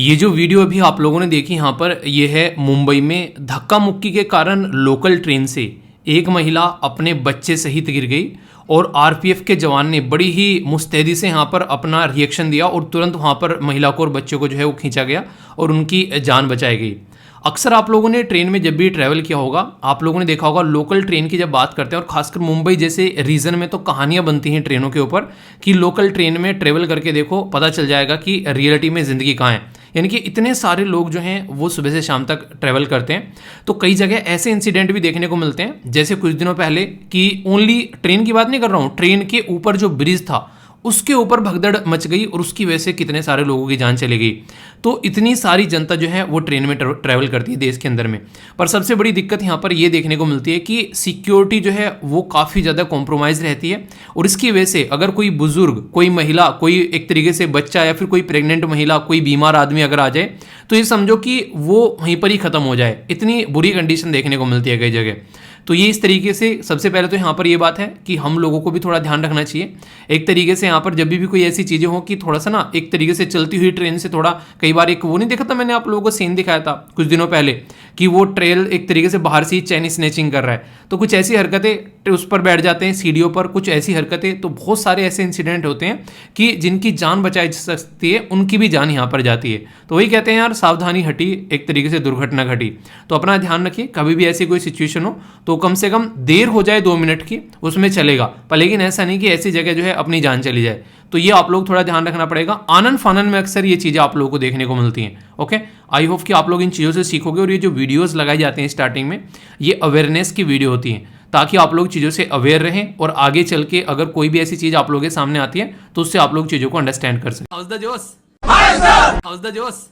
ये जो वीडियो अभी आप लोगों ने देखी यहाँ पर, ये है मुंबई में धक्का मुक्की के कारण लोकल ट्रेन से एक महिला अपने बच्चे सहित गिर गई और आरपीएफ के जवान ने बड़ी ही मुस्तैदी से यहाँ पर अपना रिएक्शन दिया और तुरंत वहाँ पर महिला को और बच्चे को जो है वो खींचा गया और उनकी जान बचाई गई। अक्सर आप लोगों ने ट्रेन में जब भी ट्रैवल किया होगा, आप लोगों ने देखा होगा लोकल ट्रेन की जब बात करते हैं और खासकर मुंबई जैसे रीजन में तो कहानियां बनती हैं ट्रेनों के ऊपर कि लोकल ट्रेन में ट्रैवल करके देखो, पता चल जाएगा कि रियलिटी में ज़िंदगी कहाँ है। यानी कि इतने सारे लोग जो हैं वो सुबह से शाम तक ट्रैवल करते हैं, तो कई जगह ऐसे इंसिडेंट भी देखने को मिलते हैं। जैसे कुछ दिनों पहले कि ओनली ट्रेन की बात नहीं कर रहा हूँ, ट्रेन के ऊपर जो ब्रिज था उसके ऊपर भगदड़ मच गई और उसकी वजह से कितने सारे लोगों की जान चली गई। तो इतनी सारी जनता जो है वो ट्रेन में ट्रैवल करती है देश के अंदर में। पर सबसे बड़ी दिक्कत यहाँ पर ये देखने को मिलती है कि सिक्योरिटी जो है वो काफ़ी ज़्यादा कॉम्प्रोमाइज़ रहती है और इसकी वजह से अगर कोई बुजुर्ग, कोई महिला, कोई एक तरीके से बच्चा या फिर कोई प्रेग्नेंट महिला, कोई बीमार आदमी अगर आ जाए तो ये समझो कि वो वहीं पर ही ख़त्म हो जाए। इतनी बुरी कंडीशन देखने को मिलती है कई जगह। तो ये इस तरीके से सबसे पहले तो यहाँ पर ये बात है कि हम लोगों को भी थोड़ा ध्यान रखना चाहिए। एक तरीके से यहाँ पर जब भी कोई ऐसी चीज़ें हो कि थोड़ा सा ना एक तरीके से चलती हुई ट्रेन से थोड़ा, कई बार एक वो नहीं देखा था मैंने आप लोगों को सीन दिखाया था कुछ दिनों पहले कि वो ट्रेन एक तरीके से बाहर से ही चैन स्नैचिंग कर रहा है, तो कुछ ऐसी हरकतें उस पर बैठ जाते हैं सीढ़ियों पर, कुछ ऐसी हरकतें, तो बहुत सारे ऐसे इंसिडेंट होते हैं कि जिनकी जान बचाई जा सकती है उनकी भी जान यहाँ पर जाती है। तो वही कहते हैं यार, सावधानी हटी एक तरीके से दुर्घटना घटी। तो अपना ध्यान रखिए, कभी भी ऐसी कोई सिचुएशन हो तो कम से कम देर हो जाए 2 मिनट की उसमें चलेगा, पर लेकिन ऐसा नहीं कि ऐसी जगह जो है अपनी जान चली जाए। तो ये आप लोग थोड़ा ध्यान रखना पड़ेगा। आनन फानन में अक्सर ये चीज़ें आप लोगों को देखने को मिलती हैं। ओके, आई होप कि आप लोग इन चीज़ों से सीखोगे और ये जो वीडियोस लगाई जाती हैं स्टार्टिंग में, ये अवेयरनेस की वीडियो होती हैं ताकि आप लोग चीज़ों से अवेयर रहें और आगे चल के अगर कोई भी ऐसी चीज़ आप लोगों के सामने आती है तो उससे आप लोग चीज़ों को अंडरस्टैंड कर सकें। हाउस द जोश, हाउस द जोश,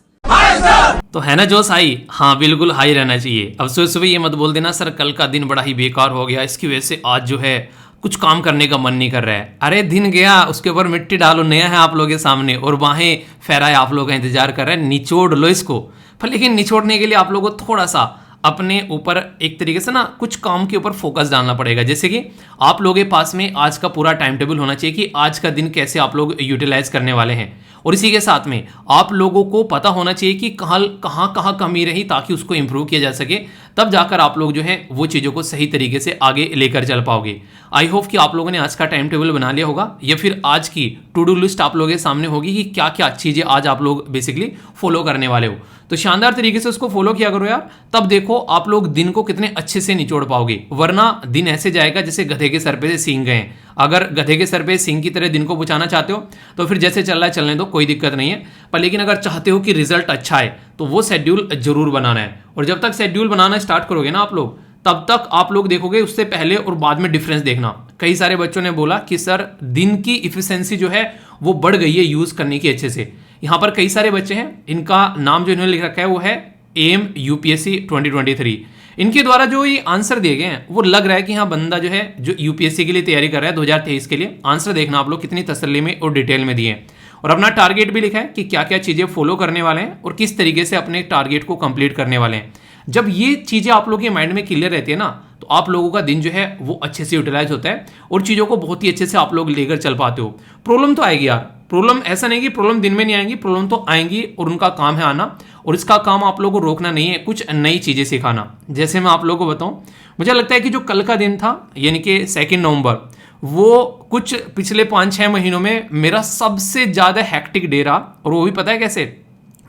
तो है ना जोश हाई? हाँ बिल्कुल हाई रहना चाहिए। अब सुबह सुबह ये मत बोल देना सर कल का दिन बड़ा ही बेकार हो गया, इसकी वजह से आज जो है कुछ काम करने का मन नहीं कर रहा है। अरे दिन गया, उसके ऊपर मिट्टी डालो, नया है आप लोगों के सामने और बाहें फहराए आप लोग का इंतजार कर रहे हैं, निचोड़ लो इसको। पर लेकिन निचोड़ने के लिए आप लोगों को थोड़ा सा अपने ऊपर एक तरीके से ना कुछ काम के ऊपर फोकस डालना पड़ेगा। जैसे कि आप लोगों के पास में आज का पूरा टाइम टेबल होना चाहिए कि आज का दिन कैसे आप लोग यूटिलाइज करने वाले हैं, और इसी के साथ में आप लोगों को पता होना चाहिए कि कहाँ कमी रही ताकि उसको इंप्रूव किया जा सके। तब जाकर आप लोग जो है वो चीज़ों को सही तरीके से आगे लेकर चल पाओगे। आई होप कि आप लोगों ने आज का टाइम टेबल बना लिया होगा या फिर आज की टू डू लिस्ट आप लोगों के सामने होगी कि क्या क्या चीज़ें आज आप लोग बेसिकली फॉलो करने वाले हो। तो शानदार तरीके से उसको फॉलो किया करो यार, तब देखो आप लोग दिन को कितने अच्छे से निचोड़ पाओगे। वरना दिन ऐसे जाएगा जैसे गधे के सर पे से सींग गए। अगर गधे के सर पे सींग की तरह दिन को बचाना चाहते हो तो फिर जैसे चल रहा है चलने दो, कोई दिक्कत नहीं है। पर लेकिन अगर चाहते हो कि रिजल्ट अच्छा है तो वो शेड्यूल जरूर बनाना है, और जब तक शेड्यूल बनाना स्टार्ट करोगे ना आप लोग, तब तक आप लोग देखोगे उससे पहले और बाद में डिफरेंस देखना। कई सारे बच्चों ने बोला कि सर दिन की इफिशिएंसी जो है वो बढ़ गई है यूज करने की अच्छे से। यहाँ पर कई सारे बच्चे हैं, इनका नाम जो इन्होंने लिख रखा है वो है एम यूपीएससी 2023। इनके द्वारा जो ये आंसर दिए गए हैं वो लग रहा है कि हाँ बंदा जो है जो यूपीएससी के लिए तैयारी कर रहा है 2023 के लिए। आंसर देखना आप लोग कितनी तसल्ली में और डिटेल में दिए हैं, और अपना टारगेट भी लिखा है कि क्या क्या चीज़ें फॉलो करने वाले हैं और किस तरीके से अपने टारगेट को कंप्लीट करने वाले हैं। जब ये चीज़ें आप लोगों के माइंड में क्लियर रहती है ना, तो आप लोगों का दिन जो है वो अच्छे से यूटिलाइज होता है और चीज़ों को बहुत ही अच्छे से आप लोग लेकर चल पाते हो। प्रॉब्लम तो आएगी यार, प्रॉब्लम ऐसा नहीं कि प्रॉब्लम दिन में नहीं आएंगी, प्रॉब्लम तो आएंगी और उनका काम है आना, और इसका काम आप लोगों को रोकना नहीं है, कुछ नई चीज़ें सिखाना। जैसे मैं आप लोगों को बताऊं, मुझे लगता है कि जो कल का दिन था यानी कि 2 नवंबर, वो कुछ पिछले 5-6 महीनों में मेरा सबसे ज़्यादा हैक्टिक डे रहा। और वो भी पता है कैसे?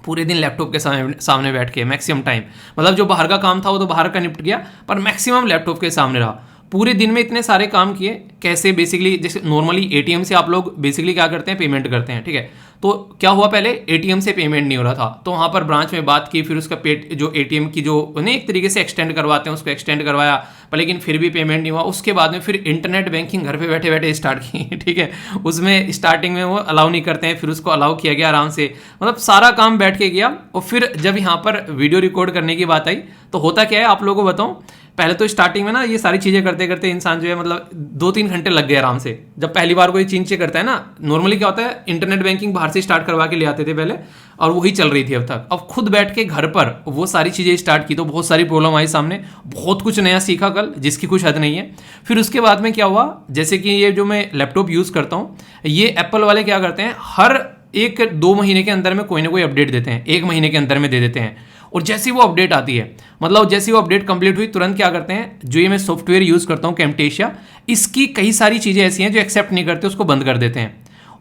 पूरे दिन लैपटॉप के सामने बैठ के मैक्सिमम टाइम, मतलब जो बाहर का काम था वो तो बाहर का निपट गया, पर मैक्सिमम लैपटॉप के सामने रहा। पूरे दिन में इतने सारे काम किए। कैसे? बेसिकली जैसे नॉर्मली एटीएम से आप लोग बेसिकली क्या करते हैं, पेमेंट करते हैं, ठीक है। तो क्या हुआ, पहले एटीएम से पेमेंट नहीं हो रहा था, तो वहाँ पर ब्रांच में बात की, फिर उसका जो एटीएम की जो उन्हें एक तरीके से एक्सटेंड करवाते हैं उसको एक्सटेंड करवाया, पर लेकिन फिर भी पेमेंट नहीं हुआ। उसके बाद में फिर इंटरनेट बैंकिंग घर पे बैठे बैठे स्टार्ट की, ठीक है। उसमें स्टार्टिंग में वो अलाउ नहीं करते हैं, फिर उसको अलाउ किया गया आराम से, मतलब सारा काम बैठ के किया। और फिर जब यहाँ पर वीडियो रिकॉर्ड करने की बात आई तो होता क्या है आप लोगों को बताऊँ, पहले तो स्टार्टिंग में ना ये सारी चीज़ें करते करते इंसान जो है मतलब 2-3 घंटे लग गए आराम से। जब पहली बार कोई चीज़ करता है ना, नॉर्मली क्या होता है, इंटरनेट बैंकिंग बाहर से स्टार्ट करवा के ले आते थे पहले, और वही चल रही थी अब तक। अब खुद बैठ के घर पर वो सारी चीज़ें स्टार्ट की तो बहुत सारी प्रॉब्लम आई सामने, बहुत कुछ नया सीखा कल जिसकी कुछ हद नहीं है। फिर उसके बाद में क्या हुआ, जैसे कि ये जो मैं लैपटॉप यूज़ करता हूँ, ये एप्पल वाले क्या करते हैं, हर एक 2 महीने के अंदर में कोई ना कोई अपडेट देते हैं, 1 महीने के अंदर में दे देते हैं। और जैसी वो अपडेट आती है, मतलब जैसी वो अपडेट कंप्लीट हुई तुरंत क्या करते हैं, जो ये मैं सॉफ्टवेयर यूज़ करता हूँ कैमटेशिया, इसकी कई सारी चीज़ें ऐसी हैं जो एक्सेप्ट नहीं करते, उसको बंद कर देते हैं।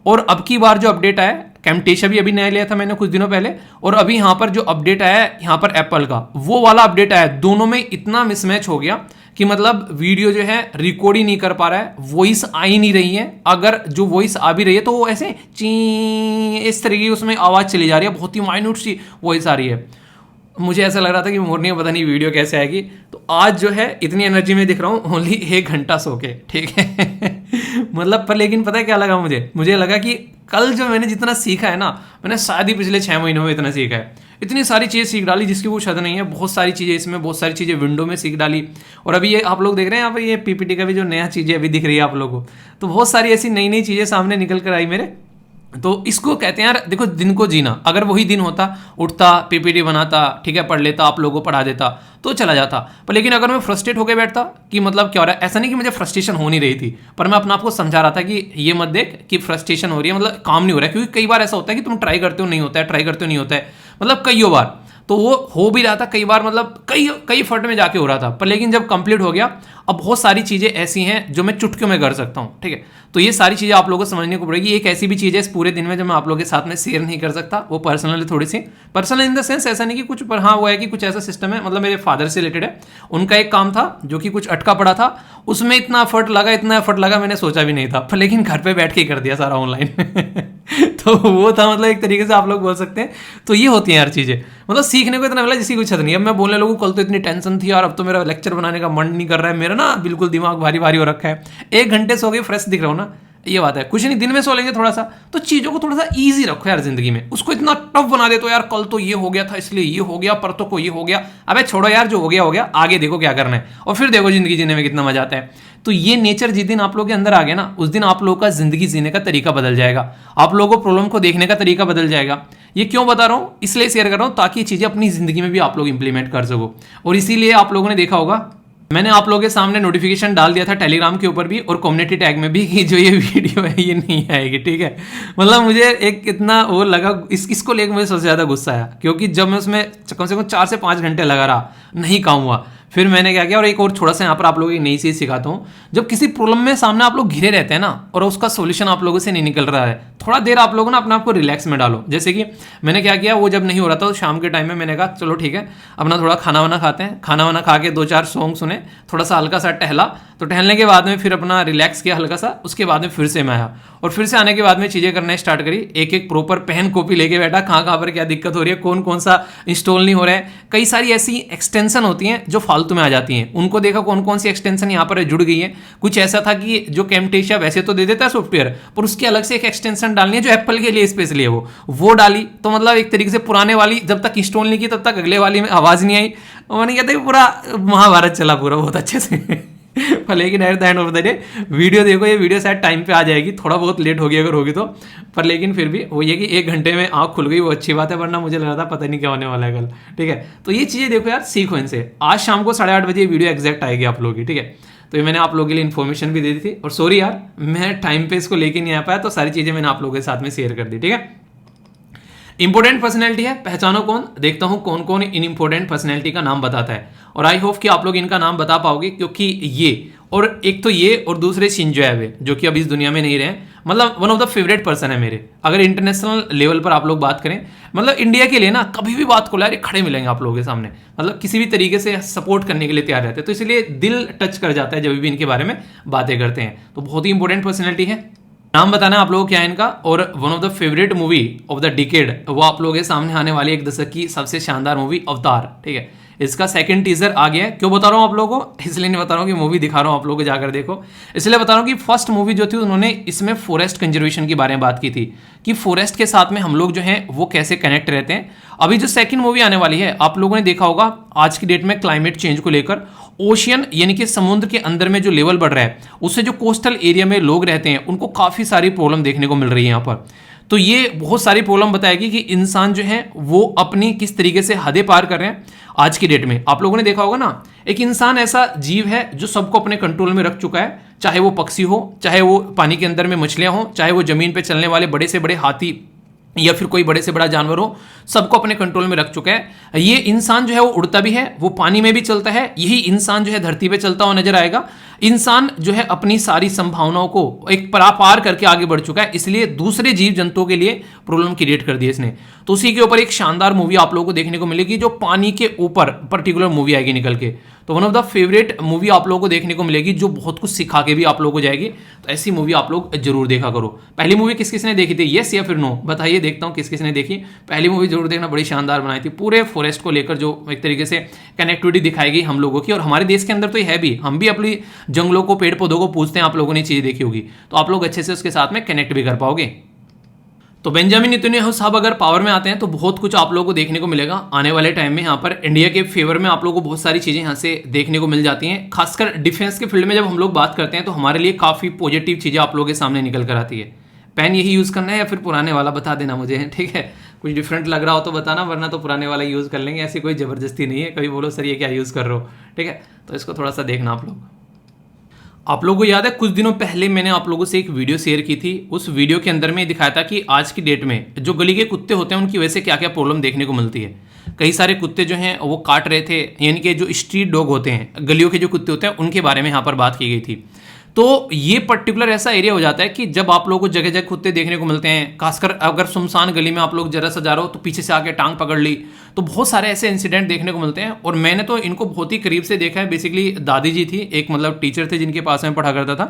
और अब की बार जो अपडेट आया, कैमटेशिया भी अभी नया लिया था मैंने कुछ दिनों पहले, और अभी यहाँ पर जो अपडेट आया है यहाँ पर एप्पल का, वो वाला अपडेट आया, दोनों में इतना मिसमैच हो गया कि मतलब वीडियो जो है रिकॉर्ड ही नहीं कर पा रहा है, वॉइस आ ही नहीं रही है। अगर जो वॉइस आ भी रही है तो वो ऐसे ची इस तरीके की उसमें आवाज़ चली जा रही है, बहुत ही माइन्यूट सी वॉइस आ रही है। मुझे ऐसा लग रहा था कि मॉर्निंग में पता नहीं वीडियो कैसे आएगी। तो आज जो है इतनी एनर्जी में दिख रहा हूँ ओनली 1 घंटा सो के, ठीक है। मतलब पर लेकिन पता है क्या लगा मुझे लगा कि कल जो मैंने जितना सीखा है ना, मैंने शायद ही पिछले 6 महीनों में इतना सीखा है। इतनी सारी चीज़ें सीख डाली जिसकी कुछ हद नहीं है, बहुत सारी चीज़ें इसमें, बहुत सारी चीज़ें विंडो में सीख डाली। और अभी ये आप लोग देख रहे हैं यहाँ पर, ये पीपीटी का भी जो नया चीज़ें अभी दिख रही है आप लोगों को, तो बहुत सारी ऐसी नई नई चीज़ें सामने निकल कर आई मेरे। तो इसको कहते हैं यार, देखो दिन को जीना। अगर वही दिन होता, उठता, पीपीटी बनाता, ठीक है, पढ़ लेता, आप लोगों को पढ़ा देता तो चला जाता। पर लेकिन अगर मैं फ्रस्ट्रेट होकर बैठता कि मतलब क्या हो रहा है, ऐसा नहीं कि मुझे फ्रस्ट्रेशन हो नहीं रही थी, पर मैं अपने आप को समझा रहा था कि ये मत देख कि फ्रस्ट्रेशन हो रही है, मतलब काम नहीं हो रहा है। क्योंकि कई बार ऐसा होता है कि तुम ट्राई करते हो नहीं होता है, ट्राई करते हो नहीं होता है, मतलब कई बार तो वो हो भी रहा था, कई बार मतलब कई फट में जाके हो रहा था। पर लेकिन जब कंप्लीट हो गया, अब बहुत सारी चीज़ें ऐसी हैं जो मैं चुटकियों में कर सकता हूँ, ठीक है। तो ये सारी चीज़ें आप लोगों को समझने को पड़ेगी। एक ऐसी भी चीज़ है इस पूरे दिन में जो मैं आप लोगों के साथ में शेयर नहीं कर सकता, वो पर्सनली थोड़ी सी, पर्सनल इन द सेंस ऐसा नहीं कि कुछ, पर हाँ वो है कि कुछ ऐसा सिस्टम है, मतलब मेरे फादर से रिलेटेड है। उनका एक काम था जो कि कुछ अटका पड़ा था, उसमें इतना एफर्ट लगा मैंने सोचा भी नहीं था, पर लेकिन घर पे बैठ के कर दिया सारा ऑनलाइन। तो वो था, मतलब एक तरीके से आप लोग बोल सकते हैं। तो ये होती हैं यार चीज़ें, मतलब सीखने को इतना मिला जिसकी कुछ हद नहीं। अब मैं बोलने लगूँ, कल तो इतनी टेंशन थी यार, अब तो मेरा लेक्चर बनाने का मन नहीं कर रहा है, मेरा ना बिल्कुल दिमाग भारी भारी हो रखा है। 1 घंटे सो गए, फ्रेश दिख रहा हूँ ना, ये बात है। कुछ नहीं, दिन में सो लेंगे थोड़ा सा, तो चीज़ों को थोड़ा सा ईजी रखो यार जिंदगी में। उसको इतना टफ बना दे तो यार, कल तो ये हो गया था इसलिए ये हो गया, परसों को ये हो गया, अबे छोड़ो यार, जो हो गया, आगे देखो क्या करना है, और फिर देखो जिंदगी जीने में कितना मजा आता है। तो ये नेचर जिस दिन आप लोगों के अंदर आ गया ना, उस दिन आप लोगों का जिंदगी जीने का तरीका बदल जाएगा, आप लोगों को प्रॉब्लम को देखने का तरीका बदल जाएगा। ये क्यों बता रहा हूँ, इसलिए शेयर कर रहा हूँ ताकि चीज़ें अपनी जिंदगी में भी आप लोग इंप्लीमेंट कर सको। और इसीलिए आप लोगों ने देखा होगा, मैंने आप लोगों के सामने नोटिफिकेशन डाल दिया था टेलीग्राम के ऊपर भी और कम्युनिटी टैग में भी कि जो ये वीडियो है ये नहीं आएगी, ठीक है। मतलब मुझे एक इतना वो लगा, इसको लेकर मुझे सबसे ज़्यादा गुस्सा आया, क्योंकि जब मैं उसमें कम से कम 4 से 5 घंटे लगा रहा, नहीं काम हुआ। फिर मैंने क्या किया, और एक और थोड़ा सा यहाँ पर आप लोगों की नई चीज़ सिखाता हूँ। जब किसी प्रॉब्लम में सामने आप लोग घिरे रहते हैं ना, और उसका सोल्यूशन आप लोगों से नहीं निकल रहा है, थोड़ा देर आप लोगों ना अपने आप को रिलैक्स में डालो। जैसे कि मैंने क्या किया, वो जब नहीं हो रहा था तो शाम के टाइम में मैंने कहा चलो ठीक है, अपना थोड़ा खाना वाना खाते हैं। खाना वाना खा के 2-4 सॉन्ग सुने, थोड़ा सा हल्का सा टहला। तो टहलने के बाद में फिर अपना रिलैक्स किया हल्का सा, उसके बाद में फिर से मैं आया, और फिर से आने के बाद में चीज़ें करना स्टार्ट करी। एक प्रॉपर पेन कॉपी लेके बैठा, कहाँ पर क्या दिक्कत हो रही है, कौन सा इंस्टॉल नहीं हो रहा है। कई सारी ऐसी एक्सटेंशन होती हैं जो फालतू में आ जाती हैं, उनको देखा कौन सी एक्सटेंशन यहाँ पर जुड़ गई है। कुछ ऐसा था कि जो कैमटेशिया वैसे तो दे देता है सॉफ्टवेयर, पर उसकी अलग से एक एक्सटेंशन डालनी है जो एप्पल के लिए स्पेशली है, वो डाली। तो मतलब एक तरीके से पुराने वाली जब तक इंस्टॉल नहीं की तब तक अगले वाली में आवाज़ नहीं आई। और मैंने कहते पूरा महाभारत चला पूरा बहुत अच्छे से। लेकिन at the end of the day video देखो, ये वीडियो शायद टाइम पे आ जाएगी, थोड़ा बहुत लेट होगी अगर होगी तो, पर लेकिन फिर भी वो ये कि 1 घंटे में आँख खुल गई, वो अच्छी बात है, वरना मुझे लग रहा था पता नहीं क्या होने वाला है कल, ठीक है। तो ये चीज़ें देखो यार, सीखो इनसे। आज शाम को 8:30 बजे वीडियो एग्जैक्ट आएगी आप लोगों की, ठीक है। तो ये मैंने आप लोगों के लिए इन्फॉर्मेशन भी दे दी थी, और सॉरी यार मैं टाइम पे इसको लेके नहीं आ पाया, तो सारी चीज़ें मैंने आप लोगों के साथ में शेयर कर दी, ठीक है। इंपॉर्टेंट पर्सनैलिटी है, पहचानो कौन, देखता हूं कौन कौन इन इंपॉर्टेंट पर्सनैलिटी का नाम बताता है, और आई होप कि आप लोग इनका नाम बता पाओगे, क्योंकि ये और एक तो ये और दूसरे शिंजो एबे जो कि अभी इस दुनिया में नहीं रहे, मतलब one of the favourite person है मेरे। अगर इंटरनेशनल लेवल पर आप लोग बात करें, मतलब इंडिया के लिए ना कभी भी बात को यार खड़े मिलेंगे आप लोगों के सामने, मतलब किसी भी तरीके से सपोर्ट करने के लिए तैयार रहते हैं। तो इसलिए दिल टच कर जाता है जब भी इनके बारे में बातें करते हैं। तो बहुत ही इंपॉर्टेंट पर्सनैलिटी है। नाम बताना है आप लोगों को क्या है इनका, और one of the favourite movie of the decade, वो आप लोगों के सामने आने वाली 1 दशक की सबसे शानदार मूवी अवतार, ठीक है। इसका 2nd टीजर आ गया है। क्यों बता रहा हूँ आप लोगों को, इसलिए नहीं बता रहा हूँ कि मूवी दिखा रहा हूँ आप लोगों को जाकर देखो, इसलिए बता रहा हूँ कि फर्स्ट मूवी जो थी उन्होंने इसमें फॉरेस्ट कंजर्वेशन के बारे में बात की थी, कि फॉरेस्ट के साथ में हम लोग जो हैं वो कैसे कनेक्ट रहते हैं। अभी जो 2nd मूवी आने वाली है, आप लोगों ने देखा होगा आज की डेट में क्लाइमेट चेंज को लेकर, ओशियन यानी कि समुद्र के अंदर में जो लेवल बढ़ रहा है, उससे जो कोस्टल एरिया में लोग रहते हैं उनको काफ़ी सारी प्रॉब्लम देखने को मिल रही है यहाँ पर। तो ये बहुत सारी प्रॉब्लम बताएगी कि इंसान जो है वो अपनी किस तरीके से हदें पार कर रहे हैं आज की डेट में। आप लोगों ने देखा होगा ना, एक इंसान ऐसा जीव है जो सबको अपने कंट्रोल में रख चुका है, चाहे वो पक्षी हो, चाहे वो पानी के अंदर में मछलियां हो, चाहे वो जमीन पे चलने वाले बड़े से बड़े हाथी या फिर कोई बड़े से बड़ा जानवर हो, सबको अपने कंट्रोल में रख चुका है। ये इंसान जो है वो उड़ता भी है, वो पानी में भी चलता है, यही इंसान जो है धरती पे चलता हुआ नजर आएगा। इंसान जो है अपनी सारी संभावनाओं को एक पार करके आगे बढ़ चुका है, इसलिए दूसरे जीव जंतुओं के लिए प्रॉब्लम क्रिएट कर दी इसने। तो उसी के ऊपर एक शानदार मूवी आप लोगों को देखने को मिलेगी, जो पानी के ऊपर पर्टिकुलर मूवी आएगी निकल के। तो one of the favourite movie आप लोगों को देखने को मिलेगी, जो बहुत कुछ सिखा के भी आप लोगों को जाएगी। तो ऐसी मूवी आप लोग जरूर देखा करो। पहली मूवी किस किसने देखी थी, यस या फिर नो, बताइए, देखता हूँ किस किसने देखी। पहली मूवी जरूर देखना, बड़ी शानदार बनाई थी, पूरे फॉरेस्ट को लेकर जो एक तरीके से कनेक्टिविटी दिखाई गई हम लोगों की। और हमारे देश के अंदर तो ये है भी, हम भी अपनी जंगलों को, पेड़ पौधों को पूछते हैं, आप लोगों ने चीज़ देखी होगी, तो आप लोग अच्छे से उसके साथ में कनेक्ट भी कर पाओगे। तो बेंजामिन नेतन्याहू साहब अगर पावर में आते हैं तो बहुत कुछ आप लोगों को देखने को मिलेगा आने वाले टाइम में। यहाँ पर इंडिया के फेवर में आप लोगों को बहुत सारी चीज़ें यहाँ से देखने को मिल जाती हैं। खासकर डिफेंस के फील्ड में जब हम लोग बात करते हैं तो हमारे लिए काफ़ी पॉजिटिव चीज़ें आप लोगों के सामने निकल कर आती है। पेन यही यूज़ करना है या फिर पुराने वाला, बता देना मुझे, ठीक है। कुछ डिफरेंट लग रहा हो तो बताना, वरना तो पुराने वाला यूज़ कर लेंगे, ऐसी कोई ज़बरदस्ती नहीं है। कभी बोलो सर ये क्या यूज़ कर रहे हो, ठीक है, तो इसको थोड़ा सा देखना आप लोग। आप लोगों को याद है कुछ दिनों पहले मैंने आप लोगों से एक वीडियो शेयर की थी। उस वीडियो के अंदर में दिखाया था कि आज की डेट में जो गली के कुत्ते होते हैं उनकी वजह से क्या क्या प्रॉब्लम देखने को मिलती है। कई सारे कुत्ते जो हैं वो काट रहे थे, यानी कि जो स्ट्रीट डॉग होते हैं, गलियों के जो कुत्ते होते हैं, उनके बारे में यहाँ पर बात की गई थी। तो ये पर्टिकुलर ऐसा एरिया हो जाता है कि जब आप लोगों को जगह जगह कुत्ते देखने को मिलते हैं, खासकर अगर सुनसान गली में आप लोग जरा सा जा रहे हो तो पीछे से आके टांग पकड़ ली, तो बहुत सारे ऐसे इंसिडेंट देखने को मिलते हैं। और मैंने तो इनको बहुत ही करीब से देखा है। बेसिकली दादी जी थी, एक मतलब टीचर थे जिनके पास में पढ़ा करता था,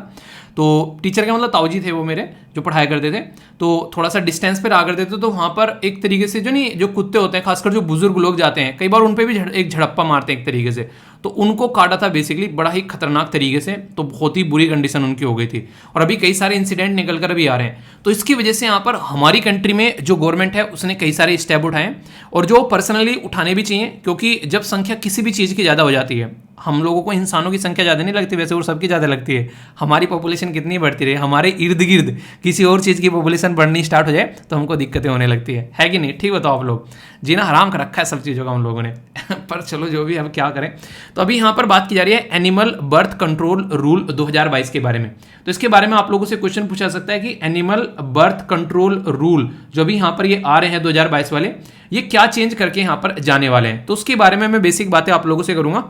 तो टीचर के मतलब ताऊ जी थे वो मेरे, जो पढ़ाया करते थे। तो थोड़ा सा डिस्टेंस पे रहा करते थे, तो वहाँ पर एक तरीके से जो नहीं, जो कुत्ते होते हैं, खासकर जो बुजुर्ग लोग जाते हैं, कई बार उन पर भी एक झड़प्पा मारते हैं एक तरीके से, तो उनको काटा था बेसिकली बड़ा ही खतरनाक तरीके से। तो बहुत ही बुरी कंडीशन उनकी हो गई थी, और अभी कई सारे इंसिडेंट निकल कर अभी आ रहे हैं। तो इसकी वजह से यहाँ पर हमारी कंट्री में जो गवर्नमेंट है उसने कई सारे स्टेप उठाए हैं, और जो पर्सनली उठाने भी चाहिए, क्योंकि जब संख्या किसी भी चीज़ की ज़्यादा हो जाती है, हम लोगों को इंसानों की संख्या ज़्यादा नहीं लगती वैसे, और सबकी ज़्यादा लगती है। हमारी पॉपुलेशन कितनी बढ़ती रही, हमारे इर्द गिर्द किसी और चीज़ की पॉपुलेशन बढ़नी स्टार्ट हो जाए तो हमको दिक्कतें होने लगती है कि नहीं? ठीक बताओ आप लोग, जीना हराम कर रखा है सब चीज़ों का हम लोगों ने पर चलो जो भी, अब क्या करें। तो अभी यहाँ पर बात की जा रही है एनिमल बर्थ कंट्रोल रूल 2022 के बारे में। तो इसके बारे में आप लोगों से क्वेश्चन पूछा सकता है कि एनिमल बर्थ कंट्रोल रूल जो अभी यहाँ पर ये आ रहे हैं 2022 वाले, ये क्या चेंज करके यहाँ पर जाने वाले हैं। तो उसके बारे में मैं बेसिक बातें आप लोगों से करूँगा।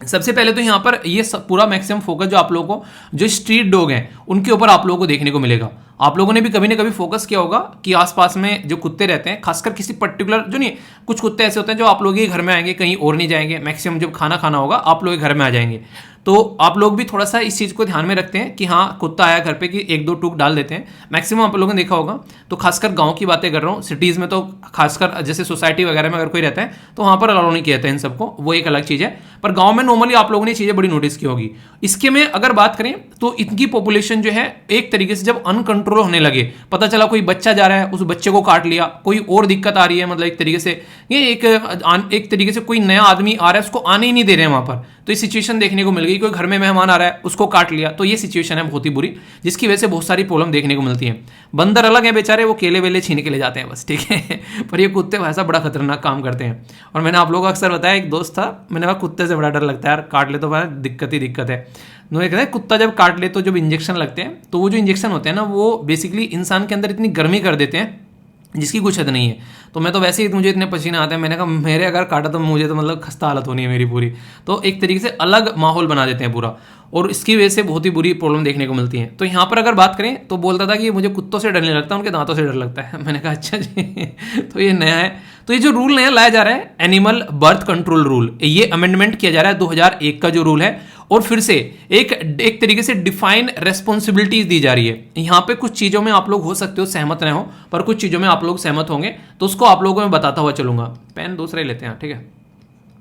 सबसे पहले तो यहाँ पर ये पूरा मैक्सिमम फोकस जो आप लोगों को जो स्ट्रीट डॉग हैं उनके ऊपर आप लोगों को देखने को मिलेगा। आप लोगों ने भी कभी ना कभी फोकस किया होगा कि आसपास में जो कुत्ते रहते हैं, खासकर किसी पर्टिकुलर जो नहीं, कुछ कुत्ते ऐसे होते हैं जो आप लोग के घर में आएंगे, कहीं और नहीं जाएंगे, मैक्सिमम जब खाना खाना होगा आप लोग के घर में आ जाएंगे। तो आप लोग भी थोड़ा सा इस चीज़ को ध्यान में रखते हैं कि हाँ कुत्ता आया घर पे कि एक दो टूक डाल देते हैं। मैक्सिमम आप लोगों ने देखा होगा। तो खासकर गांव की बातें कर रहा हूँ, सिटीज़ में तो खासकर जैसे सोसाइटी वगैरह में अगर कोई रहता है तो वहाँ पर अलाउ नहीं किया जाता है इन सबको, वो एक अलग चीज़ है। पर गाँव में नॉर्मली आप लोगों ने चीज़ें बड़ी नोटिस की होगी। इसके में अगर बात करें तो इनकी पॉपुलेशन जो है एक तरीके से जब अनकंट्रोल होने लगे, पता चला कोई बच्चा जा रहा है उस बच्चे को काट लिया, कोई और दिक्कत आ रही है, मतलब एक तरीके से ये एक तरीके से कोई नया आदमी आ रहा है उसको आने ही नहीं दे रहे हैं वहाँ पर, तो ये सिचुएशन देखने को मिल गई। कोई घर में मेहमान आ रहा है उसको काट लिया, तो ये सिचुएशन है बहुत ही बुरी, जिसकी वजह से बहुत सारी प्रॉब्लम देखने को मिलती है। बंदर अलग है बेचारे, वो केले वेले छीन के ले जाते हैं बस, ठीक है पर ये कुत्ते वैसा बड़ा खतरनाक काम करते हैं। और मैंने आप लोगों को अक्सर बताया, एक दोस्त था, मैंने कहा कुत्ते से बड़ा डर लगता है यार, काट ले तो भाई दिक्कत ही दिक्कत है। नो ये कहते हैं कुत्ता जब काट ले तो जब इंजेक्शन लगते हैं, तो वो जो इंजेक्शन होते हैं ना, वो बेसिकली इंसान के अंदर इतनी गर्मी कर देते हैं जिसकी कुछ हद नहीं है। तो मैं तो वैसे ही, मुझे इतने पसीने आते हैं, मैंने कहा मेरे अगर काटा तो मुझे तो मतलब खस्ता हालत होनी है मेरी पूरी। तो एक तरीके से अलग माहौल बना देते हैं पूरा, और इसकी वजह से बहुत ही बुरी प्रॉब्लम देखने को मिलती है। तो यहाँ पर अगर बात करें तो बोलता था कि मुझे कुत्तों से डर नहीं लगता, उनके दांतों से डर लगता है। मैंने कहा अच्छा जी तो ये नया है। तो ये जो रूल नया लाया जा रहा है एनिमल बर्थ कंट्रोल रूल, ये अमेंडमेंट किया जा रहा है 2001 का जो रूल है, और फिर से एक तरीके से डिफाइन रेस्पॉन्सिबिलिटीज दी जा रही है। यहाँ पे कुछ चीज़ों में आप लोग हो सकते हो सहमत रहे हो, पर कुछ चीज़ों में आप लोग सहमत होंगे, तो उसको आप लोगों को मैं बताता हुआ चलूंगा। पेन दूसरा ही लेते हैं, ठीक है,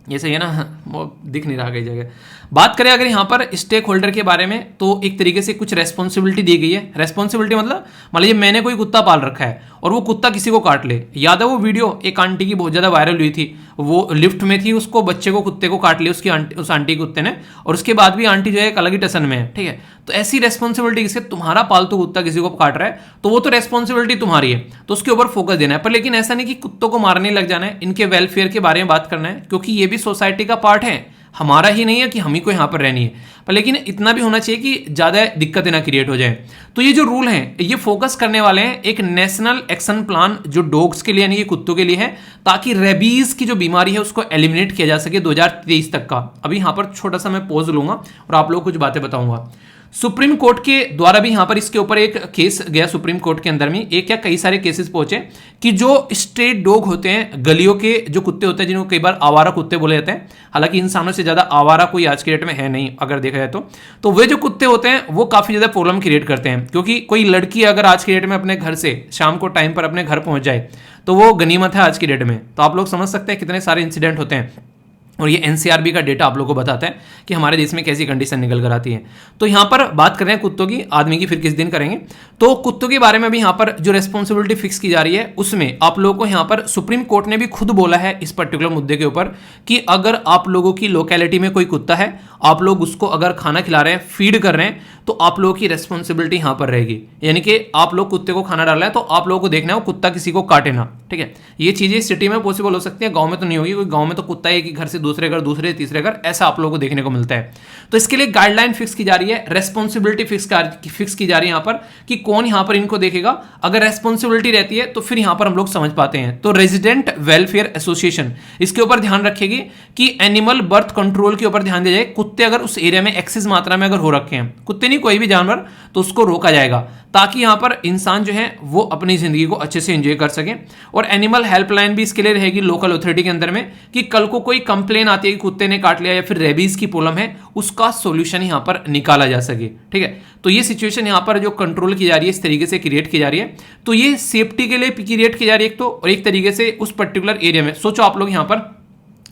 ये सही है ना, वो दिख नहीं रहा कई जगह। बात करें अगर यहाँ पर स्टेक होल्डर के बारे में, तो एक तरीके से कुछ रेस्पॉन्सिबिलिटी दी गई है। रेस्पॉन्सिबिलिटी मतलब मान लीजिए मैंने कोई कुत्ता पाल रखा है और वो कुत्ता किसी को काट ले। याद है वो वीडियो एक आंटी की बहुत ज़्यादा वायरल हुई थी, वो लिफ्ट में थी, उसको बच्चे को कुत्ते को काट लिया उसकी आंटी, उस आंटी कुत्ते ने, और उसके बाद भी आंटी जो है एक अलग ही टसन में है, ठीक है। तो ऐसी रेस्पॉन्सिबिलिटी किसके, तुम्हारा पालतू कुत्ता किसी को काट रहा है तो वो तो रेस्पॉन्सिबिलिटी तुम्हारी है, तो उसके ऊपर फोकस देना है। पर लेकिन ऐसा नहीं कि कुत्तों को मारने लग जाना है, इनके वेलफेयर के बारे में बात करना है, क्योंकि ये भी सोसाइटी का पार्ट है। हमारा ही नहीं है कि हम ही को यहाँ पर रहनी है, पर लेकिन इतना भी होना चाहिए कि ज़्यादा दिक्कतें ना क्रिएट हो जाए। तो ये जो रूल हैं ये फोकस करने वाले हैं एक नेशनल एक्शन प्लान जो डॉग्स के लिए यानी कि कुत्तों के लिए है, ताकि रेबीज की जो बीमारी है उसको एलिमिनेट किया जा सके 2023 तक का। अभी यहाँ पर छोटा सा मैं पॉज लूंगा और आप लोगों को कुछ बातें बताऊंगा। सुप्रीम कोर्ट के द्वारा भी यहां पर इसके ऊपर एक केस गया सुप्रीम कोर्ट के अंदर में, एक या कई सारे केसेस पहुंचे कि जो स्ट्रीट डॉग होते हैं, गलियों के जो कुत्ते होते हैं जिनको कई बार आवारा कुत्ते बोले जाते हैं, हालांकि इंसानों से ज्यादा आवारा कोई आज के डेट में है नहीं अगर देखा जाए तो वे जो कुत्ते होते हैं वो काफी ज्यादा प्रॉब्लम क्रिएट करते हैं। क्योंकि कोई लड़की अगर आज के डेट में अपने घर से शाम को टाइम पर अपने घर पहुंच जाए तो वो गनीमत है आज की डेट में। तो आप लोग समझ सकते हैं कितने सारे इंसिडेंट होते हैं, और ये एनसीआरबी का डेटा आप लोगों को बताता है कि हमारे देश में कैसी कंडीशन निकल कर आती है। तो यहाँ पर बात कर रहे हैं कुत्तों की, आदमी की फिर किस दिन करेंगे। तो कुत्तों के बारे में भी यहाँ पर जो रेस्पॉन्सिबिलिटी फिक्स की जा रही है उसमें आप लोगों को यहाँ पर सुप्रीम कोर्ट ने भी खुद बोला है इस पर्टिकुलर मुद्दे के ऊपर कि अगर आप लोगों की लोकेलिटी में कोई कुत्ता है, आप लोग उसको अगर खाना खिला रहे हैं, फीड कर रहे हैं, तो आप लोगों की रेस्पॉन्सिबिलिटी यहाँ पर रहेगी। यानी कि आप लोग कुत्ते को खाना डाल रहे हैं तो आप लोगों को देखना है वो कुत्ता किसी को काटे ना, ठीक है। ये चीजें सिटी में पॉसिबल हो सकती है, गांव में तो नहीं होगी, क्योंकि गांव में तो कुत्ता एक ही घर से दूसरे घर, दूसरे तीसरे घर, ऐसा आप लोगों को देखने को मिलता है। तो इसके लिए गाइडलाइन फिक्स की जा रही है, रेस्पॉन्सिबिलिटी फिक्स की जा रही है यहाँ पर कि कौन यहाँ पर इनको देखेगा। अगर रेस्पॉन्सिबिलिटी रहती है तो फिर यहाँ पर हम लोग समझ पाते हैं। तो रेजिडेंट वेलफेयर एसोसिएशन इसके ऊपर ध्यान रखेगी कि एनिमल बर्थ कंट्रोल के ऊपर ध्यान दिया जाए। कुत्ते अगर उस एरिया में एक्सेस मात्रा में अगर हो रखे हैं, कुत्ते नहीं कोई भी जानवर, तो उसको रोका जाएगा ताकि यहां पर इंसान जो है वो अपनी जिंदगी को अच्छे से एंजॉय कर सके। और एनिमल हेल्पलाइन भी इसके लिए रहेगी लोकल अथॉरिटी के अंदर में कि कल को कोई कंप्लेन आती है कि कुत्ते ने काट लिया या फिर रेबीज की प्रॉब्लम है, उसका सॉल्यूशन यहां पर निकाला जा सके, ठीक है। तो ये सिचुएशन यहां पर जो कंट्रोल की जा रही है इस तरीके से क्रिएट की जा रही है। तो ये सेफ्टी के लिए क्रिएट की जा रही है एक तो, और एक तरीके से उस पर्टिकुलर एरिया में सोचो आप लोग यहां पर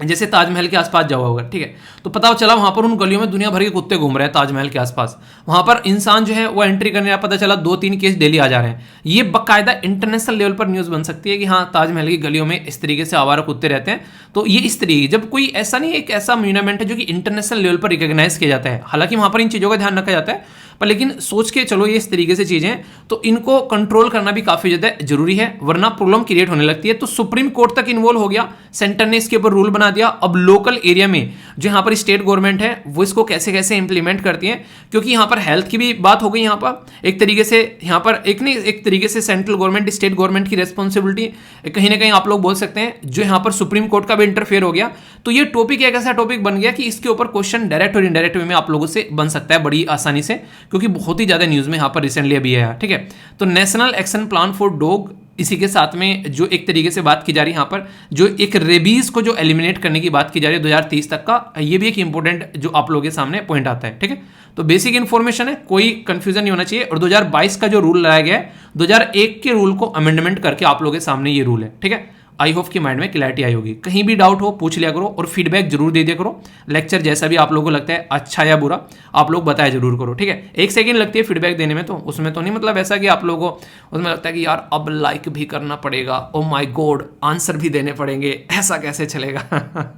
जैसे ताजमहल के आसपास जाओ होगा, ठीक है, तो पता चला वहां पर उन गलियों में दुनिया भर के कुत्ते घूम रहे हैं ताजमहल के आसपास, वहां पर इंसान जो है वो एंट्री करने का पता चला 2-3 केस डेली आ जा रहे हैं। ये बाकायदा इंटरनेशनल लेवल पर न्यूज बन सकती है कि हाँ ताजमहल की गलियों में इस तरीके से आवारा कुत्ते रहते हैं। तो ये इस तरीके जब कोई ऐसा नहीं, एक ऐसा म्यूनमेंट है जो कि इंटरनेशनल लेवल पर रिकॉग्नाइज किया जाता है, हालांकि वहां पर इन चीजों का ध्यान रखा जाता है, पर लेकिन सोच के चलो ये इस तरीके से चीजें, तो इनको कंट्रोल करना भी काफी ज्यादा जरूरी है, वरना प्रॉब्लम क्रिएट होने लगती है। तो सुप्रीम कोर्ट तक इन्वॉल्व हो गया, सेंटर ने इसके ऊपर रूल बना दिया। अब लोकल एरिया में जो यहाँ पर स्टेट गवर्नमेंट है वो इसको कैसे कैसे इंप्लीमेंट करती है, क्योंकि यहाँ पर हेल्थ की भी बात हो गई, यहाँ पर एक तरीके से यहाँ पर एक तरीके से सेंट्रल गवर्नमेंट स्टेट गवर्नमेंट की रेस्पॉन्सिबिलिटी कहीं ना कहीं आप लोग बोल सकते हैं, जो यहाँ पर सुप्रीम कोर्ट का भी इंटरफेयर हो गया। तो ये टॉपिक एक ऐसा टॉपिक बन गया कि इसके ऊपर क्वेश्चन डायरेक्ट और इनडायरेक्ट वे में आप लोगों से बन सकता है बड़ी आसानी से, क्योंकि बहुत ही ज्यादा न्यूज में यहाँ पर रिसेंटली अभी आया, ठीक है। तो national action plan for dog, इसी के साथ में जो एक तरीके से बात की जा रही है यहाँ पर, जो एक रेबीज को जो एलिमिनेट करने की बात की जा रही है 2030 तक का, ये भी एक इंपॉर्टेंट जो आप लोगों के सामने पॉइंट आता है, ठीक है। तो बेसिक इन्फॉर्मेशन है, कोई कंफ्यूजन नहीं होना चाहिए। और 2022 का जो रूल लाया गया है, 2001 के रूल को अमेंडमेंट करके आप लोगों के सामने ये रूल है, ठीक है। आई होप कि माइंड में क्लैरिटी आई होगी। कहीं भी डाउट हो पूछ लिया करो और फीडबैक जरूर दे दिया करो। लेक्चर जैसा भी आप लोगों को लगता है अच्छा या बुरा, आप लोग बताया जरूर करो, ठीक है। 1 सेकंड लगती है फीडबैक देने में, तो उसमें तो नहीं मतलब ऐसा कि आप लोगों को उसमें लगता है कि यार अब लाइक भी करना पड़ेगा, ओ माय गॉड आंसर भी देने पड़ेंगे, ऐसा कैसे चलेगा।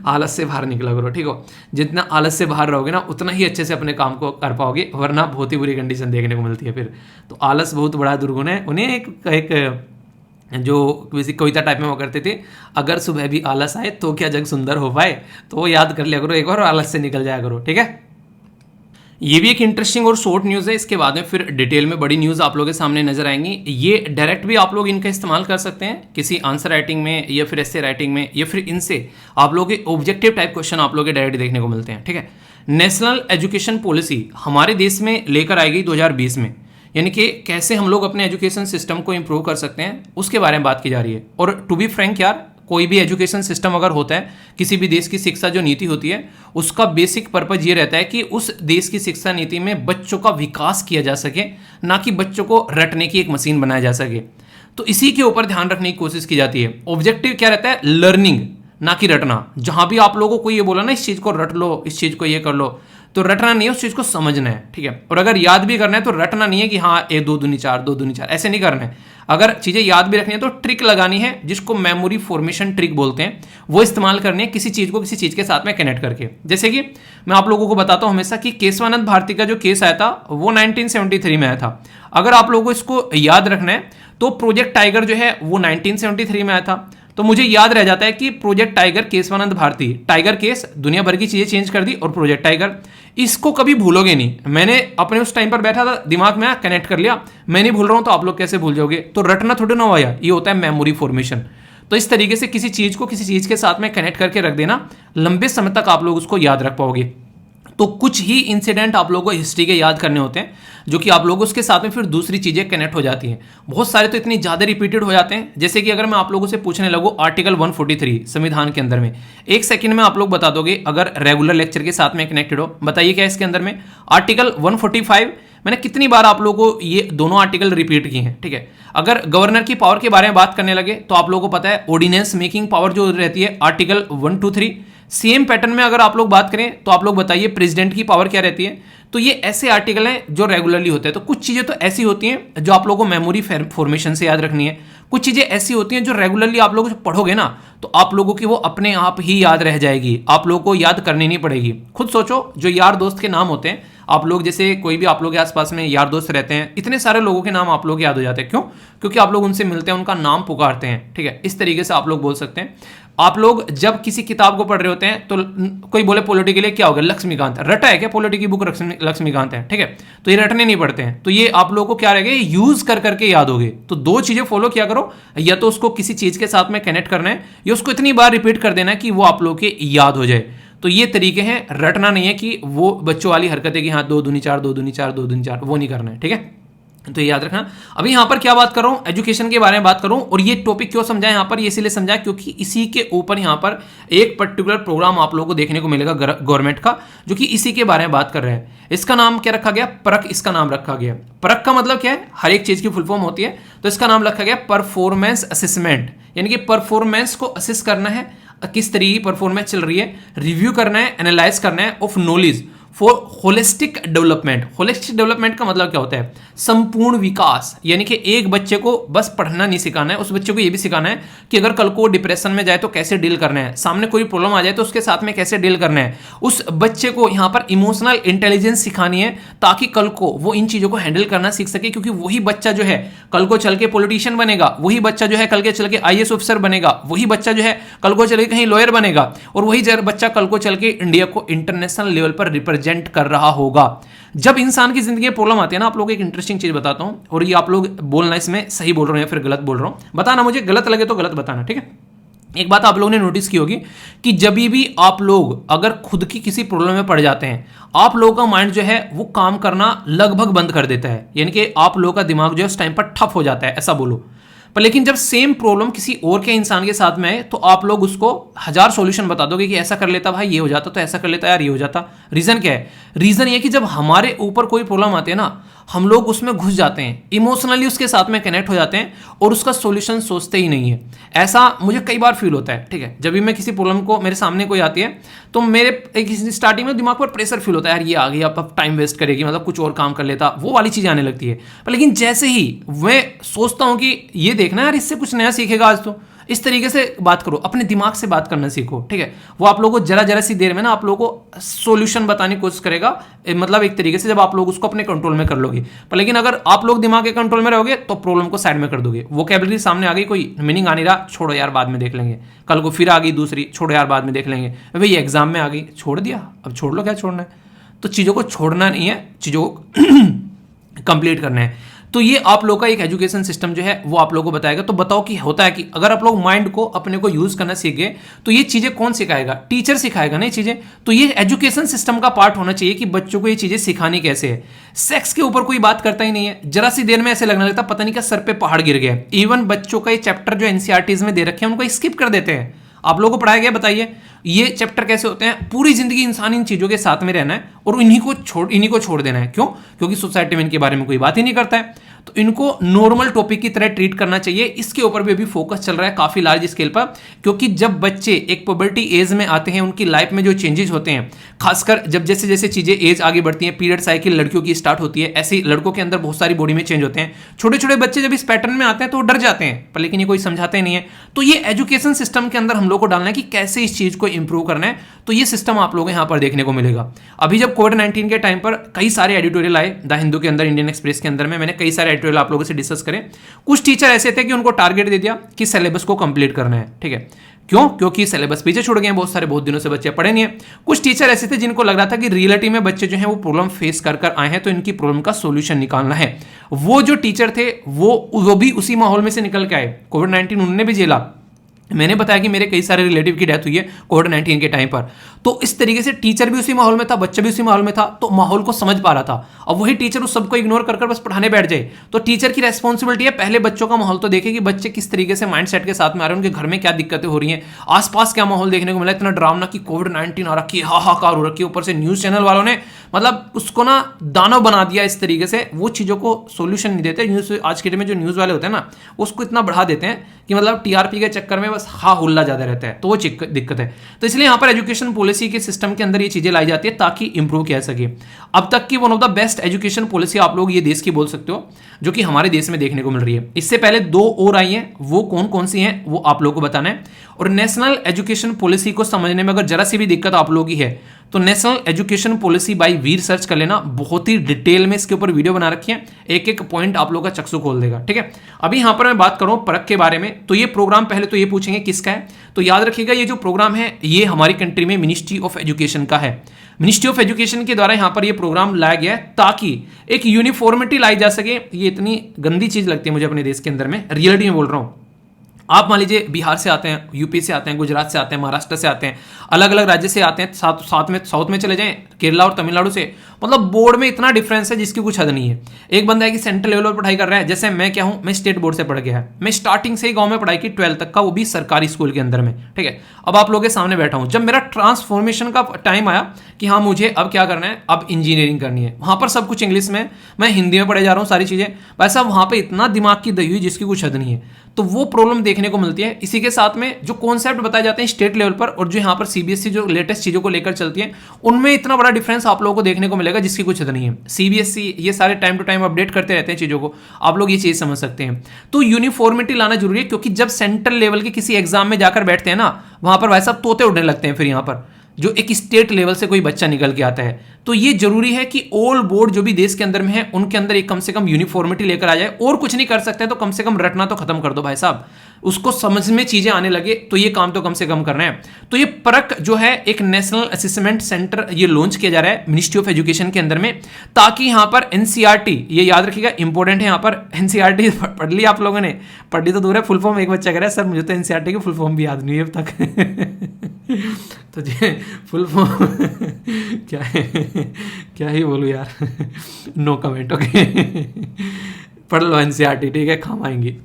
आलस से बाहर निकला करो, ठीक हो। जितना आलस से बाहर रहोगे ना उतना ही अच्छे से अपने काम को कर पाओगे, वरना बहुत ही बुरी कंडीशन देखने को मिलती है फिर। तो आलस बहुत बड़ा दुर्गुण है। उन्हें एक जो किसी कविता टाइप में वो करते थे, अगर सुबह भी आलस आए तो क्या जग सुंदर हो पाए, तो वो याद कर लिया करो एक बार, आलस से निकल जाया करो, ठीक है। ये भी एक इंटरेस्टिंग और शॉर्ट न्यूज़ है। इसके बाद में फिर डिटेल में बड़ी न्यूज़ आप लोगों के सामने नजर आएंगी। ये डायरेक्ट भी आप लोग इनका इस्तेमाल कर सकते हैं किसी आंसर राइटिंग में या फिर ऐसे राइटिंग में, या फिर इनसे आप लोगों के ऑब्जेक्टिव टाइप क्वेश्चन आप लोग के डायरेक्ट देखने को मिलते हैं, ठीक है। नेशनल एजुकेशन पॉलिसी हमारे देश में लेकर आई गई 2020 में, यानी कि कैसे हम लोग अपने एजुकेशन सिस्टम को इंप्रूव कर सकते हैं उसके बारे में बात की जा रही है। और टू बी फ्रैंक यार, कोई भी एजुकेशन सिस्टम अगर होता है, किसी भी देश की शिक्षा जो नीति होती है, उसका बेसिक पर्पज ये रहता है कि उस देश की शिक्षा नीति में बच्चों का विकास किया जा सके, ना कि बच्चों को रटने की एक मशीन बनाया जा सके। तो इसी के ऊपर ध्यान रखने की कोशिश की जाती है। ऑब्जेक्टिव क्या रहता है? लर्निंग, ना कि रटना। जहां भी आप लोगों को ये बोला ना इस चीज को रट लो, इस चीज को ये कर लो, तो रटना नहीं है, उस चीज को समझना है, ठीक है। और अगर याद भी करना है तो रटना नहीं है कि हाँ 1 2 दूनी 4 2 दूनी 4, ऐसे नहीं करना है। अगर चीजें याद भी रखनी है तो ट्रिक लगानी है, जिसको मेमोरी फॉर्मेशन ट्रिक बोलते हैं, वो इस्तेमाल करनी है किसी चीज को किसी चीज के साथ में कनेक्ट करके। जैसे कि मैं आप लोगों को बताता हूं हमेशा कि केशवानंद भारती का जो केस आया था वो 1973 में आया था। अगर आप लोगों को इसको याद रखना है तो प्रोजेक्ट टाइगर जो है वो 1973 में आया था। तो मुझे याद रह जाता है कि project tiger, Keshavananda Bharati, tiger case, दुनिया भर की चीजें चेंज कर दी, और प्रोजेक्ट टाइगर, इसको कभी भूलोगे नहीं। मैंने अपने उस टाइम पर बैठा था, दिमाग में कनेक्ट कर लिया, मैं नहीं भूल रहा हूं तो आप लोग कैसे भूल जाओगे? तो रटना थोड़ी ना हुआ, ये होता है मेमोरी फॉर्मेशन। तो इस तरीके से किसी चीज को किसी चीज के साथ में कनेक्ट करके रख देना, लंबे समय तक आप लोग उसको याद रख पाओगे। तो कुछ ही इंसिडेंट आप लोगों को हिस्ट्री के याद करने होते हैं, जो कि आप लोग उसके साथ में फिर दूसरी चीजें कनेक्ट हो जाती हैं। बहुत सारे तो इतनी ज्यादा रिपीटेड हो जाते हैं, जैसे कि अगर मैं आप लोगों से पूछने लगूं आर्टिकल 143 संविधान के अंदर में, एक सेकंड में आप लोग बता दोगे अगर रेगुलर लेक्चर के साथ में कनेक्टेड हो। बताइए क्या इसके अंदर में आर्टिकल 145, मैंने कितनी बार आप लोगों को ये दोनों आर्टिकल रिपीट किए हैं, ठीक है। अगर गवर्नर की पावर के बारे में बात करने लगे तो आप लोगों को पता है ऑर्डिनेंस मेकिंग पावर जो रहती है आर्टिकल 123। सेम पैटर्न में अगर आप लोग बात करें तो आप लोग बताइए प्रेसिडेंट की पावर क्या रहती है। तो ये ऐसे आर्टिकल हैं जो रेगुलरली होते हैं। तो कुछ चीजें तो ऐसी होती हैं जो आप लोगों को मेमोरी फॉर्मेशन से याद रखनी है, कुछ चीजें ऐसी होती हैं जो रेगुलरली आप लोग पढ़ोगे ना तो आप लोगों की वो अपने आप ही याद रह जाएगी, आप लोगों को याद करनी नहीं पड़ेगी। खुद सोचो, जो यार दोस्त के नाम होते हैं आप लोग, जैसे कोई भी आप लोग के आसपास में यार दोस्त रहते हैं, इतने सारे लोगों के नाम आप लोग याद हो जाते हैं। क्यों? क्योंकि आप लोग उनसे मिलते हैं, उनका नाम पुकारते हैं, ठीक है। इस तरीके से आप लोग बोल सकते हैं। आप लोग जब किसी किताब को पढ़ रहे होते हैं तो कोई बोले पॉलिटी के लिए क्या होगा, लक्ष्मीकांत, रटा है क्या पॉलिटी की बुक लक्ष्मीकांत है, ठीक है। तो ये रटने नहीं पड़ते हैं, तो ये आप लोगों को क्या रहेगा, यूज कर करके याद होगे। तो दो चीजें फॉलो किया करो, या तो उसको किसी चीज के साथ में कनेक्ट करना है, या उसको इतनी बार रिपीट कर देना है कि वो आप लोगों के याद हो जाए। तो ये तरीके हैं, रटना नहीं है कि वो बच्चों वाली हरकत है कि हाँ 2 दूनी 4, 2 दूनी 4, 2 दूनी 4, वो नहीं करना है, ठीक है। तो ये याद रखना। अभी यहां पर क्या बात कर रहा हूं, एजुकेशन के बारे में बात कर रहा हूं। और ये टॉपिक क्यों समझा यहां पर, ये इसलिए समझा क्योंकि इसी के ऊपर यहां पर एक पर्टिकुलर प्रोग्राम आप लोगों को देखने को मिलेगा गवर्नमेंट का, जो कि इसी के बारे में बात कर रहा है। इसका नाम क्या रखा गया, परख इसका नाम रखा गया। परख का मतलब क्या है, हर एक चीज की फुल फॉर्म होती है, तो इसका नाम रखा गया परफॉर्मेंस असेसमेंट। यानी कि परफॉर्मेंस को असेस करना है, किस तरीके की परफॉर्मेंस चल रही है, रिव्यू करना है, एनालाइज करना है of knowledge for holistic development. Holistic development का मतलब क्या होता है, संपूर्ण विकास। यानी कि एक बच्चे को बस पढ़ना नहीं सिखाना है, उस बच्चे को यह भी सिखाना है कि अगर कल को डिप्रेशन में जाए तो कैसे डील करना है, सामने कोई प्रॉब्लम आ जाए तो उसके साथ में कैसे डील करना है। उस बच्चे को यहाँ पर इमोशनल इंटेलिजेंस सिखानी है, ताकि कल को वो इन चीजों को हैंडल करना सीख सके। क्योंकि वही बच्चा जो है कल को चल के पॉलिटिशियन बनेगा, वही बच्चा जो है कल के चल के IAS ऑफिसर बनेगा, वही बच्चा जो है कल को चल के कहीं लॉयर बनेगा, और वही बच्चा कल को चल के इंडिया को इंटरनेशनल लेवल पर रिप्रेजेंट कर रहा होगा। जब इंसान की जिंदगी में प्रॉब्लम आती है ना, आप लोग एक इंटरेस्टिंग चीज बताता हूं, और ये आप लोग बोलना इसमें सही बोल रहे हो या फिर गलत बोल रहा हूं, बताना, मुझे गलत लगे तो गलत बताना, ठीक है। एक बात आप लोगों ने नोटिस की होगी कि जब भी आप लोग अगर खुद की किसी प्रॉब्लम में पड़ जाते हैं, आप लोगों का माइंड जो है वो काम करना लगभग बंद कर देता है। यानी कि आप लोगों का दिमाग जो है उस टाइम पर ठप हो जाता है, ऐसा बोलो। पर लेकिन जब सेम प्रॉब्लम किसी और के इंसान के साथ में है तो आप लोग उसको 1000 सॉल्यूशन बता दोगे कि ऐसा कर लेता भाई ये हो जाता, तो ऐसा कर लेता यार ये हो जाता। रीजन क्या है, रीजन ये कि जब हमारे ऊपर कोई प्रॉब्लम आती है ना, हम लोग उसमें घुस जाते हैं, इमोशनली उसके साथ में कनेक्ट हो जाते हैं और उसका सॉल्यूशन सोचते ही नहीं है। ऐसा मुझे कई बार फील होता है, ठीक है। जब भी मैं किसी प्रॉब्लम को, मेरे सामने कोई आती है तो मेरे स्टार्टिंग में दिमाग पर प्रेशर फील होता है, यार ये आ गई अब टाइम वेस्ट करेगी, मतलब कुछ और काम कर लेता, वो वाली चीज़ आने लगती है। पर लेकिन जैसे ही मैं सोचता हूँ कि ये देखना यार इससे कुछ नया सीखेगा आज, तो इस तरीके से बात करो, अपने दिमाग से बात करना सीखो, ठीक है। वो आप लोगों को जरा सी देर में ना आप लोगों को सॉल्यूशन बताने की कोशिश करेगा, मतलब एक तरीके से जब आप लोग उसको अपने कंट्रोल में कर लोगे। पर लेकिन अगर आप लोग दिमाग के कंट्रोल में रहोगे तो प्रॉब्लम को साइड में कर दोगे। वोकैबुलरी सामने आ गई, कोई मीनिंग आ नहीं रहा, छोड़ो यार बाद में देख लेंगे, कल को फिर आ गई दूसरी, छोड़ो यार बाद में देख लेंगे, भाई ये एग्जाम में आ गई, छोड़ दिया, अब छोड़ लो, क्या छोड़ना है। तो चीज़ों को छोड़ना नहीं है, चीज़ों को कंप्लीट करना है। तो ये आप लोग का एक एजुकेशन सिस्टम जो है वो आप लोगों को बताएगा। तो बताओ कि होता है कि अगर आप लोग माइंड को अपने को यूज करना सीख गए तो ये चीजें कौन सिखाएगा, टीचर सिखाएगा ना ये चीजें। तो ये एजुकेशन सिस्टम का पार्ट होना चाहिए कि बच्चों को ये चीजें सिखानी कैसे है। सेक्स के ऊपर कोई बात करता ही नहीं है, जरा सी देर में ऐसे लगने लगता पता नहीं क्या सर पे पहाड़ गिर गया। इवन बच्चों का ये चैप्टर जो एनसीईआरटीज में दे रखे हैं उनको स्किप कर देते हैं। आप लोगों को पढ़ाया गया, बताइए ये चैप्टर कैसे होते हैं। पूरी जिंदगी इंसान इन चीजों के साथ में रहना है और इन्हीं को छोड़ देना है। क्यों? क्योंकि सोसाइटी में इनके बारे में कोई बात ही नहीं करता है। तो इनको नॉर्मल टॉपिक की तरह ट्रीट करना चाहिए। इसके ऊपर भी अभी फोकस चल रहा है काफी लार्ज स्केल पर, क्योंकि जब बच्चे एक पुबर्टी एज में आते हैं उनकी लाइफ में जो चेंजेस होते हैं, खासकर जब जैसे जैसे चीजें एज आगे बढ़ती हैं, पीरियड साइकिल लड़कियों की स्टार्ट होती है, ऐसे ही लड़कों के अंदर बहुत सारी बॉडी में चेंज होते हैं। छोटे छोटे बच्चे जब इस पैटर्न में आते हैं तो डर जाते हैं, पर लेकिन ये कोई समझाते नहीं है। तो ये एजुकेशन सिस्टम के अंदर हम लोग को डालना है कि कैसे इस चीज को इंप्रूव करना है। तो ये सिस्टम आप लोगों को यहाँ पर देखने को मिलेगा। अभी जब कोविड-19 के टाइम पर कई सारे एडिटोरियल आए, द हिंदू के अंदर, इंडियन एक्सप्रेस के अंदर में मैंने कई सारे एडिटोरियल आप लोगों से डिस्कस करें। कुछ टीचर ऐसे थे कि उनको टारगेट दे दिया कि सिलेबस को कंप्लीट करना है, ठीक है, क्यों? क्योंकि सिलेबस पीछे छूट गए हैं, बहुत दिनों से बच्चे पढ़े नहीं है। कुछ टीचर ऐसे थे जिनको लग रहा था कि रियलिटी में बच्चे जो हैं वो प्रॉब्लम फेस कर आए हैं, तो इनकी प्रॉब्लम का सॉल्यूशन निकालना है। वो जो टीचर थे वो भी उसी माहौल में से निकल के आए। कोविड-19 उन्होंने भी झेला। मैंने बताया कि मेरे कई सारे रिलेटिव की डेथ हुई है कोविड-19 के टाइम पर, तो इस तरीके से टीचर भी उसी माहौल में था, बच्चा भी उसी माहौल में था, तो माहौल को समझ पा रहा था। अब वही टीचर उस सबको इग्नोर कर बस पढ़ाने बैठ जाए, तो टीचर की रेस्पॉन्सिबिलिटी है पहले बच्चों का माहौल तो देखे कि बच्चे किस तरीके से माइंडसेट के साथ में आ रहे हैं, उनके घर में क्या दिक्कतें हो रही हैं, आसपास क्या माहौल देखने को मिला, इतना डरावना कि कोविड-19 आ रखी है, हाहाकार हो रखी है, ऊपर से न्यूज़ चैनल वालों ने मतलब उसको ना दानव बना दिया इस तरीके से। वो चीज़ों को सोल्यूशन नहीं देते न्यूज़, आज के डेट में जो न्यूज़ वाले होते हैं ना, उसको इतना बढ़ा देते हैं कि मतलब टीआरपी के चक्कर में बस हा हुल्ला ज़्यादा रहता है, तो वो दिक्कत है। तो इसलिए यहाँ पर एजुकेशन पॉलिसी के सिस्टम के अंदर ये चीज़ें लाई जाती है ताकि इंप्रूव किया सके। अब तक की one of the best education policy आप लोग ये देश की बोल सकते हो, जो कि हमारे देश में देखने को मिल रही है। इससे पहले 2 और आई हैं, वो कौन कौन सी हैं वो आप लोगों को बताना है। और नेशनल एजुकेशन पॉलिसी को समझने में अगर जरा सी भी दिक्कत आप लोगों की है तो नेशनल एजुकेशन पॉलिसी बाय वीर सर्च कर लेना, बहुत ही डिटेल में इसके ऊपर वीडियो बना रखी है, एक एक पॉइंट आप लोगों का चक्षु खोल देगा, ठीक है। अभी यहां पर मैं बात करूं परख के बारे में, तो ये प्रोग्राम पहले तो ये पूछेंगे किसका है, तो याद रखिएगा ये जो प्रोग्राम है ये हमारी कंट्री में मिनिस्ट्री ऑफ एजुकेशन का है। मिनिस्ट्री ऑफ एजुकेशन के द्वारा यहां पर ये प्रोग्राम लाया गया है ताकि एक यूनिफॉर्मिटी लाई जा सके। ये इतनी गंदी चीज लगती है मुझे अपने देश के अंदर में, रियलिटी में बोल रहा हूं। आप मान लीजिए बिहार से आते हैं, यूपी से आते हैं, गुजरात से आते हैं, महाराष्ट्र से आते हैं, अलग अलग राज्य से आते हैं, साउथ में चले जाएं, केरला और तमिलनाडु से, मतलब बोर्ड में इतना डिफरेंस है जिसकी कुछ हद नहीं है। एक बंदा है कि सेंट्रल लेवल पर पढ़ाई कर रहा है, जैसे मैं क्या हूं, मैं स्टेट बोर्ड से पढ़ गया है, मैं स्टार्टिंग से ही गांव में पढ़ाई की 12th तक का, वो भी सरकारी स्कूल के अंदर में, ठीक है। अब आप लोगों के सामने बैठा हूं, जब मेरा ट्रांसफॉर्मेशन का टाइम आया कि हाँ मुझे अब क्या करना है, अब इंजीनियरिंग करनी है, वहां पर सब कुछ इंग्लिश में, मैं हिंदी में पढ़े जा रहा हूँ सारी चीजें, वैसा वहां पर इतना दिमाग की दही हुई जिसकी कुछ हद नहीं है। तो वो प्रॉब्लम देखने को मिलती है। इसी के साथ में जो कॉन्सेप्ट बताए जाते हैं स्टेट लेवल पर और जो यहाँ पर सीबीएसई जो लेटेस्ट चीजों को लेकर चलती है, उनमें इतना बड़ा डिफरेंस आप लोगों को देखने को मिलेगा जिसकी कुछ हद नहीं है। सीबीएसई ये सारे टाइम टू टाइम अपडेट करते रहते हैं चीजों को, आप लोग ये चीज समझ सकते हैं। तो यूनिफॉर्मिटी लाना जरूरी है, क्योंकि जब सेंट्रल लेवल के किसी एग्जाम में जाकर बैठते हैं ना, वहां पर वैसा तोते उड़ने लगते हैं फिर यहाँ पर, जो एक स्टेट लेवल से कोई बच्चा निकल के आता है। तो ये जरूरी है कि ऑल बोर्ड जो भी देश के अंदर में है उनके अंदर एक कम से कम यूनिफॉर्मिटी लेकर आ जाए। और कुछ नहीं कर सकते तो कम से कम रटना तो खत्म कर दो भाई साहब, उसको समझ में चीजें आने लगे, तो ये काम तो कम से कम करना है। तो ये परख जो है एक नेशनल असेसमेंट सेंटर ये लॉन्च किया जा रहा है मिनिस्ट्री ऑफ एजुकेशन के अंदर में, ताकि यहां पर एनसीईआरटी, ये याद रखिएगा इंपॉर्टेंट है, यहां पर एनसीईआरटी पढ़ ली आप लोगों ने, पढ़ ली तो दूर है, फुल फॉर्म एक बच्चा कह रहा है सर मुझे तो एनसीईआरटी की फुल फॉर्म भी याद नहीं है अब तक तो जी फुल फॉर्म क्या है, क्या ही बोलूं यार नो कमेंट, ओके पढ़ लो एनसीईआरटी, ठीक है, काम आएंगी।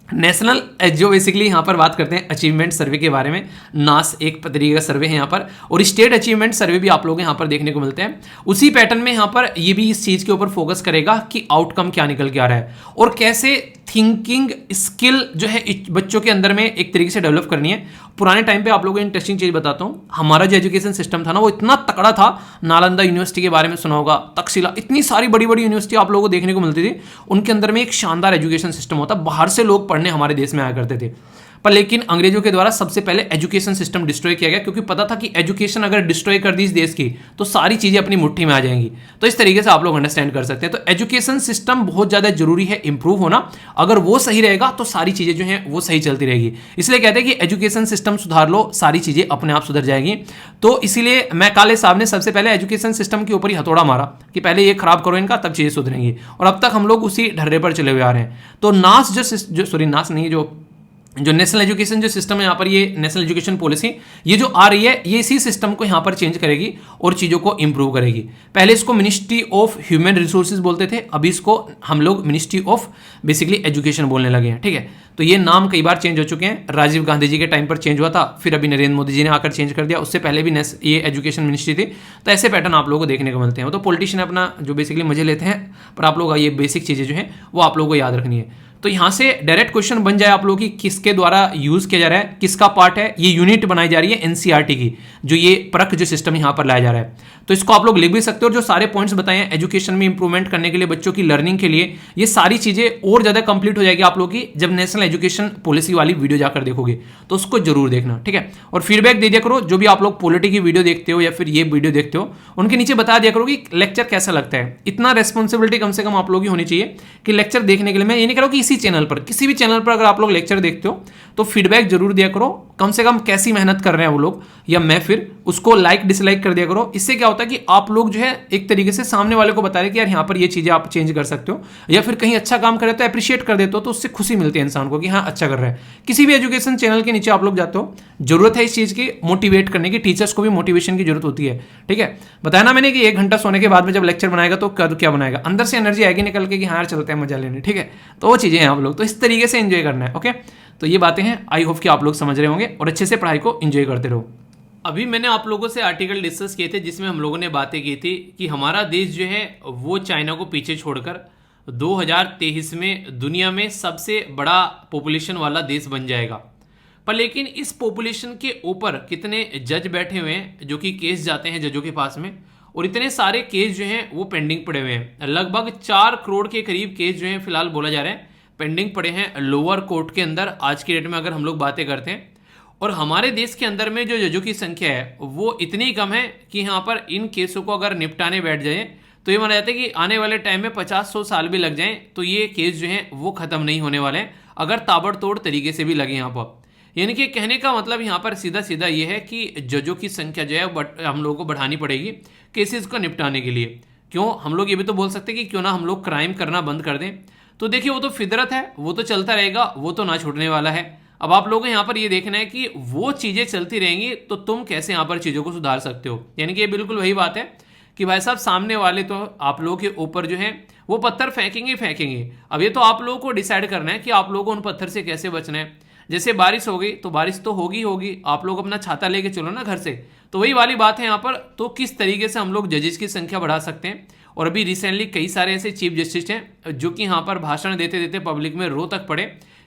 नेशनल जो बेसिकली यहाँ पर बात करते हैं अचीवमेंट सर्वे के बारे में, नास एक तरीके का सर्वे है यहाँ पर, और स्टेट अचीवमेंट सर्वे भी आप लोग यहाँ पर देखने को मिलते हैं। उसी पैटर्न में यहाँ पर ये भी इस चीज़ के ऊपर फोकस करेगा कि आउटकम क्या निकल के आ रहा है और कैसे थिंकिंग स्किल जो है बच्चों के अंदर में एक तरीके से डेवलप करनी है। पुराने टाइम पे आप लोगों को इंटरेस्टिंग चीज़ बताता हूँ, हमारा जो एजुकेशन सिस्टम था ना वो इतना तकड़ा था। नालंदा यूनिवर्सिटी के बारे में सुना होगा, तक्षशिला, इतनी सारी बड़ी बड़ी यूनिवर्सिटी आप लोगों को देखने को मिलती थी, उनके अंदर में एक शानदार एजुकेशन सिस्टम होता, बाहर से लोग पढ़ने हमारे देश में आया करते थे। पर लेकिन अंग्रेजों के द्वारा सबसे पहले एजुकेशन सिस्टम डिस्ट्रॉय किया गया, क्योंकि पता था कि एजुकेशन अगर डिस्ट्रॉय कर दी इस देश की तो सारी चीजें अपनी मुट्ठी में आ जाएंगी। तो इस तरीके से आप लोग अंडरस्टैंड कर सकते हैं। तो एजुकेशन सिस्टम बहुत ज्यादा जरूरी है इंप्रूव होना, अगर वो सही रहेगा तो सारी चीजें जो हैं वो सही चलती रहेगी। इसलिए कहते हैं कि एजुकेशन सिस्टम सुधार लो, सारी चीजें अपने आप सुधर जाएंगी। तो इसीलिए मैकाले साहब ने सबसे पहले एजुकेशन सिस्टम के ऊपर ही हथौड़ा मारा कि पहले ये खराब करो इनका, तब चीजें सुधरेंगी, और अब तक हम लोग उसी ढर्रे पर चले हुए आ रहे हैं। तो नास जो नेशनल एजुकेशन जो सिस्टम है यहाँ पर, ये नेशनल एजुकेशन पॉलिसी ये जो आ रही है ये इसी सिस्टम को यहाँ पर चेंज करेगी और चीज़ों को इंप्रूव करेगी। पहले इसको मिनिस्ट्री ऑफ ह्यूमन रिसोर्सेज बोलते थे, अभी इसको हम लोग मिनिस्ट्री ऑफ बेसिकली एजुकेशन बोलने लगे हैं, ठीक है। तो ये नाम कई बार चेंज हो चुके हैं, राजीव गांधी जी के टाइम पर चेंज हुआ था, फिर अभी नरेंद्र मोदी जी ने आकर चेंज कर दिया, उससे पहले भी ये एजुकेशन मिनिस्ट्री थी। तो ऐसे पैटर्न आप लोगों को देखने को मिलते हैं। तो पॉलिटिशियन अपना जो बेसिकली मजे लेते हैं, पर आप लोग ये बेसिक चीज़ें जो हैं वो आप लोगों को याद रखनी है। तो यहां से डायरेक्ट क्वेश्चन बन जाए आप लोगों की किसके द्वारा यूज किया जा रहा है, किसका पार्ट है, ये यूनिट बनाई जा रही है एनसीईआरटी की, जो ये परख जो सिस्टम यहां पर लाया जा रहा है। तो इसको आप लोग लिख भी सकते हो, और जो सारे पॉइंट्स बताए हैं एजुकेशन में इंप्रूवमेंट करने के लिए, बच्चों की लर्निंग के लिए, ये सारी चीजें और ज्यादा कंप्लीट हो जाएगी आप लोगों की जब नेशनल एजुकेशन पॉलिसी वाली वीडियो जाकर देखोगे, तो उसको जरूर देखना, ठीक है। और फीडबैक दे दिया करो, जो भी आप लोग पॉलिटी की वीडियो देखते हो या फिर ये वीडियो देखते हो, उनके नीचे बता दिया करो कि लेक्चर कैसा लगता है। इतना रेस्पॉन्सिबिलिटी कम से कम आप लोगों की होनी चाहिए कि लेक्चर देखने के लिए, मैं ये नहीं कह रहा हूं कि इसी चैनल पर, किसी भी चैनल पर अगर आप लोग लेक्चर देखते हो तो फीडबैक जरूर दिया करो, कम से कम कैसी मेहनत कर रहे हैं वो लोग, या मैं फिर उसको लाइक डिसलाइक कर दिया करो। इससे क्या होता है कि आप लोग जो है एक तरीके से सामने वाले को बता रहे कि यार यहाँ पर ये चीजें आप चेंज कर सकते हो, या फिर कहीं अच्छा काम करे तो अप्रिशिएट कर देते हो, तो उससे खुशी मिलती है इंसान को कि हाँ अच्छा कर रहा है। किसी भी एजुकेशन चैनल के नीचे आप लोग जाते हो, जरूरत है इस चीज की मोटिवेट करने की, टीचर्स को भी मोटिवेशन की जरूरत होती है, ठीक है। बताया ना मैंने कि 1 घंटा सोने के बाद में जब लेक्चर बनाएगा तो क्या बनाएगा, अंदर से एनर्जी आएगी निकल के कि हाँ यार चलते हैं मजा लेने, ठीक है। तो वो चीजें हैं आप लोग, तो इस तरीके से एंजॉय करना है, ओके। तो ये बातें हैं, आई होप कि आप लोग समझ रहे होंगे और अच्छे से पढ़ाई को एंजॉय करते रहो। अभी मैंने आप लोगों से आर्टिकल डिस्कस किए थे जिसमें हम लोगों ने बातें की थी कि हमारा देश जो है वो चाइना को पीछे छोड़कर 2023 में दुनिया में सबसे बड़ा पॉपुलेशन वाला देश बन जाएगा। पर लेकिन इस पॉपुलेशन के ऊपर कितने जज बैठे हुए हैं जो कि केस जाते हैं जजों के पास में, और इतने सारे केस जो हैं वो पेंडिंग पड़े हुए हैं। लगभग 4 करोड़ के करीब केस जो हैं फिलहाल बोला जा रहा है पेंडिंग पड़े हैं लोअर कोर्ट के अंदर आज की डेट में, अगर हम लोग बातें करते हैं। और हमारे देश के अंदर में जो जजों की संख्या है वो इतनी कम है कि यहाँ पर इन केसों को अगर निपटाने बैठ जाए तो ये माना जाता है कि आने वाले टाइम में 50-100 साल भी लग जाएं तो ये केस जो हैं वो खत्म नहीं होने वाले हैं, अगर ताबड़तोड़ तरीके से भी लगे यहाँ पर। यानी कि कहने का मतलब यहाँ पर सीधा सीधा ये है कि जजों की संख्या जो है हम लोगों को बढ़ानी पड़ेगी केसेस को निपटाने के लिए। क्यों, हम लोग ये भी तो बोल सकते हैं कि क्यों ना हम लोग क्राइम करना बंद कर दें। तो देखिए वो तो फितरत है, वो तो चलता रहेगा, वो तो ना छूटने वाला है। अब आप लोगों को यहाँ पर ये देखना है कि वो चीज़ें चलती रहेंगी तो तुम कैसे यहाँ पर चीज़ों को सुधार सकते हो। यानी कि ये बिल्कुल वही बात है कि भाई साहब सामने वाले तो आप लोगों के ऊपर जो है वो पत्थर फेंकेंगे फेंकेंगे। अब ये तो आप लोगों को डिसाइड करना है कि आप लोगों को उन पत्थर से कैसे बचना है। जैसे बारिश हो गई तो बारिश तो होगी होगी, आप लोग अपना छाता लेके चलो ना घर से। तो वही वाली बात है यहाँ पर, तो किस तरीके से हम लोग जजेस की संख्या बढ़ा सकते हैं। और अभी रिसेंटली कई सारे ऐसे चीफ जस्टिस हैं जो कि यहाँ पर भाषण देते देते पब्लिक में रो तक पड़े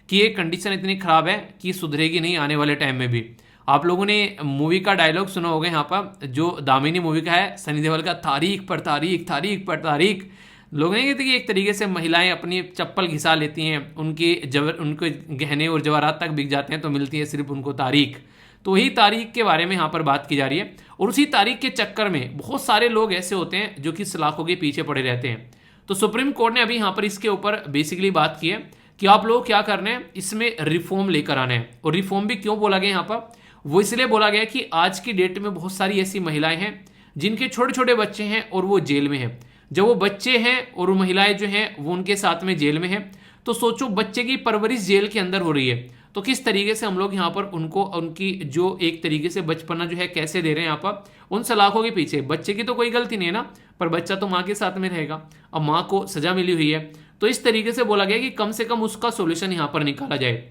कि ये कंडीशन इतनी खराब है कि सुधरेगी नहीं आने वाले टाइम में भी। आप लोगों ने मूवी का डायलॉग सुना होगा यहाँ पर, जो दामिनी मूवी का है, सनी देओल का, तारीख पर तारीख तारीख पर तारीख। लोग नहीं कहते कि एक तरीके से महिलाएं अपनी चप्पल घिसा लेती हैं, उनके गहने और जवाहरात तक बिक जाते हैं तो मिलती है सिर्फ उनको तारीख। तो वही तारीख के बारे में यहाँ पर बात की जा रही है। और उसी तारीख के चक्कर में बहुत सारे लोग ऐसे होते हैं जो कि सलाखों के पीछे पड़े रहते हैं। तो सुप्रीम कोर्ट ने अभी यहाँ पर इसके ऊपर बेसिकली बात की है कि आप लोग क्या करना है, इसमें रिफॉर्म लेकर आना है। और रिफॉर्म भी क्यों बोला गया यहाँ पर, वो इसलिए बोला गया कि आज की डेट में बहुत सारी ऐसी महिलाएं हैं जिनके छोटे छोटे बच्चे हैं और वो जेल में हैं। जब वो बच्चे हैं और वो महिलाएं जो हैं वो उनके साथ में जेल में हैं, तो सोचो बच्चे की परवरिश जेल के अंदर हो रही है, तो किस तरीके से हम लोग यहाँ पर उनको उनकी जो एक तरीके से बचपना जो है कैसे दे रहे हैं यहाँ पर उन सलाखों के पीछे। बच्चे की तो कोई गलती नहीं है ना, पर बच्चा तो माँ के साथ में रहेगा, अब माँ को सजा मिली हुई है। तो इस तरीके से बोला गया कि कम से कम उसका सोल्यूशन यहाँ पर निकाला जाए।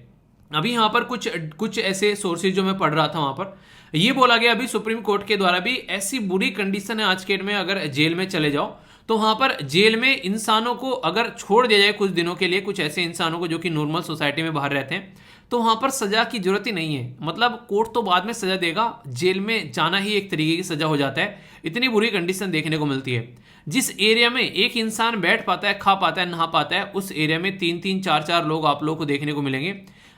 अभी यहाँ पर कुछ ऐसे सोर्सेज जो मैं पढ़ रहा था वहाँ पर ये बोला गया अभी सुप्रीम कोर्ट के द्वारा भी, ऐसी बुरी कंडीशन है आज के डेट में, अगर जेल में चले जाओ तो वहाँ पर जेल में इंसानों को अगर छोड़ दिया जाए कुछ दिनों के लिए, कुछ ऐसे इंसानों को जो कि नॉर्मल सोसाइटी में बाहर रहते हैं, तो वहाँ पर सजा की जरूरत ही नहीं है। मतलब कोर्ट तो बाद में सजा देगा, जेल में जाना ही एक तरीके की सजा हो जाता है। इतनी बुरी कंडीशन देखने को मिलती है। जिस एरिया में एक इंसान बैठ पाता है, खा पाता है, नहा पाता है, उस एरिया में 3-3 4-4 लोग आप लोगों को देखने को मिलेंगे।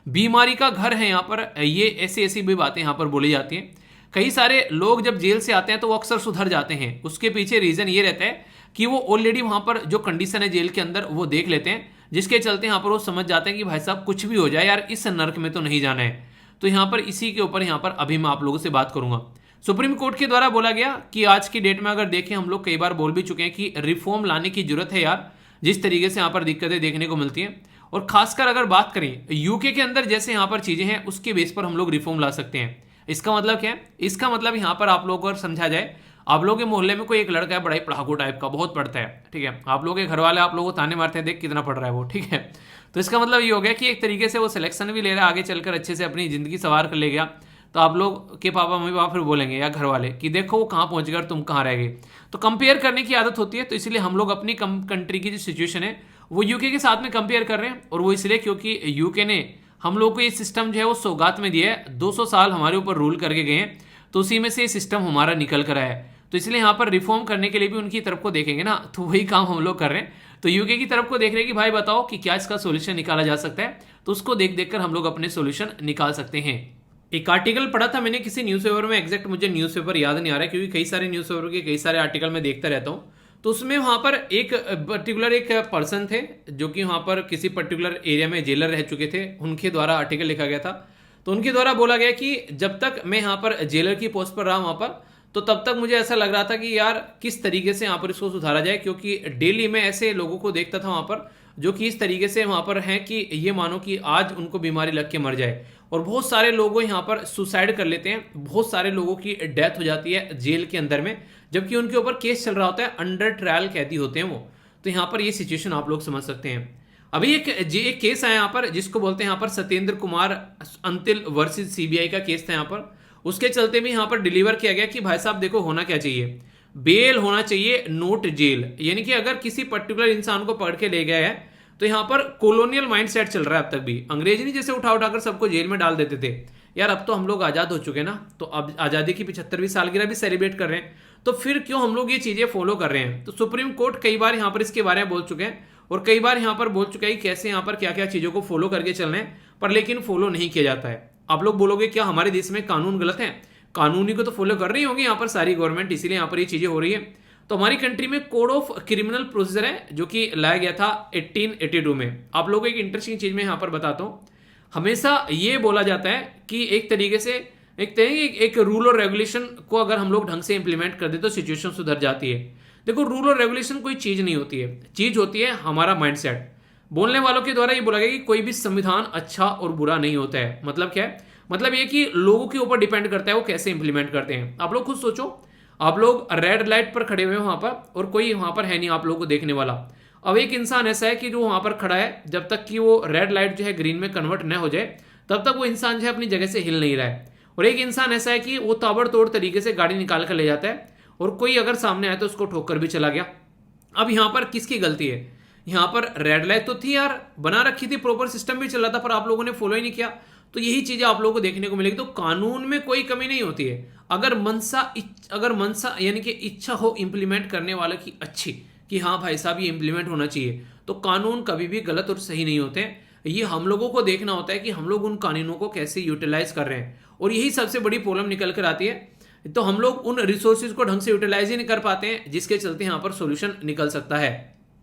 बीमारी का घर है यहाँ पर, ये ऐसी ऐसी भी बातें यहाँ पर बोली जाती हैं। कई सारे लोग जब जेल से आते हैं तो वो अक्सर सुधर जाते हैं, उसके पीछे रीजन ये रहता है कि वो ऑलरेडी वहां पर जो कंडीशन है जेल के अंदर वो देख लेते हैं, जिसके चलते यहाँ पर वो समझ जाते हैं कि भाई साहब कुछ भी हो जाए यार, इस नर्क में तो नहीं जाना है। तो यहाँ पर इसी के ऊपर यहाँ पर अभी मैं आप लोगों से बात करूंगा। सुप्रीम कोर्ट के द्वारा बोला गया कि आज की डेट में अगर देखें, हम लोग कई बार बोल भी चुके हैं कि रिफॉर्म लाने की जरूरत है यार, जिस तरीके से यहाँ पर दिक्कतें देखने को मिलती हैं। और खासकर अगर बात करें यूके के अंदर जैसे यहाँ पर चीजें हैं, उसके बेस पर हम लोग रिफॉर्म ला सकते हैं। इसका मतलब क्या है, इसका मतलब यहाँ पर आप लोगों को समझा जाए, आप लोगों के मोहल्ले में कोई एक लड़का है बड़ा ही पढ़ाकू टाइप का, बहुत पढ़ता है, ठीक है, आप लोगों के घर वाले आप लोगों को ताने मारते हैं, देख कितना पढ़ रहा है वो, ठीक है। तो इसका मतलब ये हो गया कि एक तरीके से वो सिलेक्शन भी ले रहा है, आगे चलकर अच्छे से अपनी जिंदगी सवार कर ले गया। तो आप लोग के पापा मम्मी पापा फिर बोलेंगे या घर वाले कि देखो वो कहाँ पहुंच गया और तुम कहाँ रह गए। तो कंपेयर करने की आदत होती है, तो इसलिए हम लोग अपनी कंट्री की जो सिचुएशन है वो यूके के साथ में कंपेयर कर रहे हैं, और वो इसलिए क्योंकि यूके ने हम लोग को ये सिस्टम जो है वो सौगात में दिया है, 200 साल हमारे ऊपर रूल करके गए हैं, तो उसी में से ये सिस्टम हमारा निकल कर आया है। तो इसलिए यहाँ पर रिफॉर्म करने के लिए भी उनकी तरफ को देखेंगे ना, तो वही काम हम लोग कर रहे हैं। तो यूके की तरफ को देख रहे हैं कि भाई बताओ कि क्या इसका सोल्यूशन निकाला जा सकता है, तो उसको देख देख कर हम लोग अपने सोल्यूशन निकाल सकते हैं। एक आर्टिकल पढ़ा था मैंने किसी न्यूज़पेपर में, एग्जैक्ट मुझे न्यूज़पेपर याद नहीं आ रहा है क्योंकि कई सारे न्यूज़पेपर के कई सारे आर्टिकल मैं देखता रहता हूँ। तो उसमें वहाँ पर एक पर्टिकुलर एक पर्सन थे जो कि वहाँ पर किसी पर्टिकुलर एरिया में जेलर रह चुके थे, उनके द्वारा आर्टिकल लिखा गया था। तो उनके द्वारा बोला गया कि जब तक मैं यहाँ पर जेलर की पोस्ट पर रहा वहाँ पर, तो तब तक मुझे ऐसा लग रहा था कि यार किस तरीके से यहाँ पर इसको सुधारा जाए, क्योंकि डेली मैं ऐसे लोगों को देखता था वहाँ पर जो कि इस तरीके से वहाँ पर हैं कि ये मानो कि आज उनको बीमारी लग के मर जाए, और बहुत सारे लोग यहाँ पर सुसाइड कर लेते हैं, बहुत सारे लोगों की डेथ हो जाती है जेल के अंदर में, जबकि उनके ऊपर केस चल रहा होता है, अंडर ट्रायल कैदी होते हैं वो। तो यहाँ पर ये सिचुएशन आप लोग समझ सकते हैं। अभी एक केस आया यहाँ पर जिसको बोलते हैं यहाँ पर सत्येंद्र कुमार अंतिल वर्सेस सीबीआई का केस था यहाँ पर। उसके चलते भी यहाँ पर डिलीवर किया गया कि भाई साहब देखो होना क्या चाहिए, बेल होना चाहिए, नोट जेल। यानी कि अगर किसी पर्टिकुलर इंसान को पकड़ के ले गया है तो यहाँ पर कॉलोनियल माइंडसेट चल रहा है अब तक भी। अंग्रेज नहीं जैसे उठा उठाकर सबको जेल में डाल देते थे, यार अब तो हम लोग आज़ाद हो चुके हैं ना, तो अब आज़ादी की 75वीं सालगिरह भी सेलिब्रेट कर रहे हैं, तो फिर क्यों हम लोग ये चीज़ें फॉलो कर रहे हैं। तो सुप्रीम कोर्ट कई बार यहाँ पर इसके बारे में बोल चुके हैं, और कई बार यहाँ पर बोल चुका है कि कैसे यहाँ पर क्या क्या चीज़ों को फॉलो करके चलना है, पर लेकिन फॉलो नहीं किया जाता है। आप लोग बोलोगे क्या हमारे देश में कानून गलत है? कानूनी को तो फॉलो कर रही होगी यहाँ पर सारी गवर्नमेंट, इसीलिए यहाँ पर ये चीज़ें हो रही है। तो हमारी कंट्री में कोड ऑफ क्रिमिनल प्रोसीजर है जो कि लाया गया था 1882 में। आप लोगों को एक इंटरेस्टिंग चीज़ मैं यहाँ पर बताता हूँ। हमेशा ये बोला जाता है कि एक तरीके से एक रूल और रेगुलेशन को अगर हम लोग ढंग से इंप्लीमेंट कर दे तो सिचुएशन सुधर जाती है। देखो रूल और रेगुलेशन कोई चीज़ नहीं होती है, चीज़ होती है हमारा माइंडसेट। बोलने वालों के द्वारा ये बोला गया कि कोई भी संविधान अच्छा और बुरा नहीं होता है। मतलब क्या है? मतलब ये कि लोगों के ऊपर डिपेंड करता है वो कैसे इंप्लीमेंट करते हैं। आप लोग खुद सोचो, आप लोग रेड लाइट पर खड़े हुए हैं वहां पर, और कोई वहां पर है नहीं आप लोगों को देखने वाला। अब एक इंसान ऐसा है कि जो वहां पर खड़ा है, जब तक कि वो रेड लाइट जो है ग्रीन में कन्वर्ट न हो जाए तब तक वो इंसान जो है अपनी जगह से हिल नहीं रहा है। और एक इंसान ऐसा है कि वो ताबड़तोड़ तरीके से गाड़ी निकाल कर ले जाता है, और कोई अगर सामने आए तो उसको ठोकर भी चला गया। अब यहाँ पर किसकी गलती है? यहाँ पर रेड लाइट तो थी यार, बना रखी थी, प्रॉपर सिस्टम भी चल रहा था, पर आप लोगों ने फॉलो ही नहीं किया। तो यही चीजें आप लोगों को देखने को मिलेगी। तो कानून में कोई कमी नहीं होती है, अगर मनसा यानी कि इच्छा हो इंप्लीमेंट करने वाले की अच्छी, कि हाँ भाई साहब ये इंप्लीमेंट होना चाहिए, तो कानून कभी भी गलत और सही नहीं होते। ये हम लोगों को देखना होता है कि हम लोग उन कानूनों को कैसे यूटिलाइज कर रहे हैं, और यही सबसे बड़ी प्रॉब्लम निकल कर आती है। तो हम लोग उन रिसोर्सेज को ढंग से यूटिलाइज ही नहीं कर पाते हैं, जिसके चलते यहाँ पर सोल्यूशन निकल सकता है।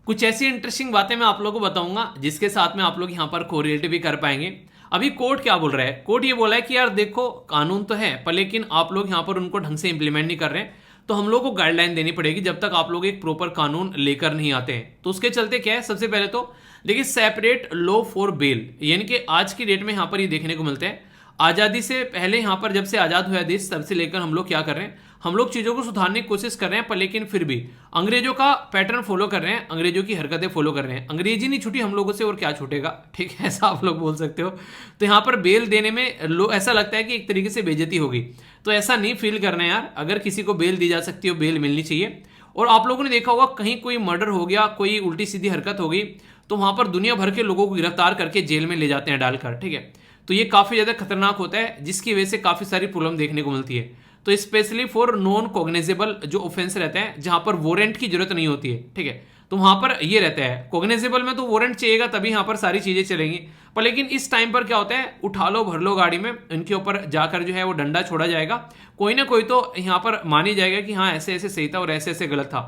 कुछ ऐसी इंटरेस्टिंग बातें मैं आप लोगों को बताऊंगा जिसके साथ में आप लोग यहाँ पर कोरिलेट भी कर पाएंगे। अभी कोर्ट क्या बोल रहा है? कोर्ट ये बोला है कि यार देखो कानून तो है, पर लेकिन आप लोग यहाँ पर उनको ढंग से इंप्लीमेंट नहीं कर रहे हैं, तो हम लोग को गाइडलाइन देनी पड़ेगी जब तक आप लोग एक प्रॉपर कानून लेकर नहीं आते हैं। तो उसके चलते क्या है, सबसे पहले तो देखिए सेपरेट लॉ फॉर बेल, यानी कि आज की डेट में यहाँ पर ये देखने को मिलते हैं। आज़ादी से पहले यहाँ पर जब से आज़ाद हुआ देश तब से लेकर हम लोग क्या कर रहे हैं, हम लोग चीज़ों को सुधारने की कोशिश कर रहे हैं, पर लेकिन फिर भी अंग्रेजों का पैटर्न फॉलो कर रहे हैं, अंग्रेजों की हरकतें फॉलो कर रहे हैं। अंग्रेजी नहीं छूटी हम लोगों से, और क्या छूटेगा, ठीक है, ऐसा आप लोग बोल सकते हो। तो यहाँ पर बेल देने में ऐसा लगता है कि एक तरीके से बेइज्जती होगी, तो ऐसा नहीं फील करना है यार। अगर किसी को बेल दी जा सकती हो, बेल मिलनी चाहिए। और आप लोगों ने देखा होगा कहीं कोई मर्डर हो गया, कोई उल्टी सीधी हरकत हो गई, तो वहाँ पर दुनिया भर के लोगों को गिरफ्तार करके जेल में ले जाते हैं डालकर, ठीक है। तो ये काफ़ी ज़्यादा खतरनाक होता है, जिसकी वजह से काफ़ी सारी प्रॉब्लम देखने को मिलती है। तो स्पेशली फॉर नॉन कॉग्निजेबल जो ऑफेंस रहते हैं, जहां पर वारंट की जरूरत नहीं होती है, ठीक है, तो वहां पर ये रहता है। कॉग्निजेबल में तो वारंट चाहिएगा तभी यहां पर सारी चीजें चलेंगी, पर लेकिन इस टाइम पर क्या होता है, उठा लो भर लो गाड़ी में, इनके ऊपर जाकर जो है वो डंडा छोड़ा जाएगा, कोई ना कोई तो यहाँ पर मानी जाएगा कि हाँ ऐसे ऐसे सही था और ऐसे ऐसे गलत था।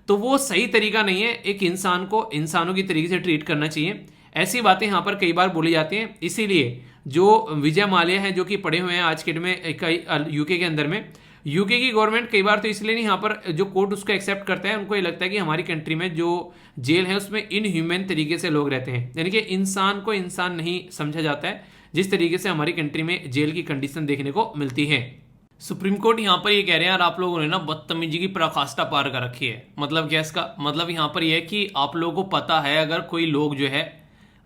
तो वो सही तरीका नहीं है, एक इंसान को इंसानों की तरीके से ट्रीट करना चाहिए। ऐसी बातें यहाँ पर कई बार बोली जाती हैं। इसीलिए जो विजय माल्या है, जो कि पढ़े हुए हैं आज के डेट में यूके के अंदर में, यूके की गवर्नमेंट कई बार तो इसलिए नहीं यहाँ पर जो कोर्ट उसको एक्सेप्ट करता है, उनको ये लगता है कि हमारी कंट्री में जो जेल है उसमें इनह्यूमन तरीके से लोग रहते हैं, यानी कि इंसान को इंसान नहीं समझा जाता है, जिस तरीके से हमारी कंट्री में जेल की कंडीशन देखने को मिलती है। सुप्रीम कोर्ट यहाँ पर ये कह रहे हैं यार आप लोगों ने ना बदतमीजी की पराकाष्ठा पार कर रखी है। मतलब क्या इसका मतलब यहाँ पर यह है कि आप लोगों को पता है अगर कोई लोग जो है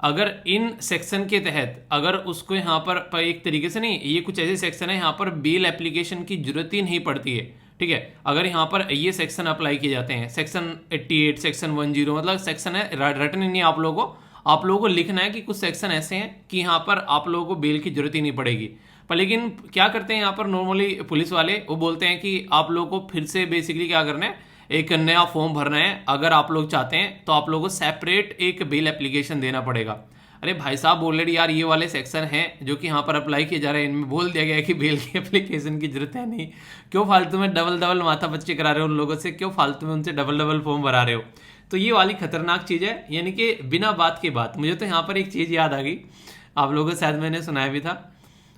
अगर इन सेक्शन के तहत अगर उसको यहाँ पर एक तरीके से नहीं, ये कुछ ऐसे सेक्शन है यहाँ पर बेल एप्लीकेशन की जरूरत ही नहीं पड़ती है, ठीक है। अगर यहाँ पर ये सेक्शन अप्लाई किए जाते हैं, सेक्शन 88, सेक्शन 10, मतलब सेक्शन है रटन नहीं आप लोगों को लिखना है कि कुछ सेक्शन ऐसे हैं कि यहाँ पर आप लोगों को बेल की जरूरत ही नहीं पड़ेगी। पर लेकिन क्या करते हैं यहाँ पर नॉर्मली पुलिस वाले, वो बोलते हैं कि आप लोगों को फिर से बेसिकली क्या करना है, एक नया फॉर्म भरना है। अगर आप लोग चाहते हैं तो आप लोगों को सेपरेट एक बेल एप्लीकेशन देना पड़ेगा। अरे भाई साहब ऑलरेडी यार ये वाले सेक्शन हैं जो कि यहाँ पर अप्लाई किए जा रहे हैं, इनमें बोल दिया गया है कि बेल की एप्लीकेशन की जरूरत है नहीं, क्यों फालतू में डबल माथा पच्ची करा रहे हो उन लोगों से, क्यों फालतू में उनसे डबल फॉर्म भरा रहे हो। तो ये वाली खतरनाक चीज़ है, यानी कि बिना बात की बात। मुझे तो यहाँ पर एक चीज़ याद आ गई, आप लोगों को शायद मैंने सुनाया भी था।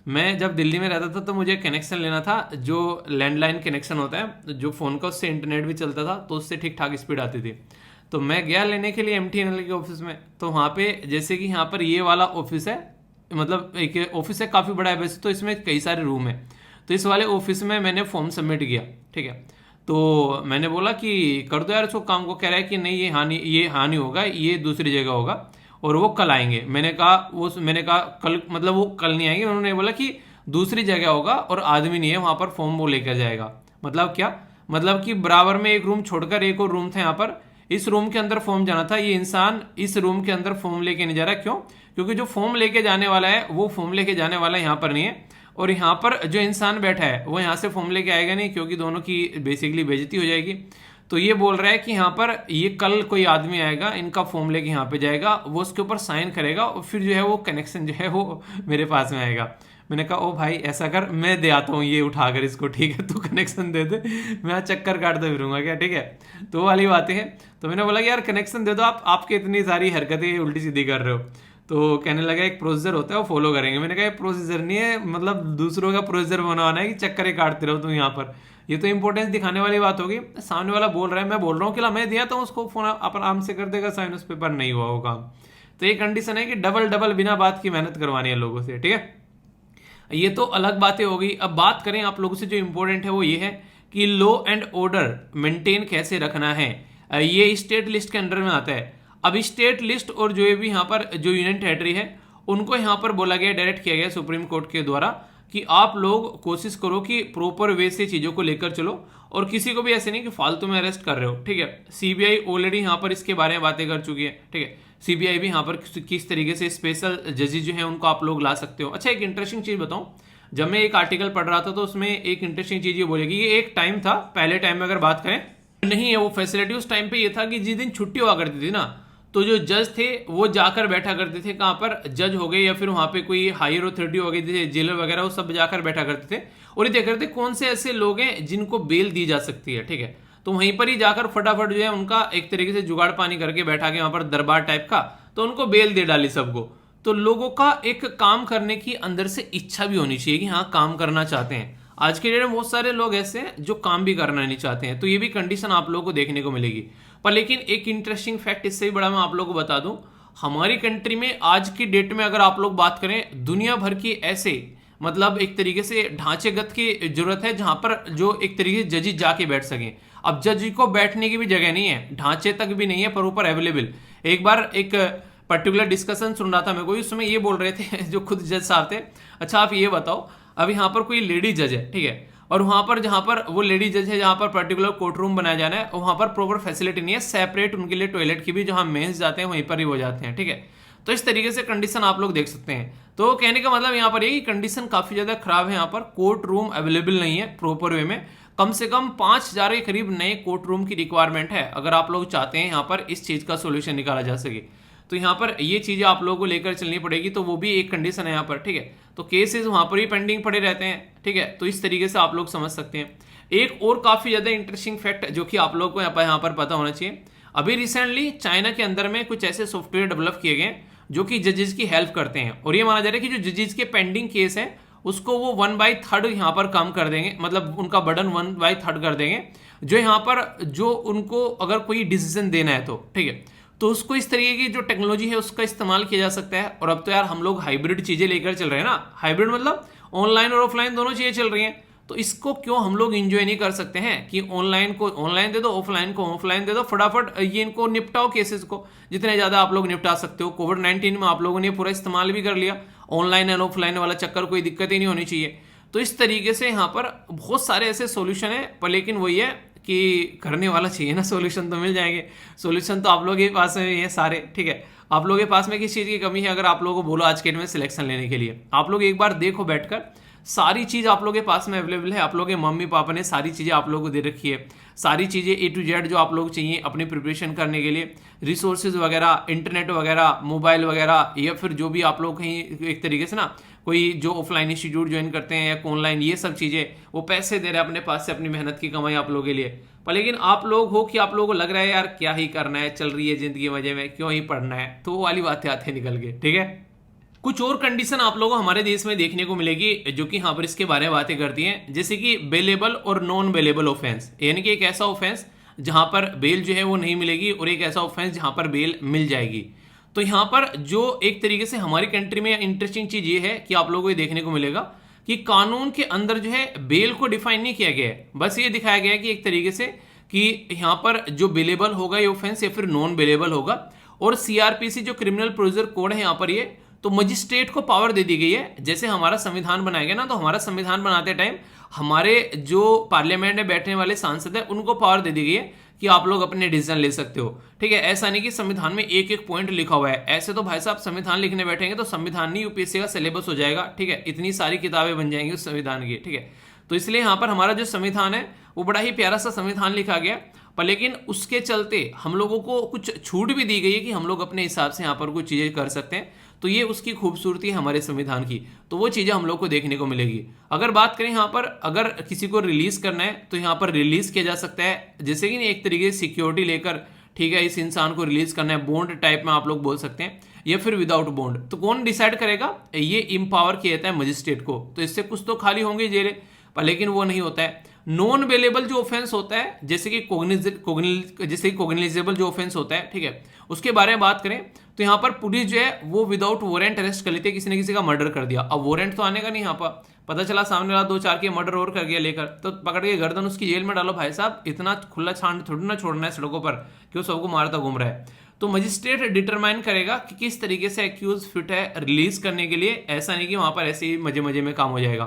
मैं जब दिल्ली में रहता था तो मुझे कनेक्शन लेना था, जो लैंडलाइन कनेक्शन होता है जो फ़ोन का, उससे इंटरनेट भी चलता था, तो उससे ठीक ठाक स्पीड आती थी। तो मैं गया लेने के लिए MTNL के ऑफिस में। तो वहाँ पे जैसे कि यहाँ पर ये वाला ऑफिस है, मतलब एक ऑफिस है काफ़ी बड़ा है वैसे तो, इसमें कई सारे रूम है। तो इस वाले ऑफिस में मैंने फॉर्म सबमिट किया, ठीक है। तो मैंने बोला कि कर दो यार इसको काम को, कह रहा है कि नहीं ये हानि होगा, ये दूसरी जगह होगा और वो कल आएंगे। मैंने कहा कल, मतलब वो कल नहीं आएंगे। उन्होंने बोला कि दूसरी जगह होगा और आदमी नहीं है वहाँ पर, फॉर्म वो लेकर जाएगा। मतलब क्या, मतलब कि बराबर में एक रूम छोड़कर एक और रूम था यहाँ पर, इस रूम के अंदर फॉर्म जाना था। ये इंसान इस रूम के अंदर फॉर्म लेके नहीं जा रहा, क्यों? क्योंकि जो फॉर्म लेके जाने वाला है वो फॉर्म लेके जाने वाला यहाँ पर नहीं है, और यहाँ पर जो इंसान बैठा है वो यहाँ से फॉर्म लेके आएगा नहीं, क्योंकि दोनों की बेसिकली बेइज्जती हो जाएगी। तो ये बोल रहा है कि यहाँ पर ये कल कोई आदमी आएगा, इनका फॉर्म लेके यहाँ पे जाएगा, वो उसके ऊपर साइन करेगा और फिर जो है वो कनेक्शन जो है वो मेरे पास में आएगा। मैंने कहा ओ भाई ऐसा कर, मैं दे आता हूँ ये उठाकर इसको, ठीक है, तू कनेक्शन दे दे, मैं चक्कर काटते फिरूंगा क्या, ठीक है। तो वो वाली बातें हैं। तो मैंने बोला कि यार कनेक्शन दे दो, आपके इतनी सारी हरकतें उल्टी सीधी कर रहे हो। तो कहने लगा एक प्रोसीजर होता है वो फॉलो करेंगे। मैंने कहा ये प्रोसीजर नहीं है, मतलब दूसरों का प्रोसीजर बनवाना है कि चक्कर काटते रहो तुम यहाँ पर, ये तो इंपॉर्टेंस दिखाने वाली बात होगी। सामने वाला बोल रहा है, मैं बोल रहा हूँ कि ला मैं दिया तो उसको फोन अपन आराम से कर देगा साइन, उस पेपर नहीं हुआ वो काम। तो ये कंडीशन है कि डबल बिना बात की मेहनत करवानी है लोगों से, ठीक है। ये तो अलग बातें हो गई। अब बात करें आप लोगों से, जो इंपॉर्टेंट है वो ये है कि लॉ एंड ऑर्डर मेंटेन कैसे रखना है। ये स्टेट लिस्ट के अंडर में आता है। अब स्टेट लिस्ट और जो भी यहाँ पर जो यूनियन टेरिटरी है उनको यहाँ पर बोला गया, डायरेक्ट किया गया सुप्रीम कोर्ट के द्वारा कि आप लोग कोशिश करो कि प्रॉपर वे से चीज़ों को लेकर चलो, और किसी को भी ऐसे नहीं कि फालतू में अरेस्ट कर रहे हो, ठीक है। CBI ऑलरेडी यहाँ पर इसके बारे में बातें कर चुकी है, ठीक है। CBI भी यहाँ पर किस तरीके से स्पेशल जजेस जो है उनको आप लोग ला सकते हो। अच्छा एक इंटरेस्टिंग चीज़ बताऊँ, जब मैं एक आर्टिकल पढ़ रहा था तो उसमें एक इंटरेस्टिंग चीज़ ये बोलेगी, ये एक टाइम था, पहले टाइम में अगर बात करें नहीं है वो फैसिलिटी, उस टाइम पे ये था कि जिस दिन छुट्टी हुआ करती थी ना, तो जो जज थे वो जाकर बैठा करते थे, कहाँ पर, जज हो गए या फिर वहाँ पे कोई हायर अथॉरिटी हो गई थी, जेलर वगैरह, वो सब जाकर बैठा करते थे और ये देख रहे थे कौन से ऐसे लोग हैं जिनको बेल दी जा सकती है, ठीक है। तो वहीं पर ही जाकर फटाफट जो है उनका एक तरीके से जुगाड़ पानी करके बैठा के वहाँ पर दरबार टाइप का, तो उनको बेल दे डाली सबको। तो लोगों का एक काम करने की अंदर से इच्छा भी होनी चाहिए कि हाँ काम करना चाहते हैं। आज के डेट में बहुत सारे लोग ऐसे हैं जो काम भी करना नहीं चाहते हैं, तो ये भी कंडीशन आप लोगों को देखने को मिलेगी। पर लेकिन एक इंटरेस्टिंग फैक्ट इससे भी बड़ा मैं आप लोगों को बता दूं, हमारी कंट्री में आज की डेट में अगर आप लोग बात करें, दुनिया भर की ऐसे मतलब एक तरीके से ढांचेगत की जरूरत है जहां पर जो एक तरीके से जजेस जाके बैठ सकें। अब जज को बैठने की भी जगह नहीं है, ढांचे तक भी नहीं है पर ऊपर अवेलेबल। एक बार एक पर्टिकुलर डिस्कशन सुन रहा था मैं कोई, उसमें ये बोल रहे थे जो खुद जज साहब थे, अच्छा आप ये बताओ अब यहाँ पर कोई लेडी जज है, ठीक है, और वहाँ पर जहाँ पर वो लेडी जज है, जहाँ पर पर्टिकुलर कोर्ट रूम बनाया जाना है, वहाँ पर प्रॉपर फैसिलिटी नहीं है, सेपरेट उनके लिए टॉयलेट की भी, जहाँ मेंस जाते हैं वहीं पर ही हो जाते हैं, ठीक है। तो इस तरीके से कंडीशन आप लोग देख सकते हैं। तो कहने का मतलब यहाँ पर ये कंडीशन काफ़ी ज़्यादा खराब है, यहाँ पर कोर्ट रूम अवेलेबल नहीं है प्रॉपर वे में। कम से कम 5000 के करीब नए कोर्ट रूम की रिक्वायरमेंट है अगर आप लोग चाहते हैं यहाँ पर इस चीज़ का सोल्यूशन निकाला जा सके। तो यहाँ पर ये चीज़ें आप लोगों को लेकर चलनी पड़ेगी, तो वो भी एक कंडीशन है यहाँ पर, ठीक है। तो केसेस वहाँ पर ही पेंडिंग पड़े रहते हैं, ठीक है। तो इस तरीके से आप लोग समझ सकते हैं। एक और काफ़ी ज़्यादा इंटरेस्टिंग फैक्ट जो कि आप लोग को यहाँ पर पता होना चाहिए, अभी रिसेंटली चाइना के अंदर में कुछ ऐसे सॉफ्टवेयर डेवलप किए गए जो कि जजेस की हेल्प करते हैं, और ये माना जा रहा है कि जो जजेस के पेंडिंग केस हैं उसको वो 1/3 यहाँ पर कम कर देंगे, मतलब उनका बर्डन 1/3 कर देंगे, जो यहाँ पर जो उनको अगर कोई डिसीजन देना है तो, ठीक है, तो उसको इस तरीके की जो टेक्नोलॉजी है उसका इस्तेमाल किया जा सकता है। और अब तो यार हम लोग हाइब्रिड चीज़ें लेकर चल रहे हैं ना, हाइब्रिड मतलब ऑनलाइन और ऑफलाइन दोनों चीज़ें चल रही हैं, तो इसको क्यों हम लोग इंजॉय नहीं कर सकते हैं कि ऑनलाइन को ऑनलाइन दे दो, ऑफलाइन को ऑफलाइन दे दो, फटाफट ये इनको निपटाओ, केसेस को जितने ज़्यादा आप लोग निपटा सकते हो। कोविड-19 में आप लोगों ने पूरा इस्तेमाल भी कर लिया, ऑनलाइन एंड ऑफलाइन वाला चक्कर, कोई दिक्कत ही नहीं होनी चाहिए। तो इस तरीके से यहाँ पर बहुत सारे ऐसे सॉल्यूशन है, पर लेकिन वही है कि करने वाला चाहिए ना, सॉल्यूशन तो मिल जाएंगे। सॉल्यूशन तो आप लोगों के पास में ही है सारे, ठीक है। आप लोगों के पास में किस चीज़ की कमी है, अगर आप लोगों को बोलो आज के डेट में सिलेक्शन लेने के लिए, आप लोग एक बार देखो बैठकर, सारी चीज़ आप लोगों के पास में अवेलेबल है। आप लोगों के मम्मी पापा ने सारी चीज़ें आप लोगों को दे रखी है, सारी चीज़ें A to Z जो आप लोग चाहिए अपनी प्रिपरेशन करने के लिए, रिसोर्सेज वगैरह, इंटरनेट वगैरह, मोबाइल वगैरह, या फिर जो भी आप लोग कहीं एक तरीके से ना कोई जो ऑफलाइन इंस्टीट्यूट ज्वाइन करते हैं या ऑनलाइन, ये सब चीज़ें वो पैसे दे रहे हैं अपने पास से, अपनी मेहनत की कमाई आप लोगों के लिए। पर लेकिन आप लोग हो कि आप लोगों को लग रहा है यार क्या ही करना है, चल रही है जिंदगी मजे में, क्यों ही पढ़ना है, तो वो वाली बातें आती है निकल के, ठीक है। कुछ और कंडीशन आप लोगों को हमारे देश में देखने को मिलेगी जो कि यहाँ पर इसके बारे में बातें करती हैं, जैसे कि बेलेबल और नॉन बेलेबल ऑफेंस, यानी कि एक ऐसा ऑफेंस जहां पर बेल जो है वो नहीं मिलेगी और एक ऐसा ऑफेंस जहां पर बेल मिल जाएगी। तो यहाँ पर जो एक तरीके से हमारी कंट्री में इंटरेस्टिंग चीज ये है कि आप लोगों को ये देखने को मिलेगा कि कानून के अंदर जो है बेल को डिफाइन नहीं किया गया है, बस ये दिखाया गया है कि एक तरीके से कि यहाँ पर जो बेलेबल होगा ये ऑफेंस या फिर नॉन बेलेबल होगा। और सीआरपीसी जो क्रिमिनल प्रोसीजर कोड है यहाँ पर ये, तो मजिस्ट्रेट को पावर दे दी गई है। जैसे हमारा संविधान बनाया गया ना, तो हमारा संविधान बनाते टाइम हमारे जो पार्लियामेंट में बैठने वाले सांसद है उनको पावर दे दी गई है कि आप लोग अपने डिसीजन ले सकते हो, ठीक है। ऐसा नहीं कि संविधान में एक एक पॉइंट लिखा हुआ है, ऐसे तो भाई साहब संविधान लिखने बैठेंगे तो संविधान नहीं यूपीएससी का सिलेबस हो जाएगा, ठीक है। इतनी सारी किताबें बन जाएंगी उस संविधान की, ठीक है। तो इसलिए यहाँ पर हमारा जो संविधान है वो बड़ा ही प्यारा सा संविधान लिखा गया, पर लेकिन उसके चलते हम लोगों को कुछ छूट भी दी गई है कि हम लोग अपने हिसाब से यहाँ पर कुछ चीज़ें कर सकते हैं। तो ये उसकी खूबसूरती है हमारे संविधान की, तो वो चीज़ें हम लोग को देखने को मिलेगी। अगर बात करें यहाँ पर, अगर किसी को रिलीज करना है तो यहाँ पर रिलीज किया जा सकता है, जैसे कि एक तरीके से सिक्योरिटी लेकर, ठीक है, इस इंसान को रिलीज करना है, बॉन्ड टाइप में आप लोग बोल सकते हैं, या फिर विदाउट बॉन्ड। तो कौन डिसाइड करेगा, ये इम्पावर किया जाता है मजिस्ट्रेट को। तो इससे कुछ तो खाली होंगे जेलें, पर लेकिन वो नहीं होता है। नॉन बेलेबल जो ऑफेंस होता है, जैसे कि कोग्निजेबल जो ऑफेंस होता है, ठीक है, उसके बारे में बात करें तो यहाँ पर पुलिस जो है वो विदाउट वारंट अरेस्ट कर लेती है, किसी ने किसी का मर्डर कर दिया। अब वारंट तो आने का नहीं, यहाँ पर पता चला सामने वाला 2-4 के मर्डर और कर गया लेकर, तो पकड़ के गर्दन उसकी जेल में डालो भाई साहब, इतना खुला छांड थोड़ी ना छोड़ना है सड़कों पर कि वो सबको मारता घूम रहा है। तो मजिस्ट्रेट डिटरमाइन करेगा कि किस तरीके से एक्यूज फिट है रिलीज करने के लिए, ऐसा नहीं कि वहां पर ऐसे ही मजे मजे में काम हो जाएगा।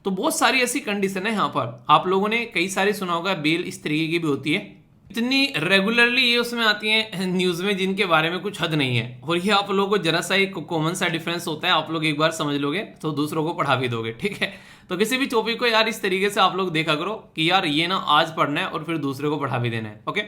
तो बहुत सारी ऐसी कंडीशन है यहाँ पर, आप लोगों ने कई सारी सुना होगा, बेल इस तरीके की भी होती है, इतनी रेगुलरली ये उसमें आती है न्यूज में जिनके बारे में कुछ हद नहीं है। और ये आप लोगों को जरा सा एक कॉमन सा डिफरेंस होता है, आप लोग एक बार समझ लोगे तो दूसरों को पढ़ा भी दोगे, ठीक है। तो किसी भी टॉपिक को यार इस तरीके से आप लोग देखा करो कि यार ये ना आज पढ़ना है और फिर दूसरे को पढ़ा भी देना है, ओके।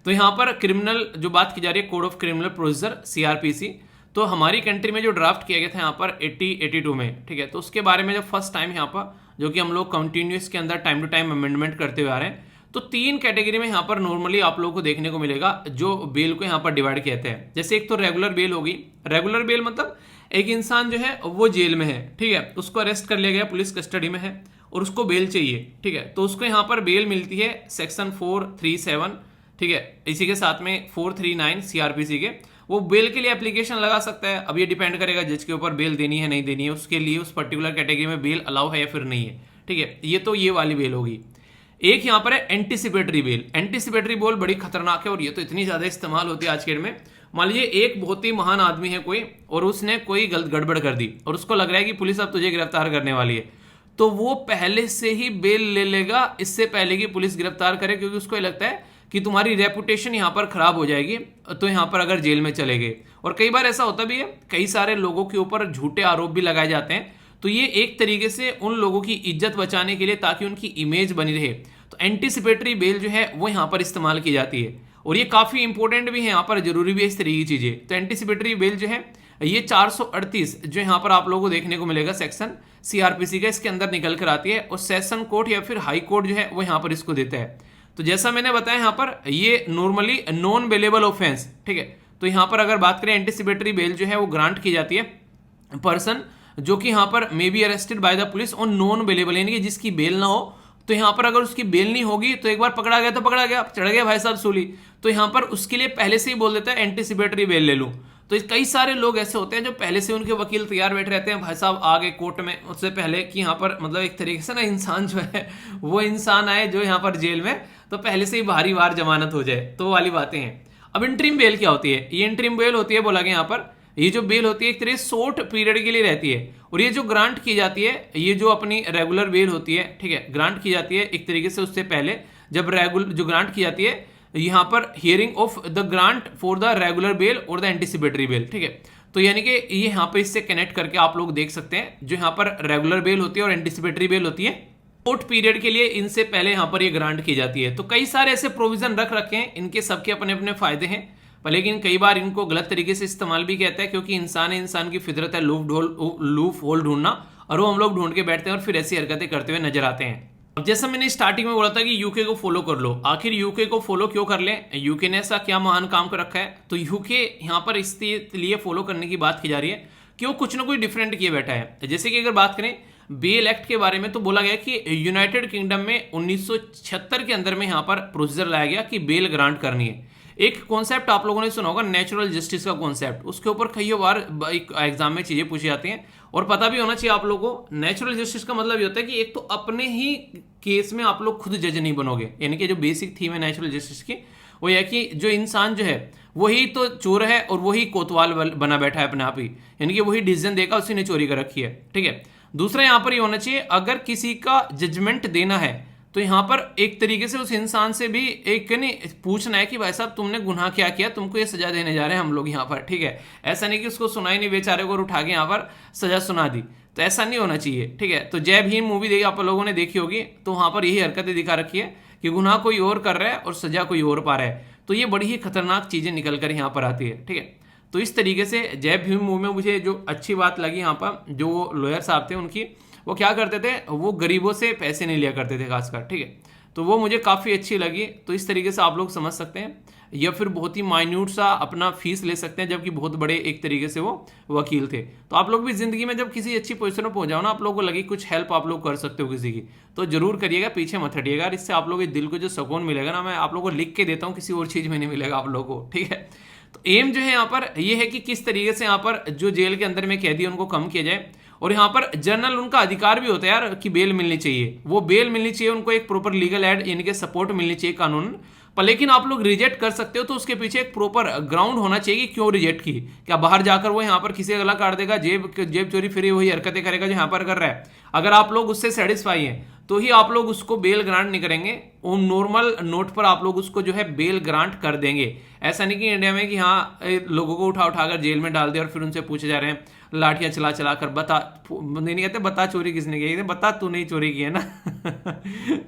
तो यहाँ पर क्रिमिनल जो बात की जा रही है, code of criminal procedure CrPC, तो हमारी कंट्री में जो ड्राफ्ट किया गया था यहाँ पर 82 में, ठीक है। तो उसके बारे में जब फर्स्ट टाइम यहाँ पर जो कि हम लोग कंटिन्यूस के अंदर टाइम टू टाइम अमेंडमेंट करते हुए आ रहे हैं, तो 3 कैटेगरी में यहाँ पर नॉर्मली आप लोगों को देखने को मिलेगा जो बेल को यहाँ पर डिवाइड कहते हैं। जैसे एक तो रेगुलर बेल होगी, रेगुलर बेल मतलब एक इंसान जो है वो जेल में है, ठीक है, उसको अरेस्ट कर लिया गया, पुलिस कस्टडी में है और उसको बेल चाहिए, ठीक है। तो उसको यहाँ पर बेल मिलती है सेक्शन 437, ठीक है, इसी के साथ में 439 सीआरपीसी के, वो बेल के लिए एप्लीकेशन लगा सकता है। अब ये डिपेंड करेगा जज के ऊपर, बेल देनी है नहीं देनी है, उसके लिए उस पर्टिकुलर कैटेगरी में बेल अलाउ है या फिर नहीं है, ठीक है। ये तो ये वाली बेल होगी। एक यहाँ पर है एंटीसिपेटरी बेल। एंटीसिपेटरी बेल बड़ी खतरनाक है और ये तो इतनी ज्यादा इस्तेमाल होती है आज के डेट में। मान लीजिए एक बहुत ही महान आदमी है कोई, और उसने कोई गलत गड़बड़ कर दी और उसको लग रहा है कि पुलिस अब तुझे गिरफ्तार करने वाली है, तो वो पहले से ही बेल ले लेगा इससे पहले कि पुलिस गिरफ्तार करे, क्योंकि उसको लगता है कि तुम्हारी रेपुटेशन यहाँ पर खराब हो जाएगी, तो यहाँ पर अगर जेल में चले गए। और कई बार ऐसा होता भी है, कई सारे लोगों के ऊपर झूठे आरोप भी लगाए जाते हैं, तो ये एक तरीके से उन लोगों की इज्जत बचाने के लिए, ताकि उनकी इमेज बनी रहे, तो एंटीसिपेटरी बेल जो है वो यहाँ पर इस्तेमाल की जाती है। और ये काफी इंपॉर्टेंट भी है, यहाँ पर जरूरी भी है इस तरीके की चीजें। तो एंटीसिपेटरी बेल जो है ये 438 जो यहाँ पर आप लोगों को देखने को मिलेगा सेक्शन सीआरपीसी का, इसके अंदर निकल कर आती है, और सेशन कोर्ट या फिर हाई कोर्ट जो है वो यहाँ पर इसको देता है। तो जैसा मैंने बताया यहाँ पर ये नॉर्मली नॉन बेलेबल ऑफेंस, ठीक है। तो यहाँ पर अगर बात करें एंटीसिपेटरी बेल जो है वो ग्रांट की जाती है पर्सन जो कि यहाँ पर may be arrested by the police on non bailable, यानी कि जिसकी बेल ना हो। तो यहाँ पर अगर उसकी बेल नहीं होगी तो एक बार पकड़ा गया तो पकड़ा गया, चढ़ गया भाई साहब सूली, तो यहाँ पर उसके लिए पहले से ही बोल देता है एंटीसिपेटरी बेल ले लूं। तो कई सारे लोग ऐसे होते हैं जो पहले से उनके वकील तैयार बैठे रहते हैं, भाई साहब आ गए कोर्ट में उससे पहले कि यहाँ पर मतलब एक तरीके से ना इंसान जो है वो इंसान आए जो यहाँ पर जेल में, तो पहले से ही भारी वार जमानत हो जाए, तो वाली बातें हैं। अब इंटरिम बेल क्या होती है? ये इंटरिम बेल होती है, बोला गया यहाँ पर ये जो बेल होती है एक तरह शॉर्ट पीरियड के लिए रहती है, और ये जो ग्रांट की जाती है, ये जो अपनी रेगुलर बेल होती है, ठीक है, ग्रांट की जाती है एक तरीके से उससे पहले, जब रेगुलर जो ग्रांट की जाती है यहाँ पर hearing of the grant for the regular bell और द एंटिसिपेटरी बेल, ठीक है। तो यानी कि ये यहाँ पर इससे कनेक्ट करके आप लोग देख सकते हैं, जो यहाँ पर रेगुलर बेल होती है और एंटिसिपेटरी बेल होती है, शॉर्ट पीरियड के लिए इनसे पहले यहाँ पर ये ग्रांट की जाती है। तो कई सारे ऐसे प्रोविजन रख रखे हैं, इनके सबके अपने अपने फायदे हैं, पर लेकिन कई बार इनको गलत तरीके से इस्तेमाल भी कहता है, क्योंकि इंसान है, इंसान की फितरत है लूप होल ढूंढना, और वो हम लोग ढूंढ के बैठते हैं और फिर ऐसी हरकतें करते हुए नजर आते हैं। अब जैसा मैंने स्टार्टिंग में बोला था कि यूके को फॉलो कर लो, आखिर यूके को फॉलो क्यों कर लें, यूके ने ऐसा क्या महान काम कर रखा है? तो यूके यहाँ पर इसलिए फॉलो करने की बात की जा रही है कि वो कुछ ना कुछ डिफरेंट किए बैठा है। जैसे कि अगर बात करें बेल एक्ट के बारे में, तो बोला गया कि यूनाइटेड किंगडम में 1976 के अंदर में यहाँ पर प्रोसीजर लाया गया कि बेल ग्रांट करनी है। एक कॉन्सेप्ट आप लोगों ने सुना होगा, नेचुरल जस्टिस का कॉन्सेप्ट, उसके ऊपर कई बार एग्जाम में चीजें पूछी जाती हैं, और पता भी होना चाहिए आप लोगों को। नेचुरल जस्टिस का मतलब ये होता है कि एक तो अपने ही केस में आप लोग खुद जज नहीं बनोगे, यानी कि जो बेसिक थीम है नेचुरल जस्टिस की वो यह कि जो इंसान जो है वही तो चोर है और वही कोतवाल बना बैठा है अपने आप ही, यानी कि वही डिसीजन देगा, उसी ने चोरी कर रखी है, ठीक है। दूसरा यहाँ पर ये होना चाहिए, अगर किसी का जजमेंट देना है तो यहाँ पर एक तरीके से उस इंसान से भी एक नहीं पूछना है कि भाई साहब तुमने गुनाह क्या किया, तुमको ये सजा देने जा रहे हैं हम लोग यहाँ पर, ठीक है। ऐसा नहीं कि उसको सुना ही नहीं, बेचारे को उठा के यहाँ पर सजा सुना दी, तो ऐसा नहीं होना चाहिए, ठीक है। तो जय भीम मूवी देखी आप लोगों ने देखी होगी, तो वहाँ पर यही हरकतें दिखा रखी है कि गुनाह कोई और कर रहा है और सजा कोई और पा रहा है, तो ये बड़ी ही खतरनाक चीजें निकल कर यहाँ पर आती है, ठीक है। तो इस तरीके से जय भीम मूवी में मुझे जो अच्छी बात लगी यहाँ पर, जो लॉयर साहब थे उनकी, वो क्या करते थे, वो गरीबों से पैसे नहीं लिया करते थे खासकर, ठीक है। तो वो मुझे काफ़ी अच्छी लगी। तो इस तरीके से आप लोग समझ सकते हैं, या फिर बहुत ही माइन्यूट सा अपना फीस ले सकते हैं, जबकि बहुत बड़े एक तरीके से वो वकील थे। तो आप लोग भी जिंदगी में जब किसी अच्छी पोजीशन में पहुंच जाओ ना, आप लोगों को लगे कुछ हेल्प आप लोग कर सकते हो किसी की, तो जरूर करिएगा, पीछे मत हटिएगा। इससे आप लोगों के दिल को जो सुकून मिलेगा ना, मैं आप लोगों को लिख के देता हूँ, किसी और चीज़ में नहीं मिलेगा आप लोगों को, ठीक है। तो एम जो है यहाँ पर ये है कि किस तरीके से यहाँ पर जो जेल के अंदर में कैदी है उनको कम किया जाए, और यहाँ पर जनरल उनका अधिकार भी होता है यार कि बेल मिलनी चाहिए, वो बेल मिलनी चाहिए उनको, एक प्रॉपर लीगल एड यानी कि सपोर्ट मिलनी चाहिए कानून पर। लेकिन आप लोग रिजेक्ट कर सकते हो तो उसके पीछे एक प्रॉपर ग्राउंड होना चाहिए कि क्यों रिजेक्ट की। क्या बाहर जाकर वो यहाँ पर किसी का गला काट देगा, जेब चोरी फिर वही हरकतें करेगा जो यहाँ पर कर रहा है? अगर आप लोग उससे सेटिस्फाई हैं तो ही आप लोग उसको बेल ग्रांट नहीं करेंगे, वो नॉर्मल नोट पर आप लोग उसको जो है बेल ग्रांट कर देंगे। ऐसा नहीं कि इंडिया में कि हाँ लोगों को उठा उठाकर जेल में डाल दिया और फिर उनसे पूछे जा रहे हैं लाठियां चला चला कर, बता नहीं कहते बता चोरी किसने की है, बता तू नहीं चोरी की है ना।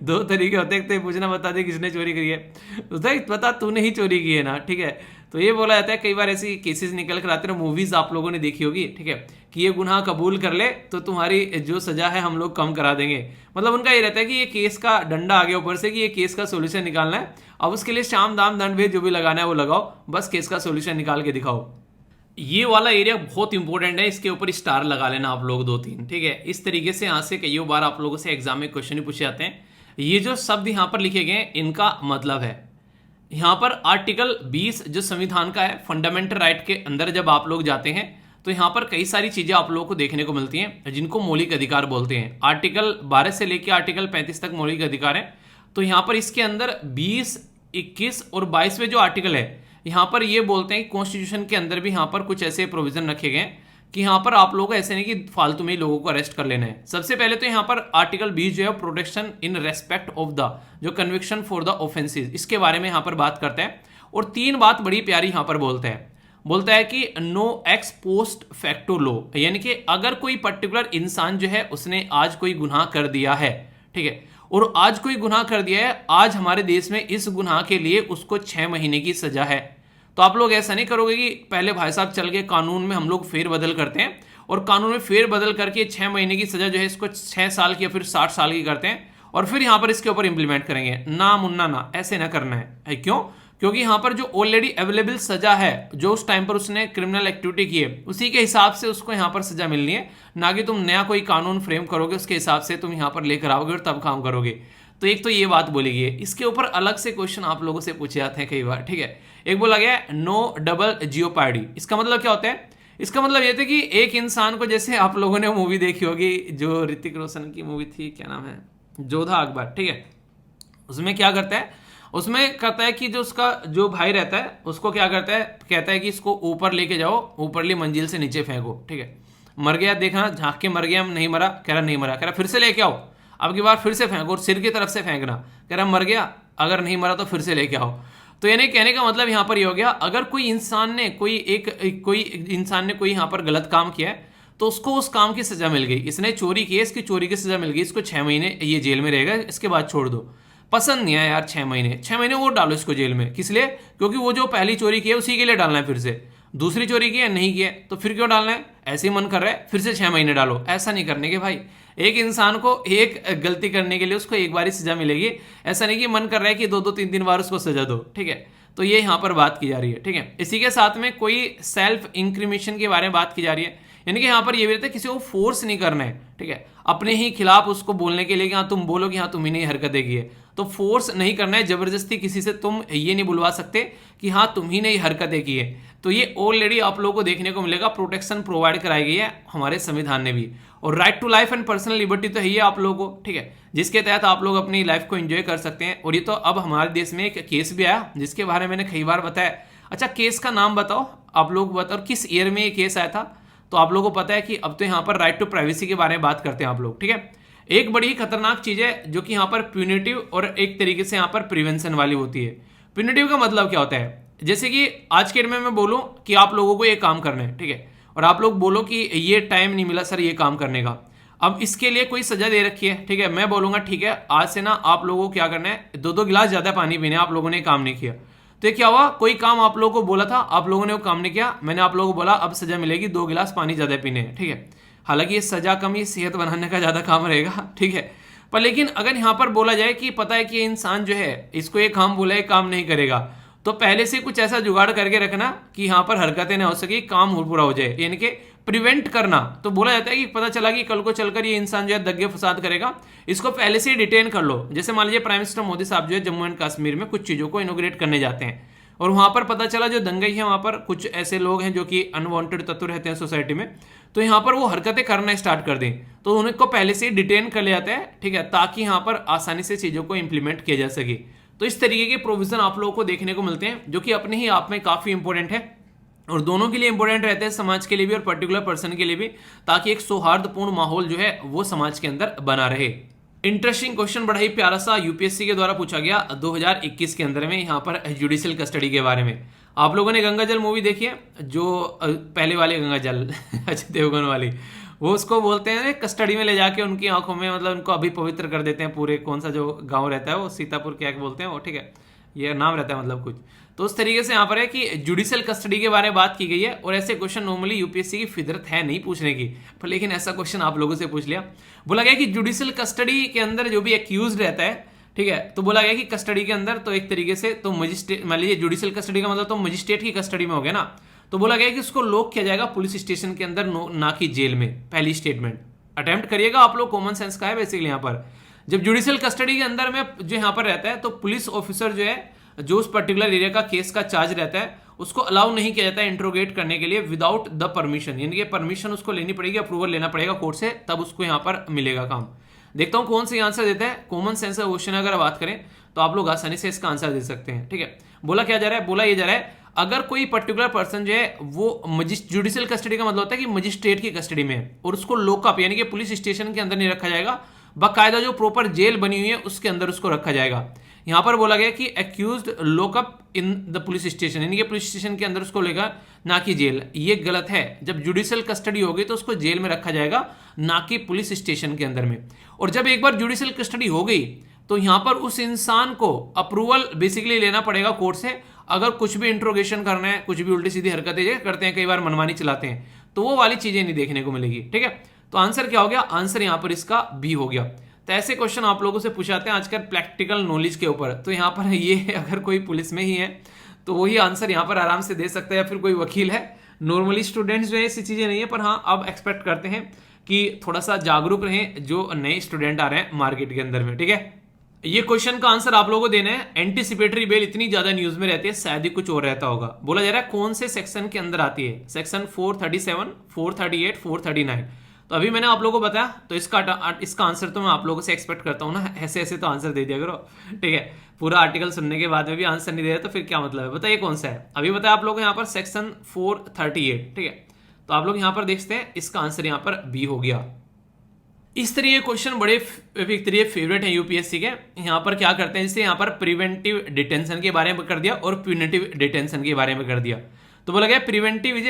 दो तरीके होते हैं, तो पूछना बता दे किसने चोरी करी है, बता तूने ही चोरी की है ना, ठीक है। तो ये बोला जाता है, कई बार ऐसी केसेस निकल कर आते हैं, मूवीज आप लोगों ने देखी होगी, ठीक है, कि ये गुनाह कबूल कर ले तो तुम्हारी जो सजा है हम लोग कम करा देंगे। मतलब उनका ये रहता है कि ये केस का डंडा आ गया ऊपर से कि ये केस का सोल्यूशन निकालना है, अब उसके लिए शाम दाम दंड भेद जो भी लगाना है वो लगाओ, बस केस का सोल्यूशन निकाल के दिखाओ। ये वाला एरिया बहुत इंपॉर्टेंट है, इसके ऊपर स्टार लगा लेना आप लोग 2-3, ठीक है। इस तरीके से यहाँ से कई बार आप लोगों से एग्जाम में क्वेश्चन ही पूछे जाते हैं। ये जो शब्द यहाँ पर लिखे गए हैं इनका मतलब है, यहाँ पर आर्टिकल 20 जो संविधान का है, फंडामेंटल राइट के अंदर जब आप लोग जाते हैं तो यहाँ पर कई सारी चीजें आप लोगों को देखने को मिलती हैं जिनको मौलिक अधिकार बोलते हैं। आर्टिकल 12 से लेकर आर्टिकल 35 तक मौलिक अधिकार है। तो यहाँ पर इसके अंदर 20, 21 और 22वें जो आर्टिकल है, यहाँ पर ये बोलते हैं कि कॉन्स्टिट्यूशन के अंदर भी यहाँ पर कुछ ऐसे प्रोविजन रखे गए कि यहाँ पर आप लोग ऐसे नहीं कि फालतू में ही लोगों को अरेस्ट कर लेना है। सबसे पहले तो यहाँ पर आर्टिकल 20 जो है protection in respect of the जो कन्विक्शन फॉर द ऑफेंसेस, इसके बारे में यहाँ पर बात करता है। और 3 बात बड़ी प्यारी यहाँ पर बोलता है कि no ex post facto law, यानी कि अगर कोई पर्टिकुलर इंसान जो है उसने आज कोई गुनाह कर दिया है, ठीक है, और आज कोई गुनाह कर दिया है, आज हमारे देश में इस गुनाह के लिए उसको 6 महीने की सजा है। तो आप लोग ऐसा नहीं करोगे कि पहले भाई साहब चल के कानून में हम लोग फेरबदल करते हैं और कानून में फेरबदल करके 6 महीने की सजा जो है इसको 6 साल की या फिर 60 साल की करते हैं और फिर यहाँ पर इसके ऊपर इंप्लीमेंट करेंगे। ना मुन्ना ना, ऐसे ना करना है। क्यों? क्योंकि यहाँ पर जो ऑलरेडी अवेलेबल सजा है, जो उस टाइम पर उसने क्रिमिनल एक्टिविटी की है, उसी के हिसाब से उसको यहाँ पर सजा मिलनी है, ना कि तुम नया कोई कानून फ्रेम करोगे उसके हिसाब से तुम यहाँ पर लेकर आओगे और तब काम करोगे। तो एक तो ये बात बोली गई है। इसके ऊपर अलग से क्वेश्चन आप लोगों से पूछे जाते हैं कई बार, ठीक है। एक बोला गया है नो डबल जियोपार्डी। इसका मतलब क्या होता है? इसका मतलब ये था कि एक इंसान को, जैसे आप लोगों ने मूवी देखी होगी जो ऋतिक रोशन की मूवी थी, क्या नाम है, जोधा अकबर, ठीक है, उसमें क्या करता है, उसमें कहता है कि जो उसका जो भाई रहता है उसको क्या करता है, कहता है कि इसको ऊपर लेके जाओ, ऊपरली मंजिल से नीचे फेंको, ठीक है। मर गया, देखना झांक के मर गया, नहीं मरा, कह रहा नहीं मरा, कह रहा फिर से लेके आओ, अब की बार फिर से फेंको और सिर की तरफ से फेंकना, कह रहा मर गया, अगर नहीं मरा तो फिर से लेके आओ। तो यानी कहने का मतलब यहाँ पर ये हो गया, अगर कोई इंसान ने कोई यहाँ पर गलत काम किया है तो उसको उस काम की सजा मिल गई, इसने चोरी की है, इसकी चोरी की सजा मिल गई, इसको 6 महीने ये जेल में रहेगा, इसके बाद छोड़ दो। पसंद नहीं है यार 6 महीने, 6 महीने वो डालो इसको जेल में, किस लिए? क्योंकि वो जो पहली चोरी की है उसी के लिए डालना है, फिर से दूसरी चोरी की है नहीं की है तो फिर क्यों डालना है, ऐसे ही मन कर रहा है फिर से 6 महीने डालो। ऐसा नहीं करने के भाई, एक इंसान को एक गलती करने के लिए उसको एक बार ही सजा मिलेगी, ऐसा नहीं कि मन कर रहा है कि 2-3 बार उसको सजा दो, ठीक है। तो ये यहाँ पर बात की जा रही है, ठीक है। इसी के साथ में कोई सेल्फ इंक्रिमिनेशन के बारे में बात की जा रही है, यानी कि यहाँ पर ये भी रहता है किसी को फोर्स नहीं करना है, ठीक है, अपने ही खिलाफ उसको बोलने के लिए कि हाँ तुम बोलो कि हाँ तुम ही नहीं हरकतें की है, तो फोर्स नहीं करना है, जबरदस्ती किसी से तुम ये नहीं बुलवा सकते कि हाँ तुम ही नहीं हरकतें की है। तो ये ऑलरेडी आप लोगों को देखने को मिलेगा, प्रोटेक्शन प्रोवाइड कराई गई है हमारे संविधान ने भी। और right to life and personal liberty तो है ही आप लोगों को, ठीक है, जिसके तहत आप लोग अपनी लाइफ को एंजॉय कर सकते हैं। और ये तो अब हमारे देश में एक केस भी आया जिसके बारे में मैंने कई बार बताया। अच्छा, केस का नाम बताओ आप लोग, बताओ किस ईयर में ये केस आया था। तो आप लोगों को पता है कि अब तो यहाँ पर राइट टू प्राइवेसी के बारे में बात करते हैं आप लोग, ठीक है। एक बड़ी ही खतरनाक चीज है जो कि यहाँ पर प्यूनिटिव और एक तरीके से यहाँ पर प्रिवेंशन वाली होती है। प्यूनिटिव का मतलब क्या होता है, जैसे कि आज के डेट में मैं बोलूं कि आप लोगों को ये काम करना है, ठीक है, और आप लोग बोलो कि ये टाइम नहीं मिला सर ये काम करने का, अब इसके लिए कोई सजा दे रखी है, ठीक है। मैं बोलूंगा ठीक है आज से ना आप लोगों को क्या करना है, 2-2 गिलास ज्यादा पानी पीना है, आप लोगों ने काम नहीं किया तो ये क्या हुआ, कोई काम आप लोगों को बोला था, आप लोगों ने वो काम नहीं किया, मैंने आप लोगों को बोला अब सजा मिलेगी 2 गिलास पानी ज्यादा पीने हैं, ठीक है। हालांकि ये सजा कम, ये सेहत बनाने का ज्यादा काम रहेगा, ठीक है। पर लेकिन अगर यहाँ पर बोला जाए कि पता है कि ये इंसान जो है इसको ये काम बोला है काम नहीं करेगा, तो पहले से कुछ ऐसा जुगाड़ करके रखना कि यहाँ पर हरकतें ना हो सके, काम पूरा हो जाए, यानी कि प्रिवेंट करना। तो बोला जाता है कि पता चला कि कल को चलकर ये इंसान जो है दंगे फसाद करेगा, इसको पहले से ही डिटेन कर लो। जैसे मान लीजिए प्राइम मिनिस्टर मोदी साहब जो है जम्मू एंड कश्मीर में कुछ चीजों को इनोग्रेट करने जाते हैं और वहां पर पता चला जो दंगई है वहां पर कुछ ऐसे लोग हैं जो कि अनवांटेड तत्व रहते हैं सोसाइटी में, तो यहाँ पर वो हरकतें करना स्टार्ट कर दें तो उनको पहले से ही डिटेन कर लिया जाता है, ठीक है, ताकि यहाँ पर आसानी से चीजों को इंप्लीमेंट किया जा सके। तो इस तरीके के प्रोविजन आप लोगों को देखने को मिलते हैं जो कि अपने ही आप में काफी इंपॉर्टेंट है और दोनों के लिए इंपॉर्टेंट रहते हैं, समाज के लिए भी और पर्टिकुलर पर्सन के लिए भी, ताकि एक सौहार्दपूर्ण माहौल जो है वो समाज के अंदर बना रहे। इंटरेस्टिंग क्वेश्चन बड़ा ही प्यारा सा यूपीएससी के द्वारा पूछा गया 2021 के अंदर में यहाँ पर जुडिशियल कस्टडी के बारे में। आप लोगों ने गंगा जल मूवी देखी है, जो पहले वाली गंगा जल अजय देवगन वाली, वो उसको बोलते हैं कस्टडी में ले जाके उनकी आंखों में मतलब उनको अभी पवित्र कर देते हैं पूरे, कौन सा जो गांव रहता है वो सीतापुर क्या बोलते हैं वो, ठीक है, ये नाम रहता है मतलब कुछ। तो उस तरीके से यहाँ पर है कि जुडिशियल कस्टडी के बारे में बात की गई है और ऐसे क्वेश्चन नॉर्मली यूपीएससी की फितरत है नहीं पूछने की, पर लेकिन ऐसा क्वेश्चन आप लोगों से पूछ लिया। बोला गया कि जुडिशियल कस्टडी के अंदर जो भी एक्यूज रहता है, ठीक है, तो बोला गया कि कस्टडी के अंदर तो एक तरीके से तो मजिस्ट्रेट, मान लीजिए जुडिशियल कस्टडी का मतलब तो मजिस्ट्रेट की कस्टडी में हो गया ना, तो बोला गया कि उसको लॉक किया जाएगा पुलिस स्टेशन के अंदर, ना कि जेल में। पहली स्टेटमेंट अटेम्प्ट करिएगा आप लोग, कॉमन सेंस का है बेसिकली। यहाँ पर जब जुडिशियल कस्टडी के अंदर में जो यहाँ पर रहता है तो पुलिस ऑफिसर जो है जो उस पर्टिकुलर एरिया का केस का चार्ज रहता है उसको अलाउ नहीं किया जाता है इंट्रोगेट करने के लिए विदाउट द परमिशन, यानी कि परमिशन उसको लेनी पड़ेगी, अप्रूवल लेना पड़ेगा कोर्ट से, तब उसको यहाँ पर मिलेगा काम। देखता हूँ कौन सा आंसर देता है। कॉमन सेंस का क्वेश्चन अगर बात करें तो आप लोग आसानी से इसका आंसर दे सकते हैं, ठीक है। बोला क्या जा रहा है, बोला ये जा रहा है अगर कोई पर्टिकुलर पर्सन जो है वो जुडिशियल कस्टडी का मतलब होता है कि मजिस्ट्रेट की कस्टडी में है और उसको लॉकअप यानी कि पुलिस स्टेशन के अंदर नहीं रखा जाएगा, बाकायदा जो प्रॉपर जेल बनी हुई है उसके अंदर उसको रखा जाएगा। यहां पर बोला गया कि accused lockup in the police station, यानी कि पुलिस स्टेशन के अंदर उसको लेगा, ना कि जेल। ये गलत है, जब जुडिशियल कस्टडी होगी तो उसको जेल में रखा जाएगा, ना कि पुलिस स्टेशन के अंदर में। और जब एक बार जुडिशियल कस्टडी हो गई तो यहां पर उस इंसान को अप्रूवल बेसिकली लेना पड़ेगा कोर्ट से। अगर कुछ भी इंट्रोगेशन करना है, कुछ भी उल्टी सीधी हरकतें करते हैं, कई बार मनमानी चलाते हैं, तो वो वाली चीजें नहीं देखने को मिलेगी, ठीक है। तो आंसर क्या हो गया, आंसर यहां पर इसका बी हो गया। तो ऐसे क्वेश्चन आप लोगों से पूछाते हैं आजकल प्रैक्टिकल नॉलेज के ऊपर, तो यहाँ पर ये अगर कोई पुलिस में ही है तो वही आंसर यहाँ पर आराम से दे सकता है, या फिर कोई वकील है। नॉर्मली स्टूडेंट्स जो है ऐसी चीजें नहीं है, पर हाँ अब एक्सपेक्ट करते हैं कि थोड़ा सा जागरूक रहें जो नए स्टूडेंट आ रहे हैं मार्केट के अंदर में, ठीक है। ये क्वेश्चन का आंसर आप लोगों को देना है। एंटीसिपेटरी बेल इतनी ज्यादा न्यूज में रहती है, शायद ही कुछ और रहता होगा। बोला जा रहा है कौन से सेक्शन के अंदर आती है, सेक्शन 437, 438, 439। तो अभी मैंने आप लोगों को बताया, तो इसका आंसर तो मैं आप लोगों से एक्सपेक्ट करता हूँ ना, ऐसे ऐसे तो आंसर दे दिया करो, ठीक है। पूरा आर्टिकल सुनने के बाद में भी आंसर नहीं दे रहा तो फिर क्या मतलब है, बताइए कौन सा है। अभी बताया आप लोगों को यहाँ पर सेक्शन 438, ठीक है। तो आप लोग यहाँ पर देखते हैं, इसका आंसर यहाँ पर बी हो गया। इस तरह के क्वेश्चन बड़े एक तरीके फेवरेट है यूपीएससी के। यहाँ पर क्या करते हैं, जैसे यहाँ पर प्रिवेंटिव डिटेंशन के बारे में कर दिया और प्यूनिटिव डिटेंशन के बारे में कर दिया। तो बोला गया प्रिवेंटिव इज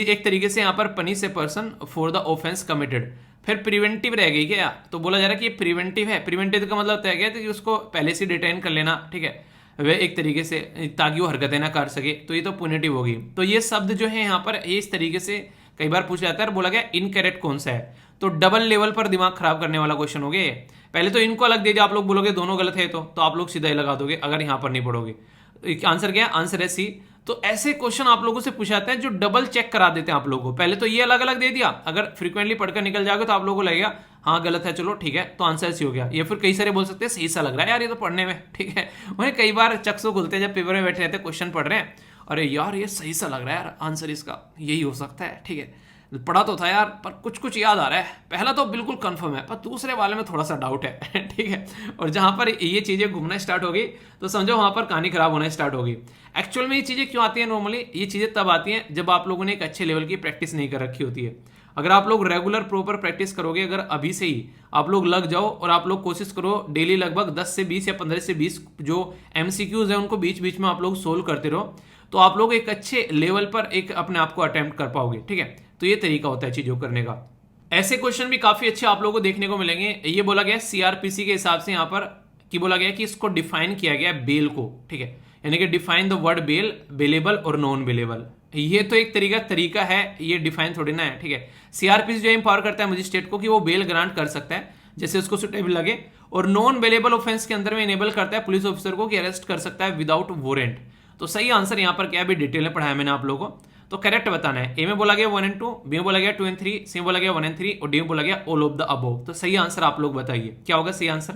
एक तरीके से यहाँ पर punish a person for the offence committed. फिर प्रिवेंटिव रह गई क्या, तो बोला जा रहा है कि ये प्रिवेंटिव है। प्रिवेंटिव का मतलब तय गया कि उसको पहले से डिटेन कर लेना, ठीक है, वे एक तरीके से, ताकि वो हरकतें ना कर सके, तो ये तो प्यूनिटिव होगी। तो ये शब्द जो है यहाँ पर इस तरीके से कई बार पूछा जाता है और बोला गया इनकरेक्ट कौन सा है। तो डबल लेवल पर दिमाग खराब करने वाला क्वेश्चन हो गया। पहले तो इनको अलग दे दिया, आप लोग बोलोगे दोनों गलत है, तो आप लोग सीधा ही लगा दोगे अगर यहाँ पर नहीं पढ़ोगे। आंसर क्या है, आंसर है सी। तो ऐसे क्वेश्चन आप लोगों से पूछाते हैं जो डबल चेक करा देते हैं आप लोगों को। पहले तो ये अलग अलग दे दिया, अगर फ्रीक्वेंटली पढ़कर निकल जाओगे तो आप लोगों को लगेगा हाँ गलत है, चलो ठीक है, तो आंसर सी हो गया। या फिर कई सारे बोल सकते हैं सही सा लग रहा है यार ये तो पढ़ने में, ठीक है। वही कई बार चक्सो खुलते हैं जब पेपर में बैठे रहते हैं, क्वेश्चन पढ़ रहे हैं, अरे यार ये सही सा लग रहा है यार, आंसर इसका यही हो सकता है, ठीक है, पढ़ा तो था यार पर कुछ कुछ याद आ रहा है, पहला तो बिल्कुल कंफर्म है पर दूसरे वाले में थोड़ा सा डाउट है, ठीक है। और जहां पर ये चीजें घूमना स्टार्ट हो गई तो समझो वहां पर कहानी खराब होना स्टार्ट हो गई। एक्चुअल में ये चीजें क्यों आती है, नॉर्मली ये चीजें तब आती हैं जब आप लोगों ने एक अच्छे लेवल की प्रैक्टिस नहीं कर रखी होती है। अगर आप लोग रेगुलर प्रॉपर प्रैक्टिस करोगे, अगर अभी से ही आप लोग लग जाओ और आप लोग कोशिश करो डेली लगभग 10 से 20 या 15 से 20 जो एमसीक्यूज है उनको बीच बीच में आप लोग सोल्व करते रहो, तो आप लोग एक अच्छे लेवल पर एक अपने आप को अटेम्प्ट कर पाओगे, ठीक है। तो ये तरीका होता है चीजों करने का। ऐसे क्वेश्चन भी काफी अच्छे आप लोगों को देखने को मिलेंगे। ये बोला गया सीआरपीसी के हिसाब से यहाँ पर कि बोला गया कि इसको डिफाइन किया गया बेल को, ठीक है, यानी कि define the word bail, bailable और नॉन बेलेबल। ये तो एक तरीका है, ये डिफाइन थोड़ी ना है, ठीक है। सीआरपीसी जो एम्पावर करता है मजिस्ट्रेट को कि वो बेल ग्रांट कर सकता है जैसे उसको सुटेबल लगे, और नॉन बेलेबल ऑफेंस के अंदर में इनेबल करता है पुलिस ऑफिसर को कि अरेस्ट कर सकता है विदाउट वारंट। तो सही आंसर यहाँ पर क्या है, अभी डिटेल में पढ़ाया मैंने आप लोगों को, तो करेक्ट बताना है। ए में बोला गया 1 and 2, बी में बोला गया 2 and 3, सी में बोला गया 1 and 3 और डी में बोला गया ऑल ऑफ द अबव। तो सही आंसर आप लोग बताइए क्या होगा सही आंसर।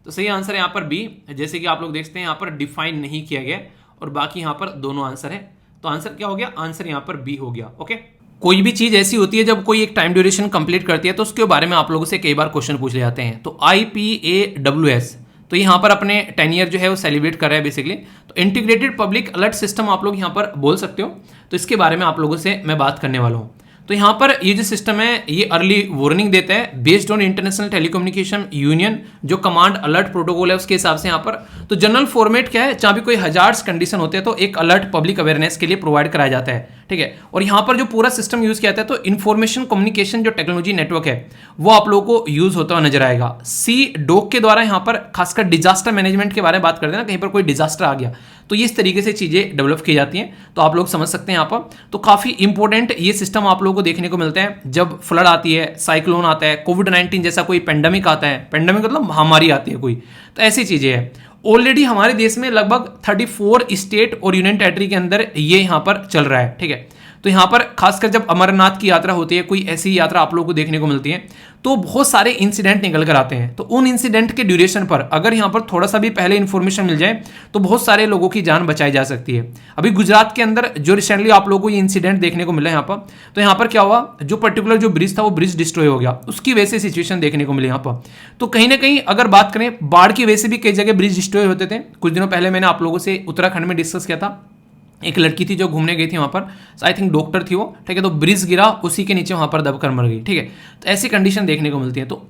तो सही आंसर है यहाँ पर बी, जैसे कि आप लोग देखते हैं यहाँ पर डिफाइन नहीं किया गया और बाकी यहाँ पर दोनों आंसर है। तो आंसर क्या हो गया, आंसर यहाँ पर बी हो गया। ओके, कोई भी चीज ऐसी होती है जब कोई एक टाइम ड्यूरेशन कंप्लीट करती है तो उसके बारे में आप लोगों से कई बार क्वेश्चन पूछ ले जाते हैं। तो IPAWS, तो यहाँ पर अपने 10 ईयर जो है वो सेलिब्रेट कर रहा है बेसिकली। तो इंटीग्रेटेड पब्लिक अलर्ट सिस्टम आप लोग यहाँ पर बोल सकते हो, तो इसके बारे में आप लोगों से मैं बात करने वाला हूँ। तो यहाँ पर ये जो सिस्टम है ये अर्ली वार्निंग देता है based on international telecommunication union जो कमांड अलर्ट प्रोटोकॉल है उसके हिसाब से यहाँ पर। तो जनरल फॉर्मेट क्या है, जहाँ भी कोई हजार्ड्स कंडीशन होते हैं तो एक अलर्ट पब्लिक अवेयरनेस के लिए प्रोवाइड कराया जाता है, ठीक है। और यहाँ पर जो पूरा सिस्टम यूज किया जाता है तो इन्फॉर्मेशन कम्युनिकेशन जो टेक्नोलॉजी नेटवर्क है वो आप लोगों को यूज होता हुआ नजर आएगा। CDOC के द्वारा यहाँ पर खासकर डिजास्टर मैनेजमेंट के बारे में बात करते हैं ना, कहीं पर कोई डिजास्टर आ गया तो इस तरीके से चीजें डेवलप की जाती हैं, तो आप लोग समझ सकते हैं यहाँ पर। तो काफी इंपॉर्टेंट ये सिस्टम आप लोगों को देखने को मिलता है जब फ्लड आती है, साइक्लोन आता है, कोविड-19 जैसा कोई पेंडेमिक आता है, पेंडेमिक मतलब महामारी आती है कोई, तो ऐसी चीजें हैं। ऑलरेडी हमारे देश में लगभग 34 स्टेट और यूनियन टेरिटरी के अंदर ये यहाँ पर चल रहा है, ठीक है। तो यहाँ पर खासकर जब अमरनाथ की यात्रा होती है, कोई ऐसी यात्रा आप लोगों को देखने को मिलती है तो बहुत सारे इंसिडेंट निकल कर आते हैं। तो उन इंसिडेंट के ड्यूरेशन पर अगर यहाँ पर थोड़ा सा भी पहले इन्फॉर्मेशन मिल जाए तो बहुत सारे लोगों की जान बचाई जा सकती है। अभी गुजरात के अंदर जो रिसेंटली आप लोगों को ये इंसिडेंट देखने को मिला यहाँ पर, तो यहाँ पर क्या हुआ, जो पर्टिकुलर जो ब्रिज था वो ब्रिज डिस्ट्रॉय हो गया, उसकी वजह से सिचुएशन देखने को मिली यहाँ पर। तो कहीं ना कहीं अगर बात करें बाढ़ की वजह से भी कई जगह ब्रिज डिस्ट्रॉय होते थे। कुछ दिनों पहले मैंने आप लोगों से उत्तराखंड में डिस्कस किया था, एक लड़की थी जो घूमने गई थी वहां पर, आई थिंक डॉक्टर थी वो, ठीक है, तो ब्रिज गिरा, उसी के नीचे वहां पर दबकर मर गई, ठीक है। तो ऐसी कंडीशन देखने को मिलती है। तो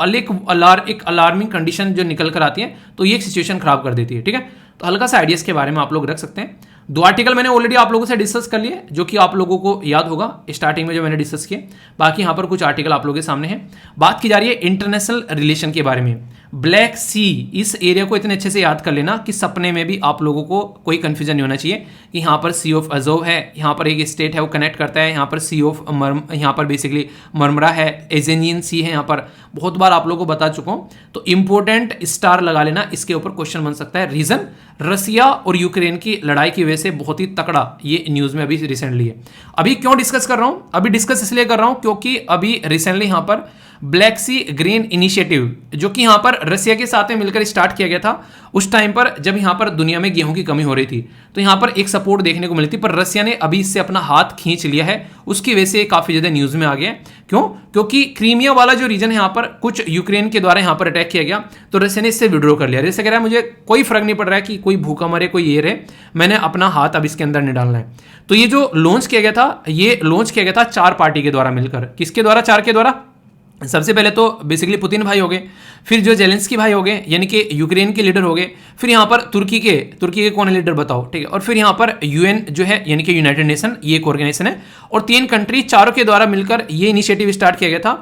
एक अलार्मिंग कंडीशन जो निकल कर आती है तो ये एक सिचुएशन खराब कर देती है, ठीक है। तो हल्का सा आइडियाज के बारे में आप लोग रख सकते हैं। 2 आर्टिकल मैंने ऑलरेडी आप लोगों से डिस्कस कर लिए जो कि आप लोगों को याद होगा स्टार्टिंग में जो मैंने डिस्कस किए। बाकी यहाँ पर कुछ आर्टिकल आप लोगों के सामने हैं। बात की जा रही है इंटरनेशनल रिलेशन के बारे में। ब्लैक सी, इस एरिया को इतने अच्छे से याद कर लेना कि सपने में भी आप लोगों को कोई कंफ्यूजन नहीं होना चाहिए कि यहाँ पर सी ऑफ अजोव है, यहाँ पर एक स्टेट है वो कनेक्ट करता है, यहाँ पर सी ऑफ यहाँ पर बेसिकली मरमरा है, एजेनियन सी है, यहाँ पर बहुत बार आप लोगों को बता चुका हूँ। तो इंपॉर्टेंट स्टार लगा लेना, इसके ऊपर क्वेश्चन बन सकता है। रीजन, रसिया और यूक्रेन की लड़ाई की वजह से बहुत ही तकड़ा ये न्यूज में अभी रिसेंटली है। अभी क्यों डिस्कस कर रहा हूँ, अभी डिस्कस इसलिए कर रहा हूँ क्योंकि अभी रिसेंटली यहाँ पर ब्लैक सी ग्रीन इनिशिएटिव, जो कि यहाँ पर रसिया के साथ में मिलकर स्टार्ट किया गया था उस टाइम पर जब यहाँ पर दुनिया में गेहूं की कमी हो रही थी। तो यहाँ पर एक सपोर्ट देखने को मिली थी, पर रसिया ने अभी इससे अपना हाथ खींच लिया है। उसकी वजह से काफ़ी ज़्यादा न्यूज़ में आ गया। क्यों? क्योंकि क्रीमिया वाला जो रीजन है यहाँ पर कुछ यूक्रेन के द्वारा यहाँ पर अटैक किया गया, तो रसिया ने इससे विड्रॉ कर लिया। रसिया कह रहा है मुझे कोई फर्क नहीं पड़ रहा है कि कोई भूखा मरे, कोई ये रहे, मैंने अपना हाथ अब इसके अंदर नहीं डालना है। तो ये जो लॉन्च किया गया था, ये लॉन्च किया गया था 4 पार्टी के द्वारा मिलकर। किसके द्वारा? 4 के द्वारा। सबसे पहले तो बेसिकली पुतिन भाई हो गए, फिर जो जेलेंस्की भाई हो गए यानी कि यूक्रेन के लीडर हो गए, फिर यहाँ पर तुर्की के कौन है लीडर बताओ, ठीक है, और फिर यहाँ पर यूएन जो है यानी कि यूनाइटेड नेशन, ये एक ऑर्गेनाइजेशन है, और 3 कंट्री, चारों के द्वारा मिलकर ये इनिशिएटिव स्टार्ट किया गया था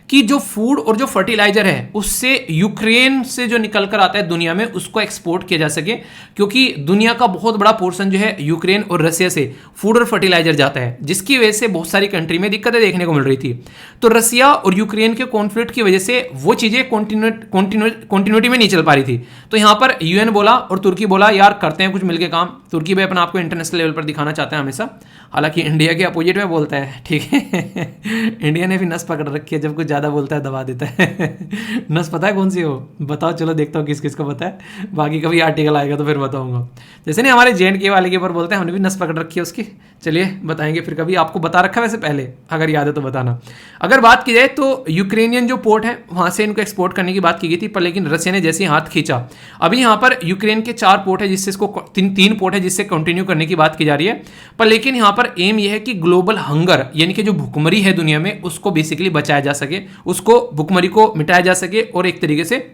कि जो फूड और जो फर्टिलाइजर है उससे यूक्रेन से जो निकल कर आता है दुनिया में उसको एक्सपोर्ट किया जा सके, क्योंकि दुनिया का बहुत बड़ा पोर्शन जो है यूक्रेन और रसिया से फूड और फर्टिलाइजर जाता है, जिसकी वजह से बहुत सारी कंट्री में दिक्कतें देखने को मिल रही थी। तो रसिया और यूक्रेन के कॉन्फ्लिक्ट की वजह से वो चीजें कॉन्टिन्यूटी में नहीं चल पा रही थी। तो यहाँ पर यूएन बोला और तुर्की बोला यार करते हैं कुछ मिलके काम। तुर्की भाई अपना आपको इंटरनेशनल लेवल पर दिखाना चाहते हैं हमेशा, हालांकि इंडिया के अपोजिट में बोलता है, ठीक है। इंडिया ने भी नस पकड़ रखी है, जब कुछ ज़्यादा बोलता है दबा देता है। नस पता है कौन सी हो? बताओ, चलो देखता हूँ किस किस को पता है, बाकी कभी आर्टिकल आएगा तो फिर बताऊंगा। जैसे नहीं हमारे JNK वाले के ऊपर बोलते हैं, हमने भी नस पकड़ रखी है उसकी, चलिए बताएंगे फिर कभी। आपको बता रखा है वैसे पहले, अगर याद है तो बताना। अगर बात की जाए तो यूक्रेनियन जो पोर्ट है वहाँ से इनको एक्सपोर्ट करने की बात की गई थी, पर लेकिन रसिया ने जैसे ही हाथ खींचा, अभी यहाँ पर यूक्रेन के 4 पोर्ट है जिससे इसको 3 पोर्ट है जिससे कंटिन्यू करने की बात की जा रही है। पर लेकिन यहाँ पर एम यह है कि ग्लोबल हंगर यानी कि जो भुखमरी है दुनिया में उसको बेसिकली बचाया जा सके, उसको भुखमरी को मिटाया जा सके और एक तरीके से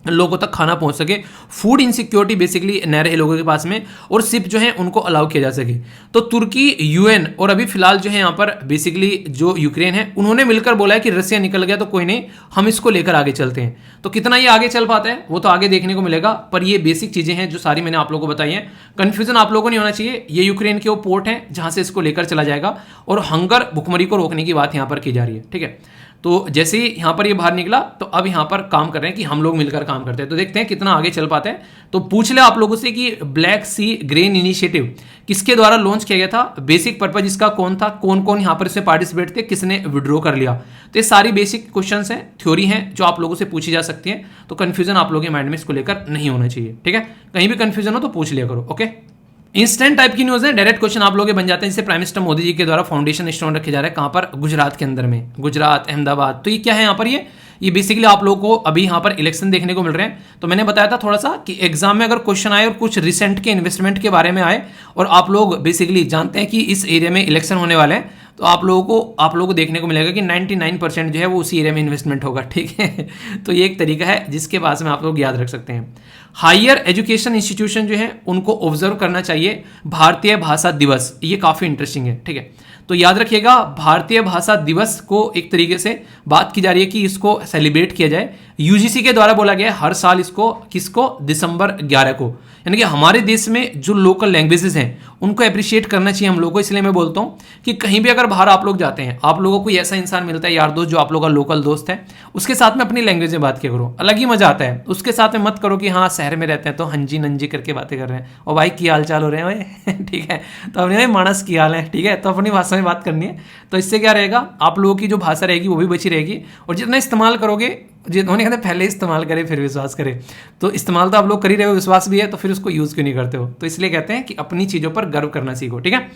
लोगों तक खाना पहुंच सके, फूड इनसिक्योरिटी बेसिकली न रहे लोगों के पास में, और सिप जो है उनको अलाउ किया जा सके। तो तुर्की, यूएन और अभी फिलहाल जो है यहाँ पर बेसिकली जो यूक्रेन है उन्होंने मिलकर बोला है कि रसिया निकल गया तो कोई नहीं, हम इसको लेकर आगे चलते हैं। तो कितना ये आगे चल पाता है वो तो आगे देखने को मिलेगा, पर ये बेसिक चीजें हैं जो सारी मैंने आप लोगों को बताई हैं। कंफ्यूजन आप लोगों को नहीं होना चाहिए, ये यूक्रेन के वो पोर्ट है जहां से इसको लेकर चला जाएगा और हंगर भुखमरी को रोकने की बात यहाँ पर की जा रही है, ठीक है। तो जैसे ही यहाँ पर ये बाहर निकला तो अब यहाँ पर काम कर रहे हैं कि हम लोग मिलकर काम करते हैं, तो देखते हैं कितना आगे चल पाते हैं। तो पूछ ले आप लोगों से कि ब्लैक सी ग्रेन इनिशिएटिव किसके द्वारा लॉन्च किया गया था, बेसिक पर्पज इसका कौन था, कौन कौन यहाँ पर इससे पार्टिसिपेट थे, किसने विड्रॉ कर लिया। तो ये सारी बेसिक क्वेश्चंस हैं, थ्योरी हैं जो आप लोगों से पूछी जा सकती हैं। तो कन्फ्यूजन आप लोगों के माइंड में इसको लेकर नहीं होना चाहिए, ठीक है। कहीं भी कन्फ्यूजन हो तो पूछ लिया करो, ओके। इंस्टेंट टाइप की न्यूज़ है, डायरेक्ट क्वेश्चन आप लोगों के बन जाते हैं। जैसे प्राइम मिनिस्टर मोदी जी के द्वारा फाउंडेशन स्टोन रखे जा रहे हैं, कहाँ पर? गुजरात के अंदर में, गुजरात, अहमदाबाद। तो ये क्या है यहाँ पर, ये बेसिकली आप लोगों को अभी यहाँ पर इलेक्शन देखने को मिल रहे हैं। तो मैंने बताया था थोड़ा सा कि एग्जाम में अगर क्वेश्चन आए और कुछ रिसेंट के इन्वेस्टमेंट के बारे में आए और आप लोग बेसिकली जानते हैं कि इस एरिया में इलेक्शन होने वाले हैं, तो आप लोगों को देखने को मिलेगा कि 99% जो है वो उसी एरिया में इन्वेस्टमेंट होगा, ठीक है। तो ये एक तरीका है जिसके पास में आप लोग याद रख सकते हैं। हायर एजुकेशन इंस्टीट्यूशन जो है उनको ऑब्जर्व करना चाहिए भारतीय भाषा दिवस, ये काफ़ी इंटरेस्टिंग है, ठीक है। तो याद रखिएगा भारतीय भाषा दिवस को एक तरीके से बात की जा रही है कि इसको सेलिब्रेट किया जाए। यूजीसी के द्वारा बोला गया है हर साल इसको, किसको? दिसंबर 11 को। यानी कि हमारे देश में जो लोकल लैंग्वेजेस हैं उनको अप्रिशिएट करना चाहिए हम लोगों को। इसलिए मैं बोलता हूँ कि कहीं भी अगर बाहर आप लोग जाते हैं, आप लोगों को कोई ऐसा इंसान मिलता है, यार दोस्त, जो आप लोगों का लोकल दोस्त है, उसके साथ में अपनी लैंग्वेज में बात किया करो, अलग ही मजा आता है। उसके साथ में मत करो कि हाँ शहर में रहते हैं तो हंजी नंजी करके बातें कर रहे हैं, और भाई की हाल चाल हो रहे हैं, ठीक है। तो अपने मानस की हाल है, ठीक है। तो अपनी भाषा में बात करनी है। तो इससे क्या रहेगा, आप लोगों की जो भाषा रहेगी वो भी बची रहेगी, और जितना इस्तेमाल करोगे, जिन्होंने कहते पहले इस्तेमाल करे फिर विश्वास करे, तो इस्तेमाल तो आप लोग कर ही रहे हो, विश्वास भी है, तो फिर उसको यूज़ क्यों नहीं करते हो। तो इसलिए कहते हैं कि अपनी चीज़ों पर गर्व करना सीखो, ठीक है।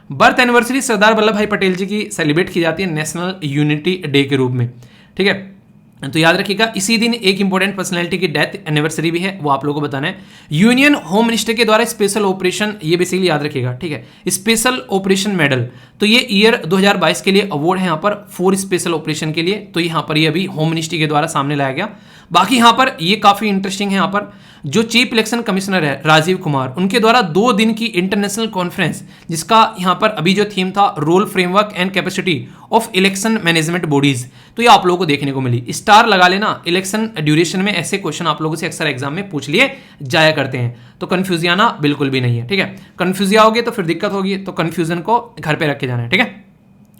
बर्थ एनिवर्सरी सरदार वल्लभ भाई पटेल जी की सेलिब्रेट की जाती है नेशनल यूनिटी डे के रूप में, ठीक है। तो याद रखिएगा इसी दिन एक इंपॉर्टेंट पर्सनैलिटी की डेथ एनिवर्सरी भी है, वो आप लोगों को बताना है। यूनियन होम मिनिस्टर के द्वारा स्पेशल ऑपरेशन, ये बेसिकली याद रखिएगा, ठीक है, स्पेशल ऑपरेशन मेडल। तो ये ईयर 2022 के लिए अवार्ड है यहाँ पर 4 स्पेशल ऑपरेशन के लिए। तो यहाँ पर ये अभी होम मिनिस्ट्री के द्वारा सामने लाया गया। बाकी यहाँ पर ये काफ़ी इंटरेस्टिंग है, यहाँ पर जो चीफ इलेक्शन कमिश्नर है राजीव कुमार, उनके द्वारा 2 दिन की इंटरनेशनल कॉन्फ्रेंस, जिसका यहाँ पर अभी जो थीम था role framework and capacity of election management bodies, तो ये आप लोगों को देखने को मिली। स्टार लगा लेना, इलेक्शन ड्यूरेशन में ऐसे क्वेश्चन आप लोगों से अक्सर एग्जाम में पूछ लिए जाया करते हैं, तो कंफ्यूज आना बिल्कुल भी नहीं है, ठीक है। कंफ्यूज आओगे तो फिर दिक्कत होगी, तो कंफ्यूजन को घर पे रख के जाना है, ठीक है।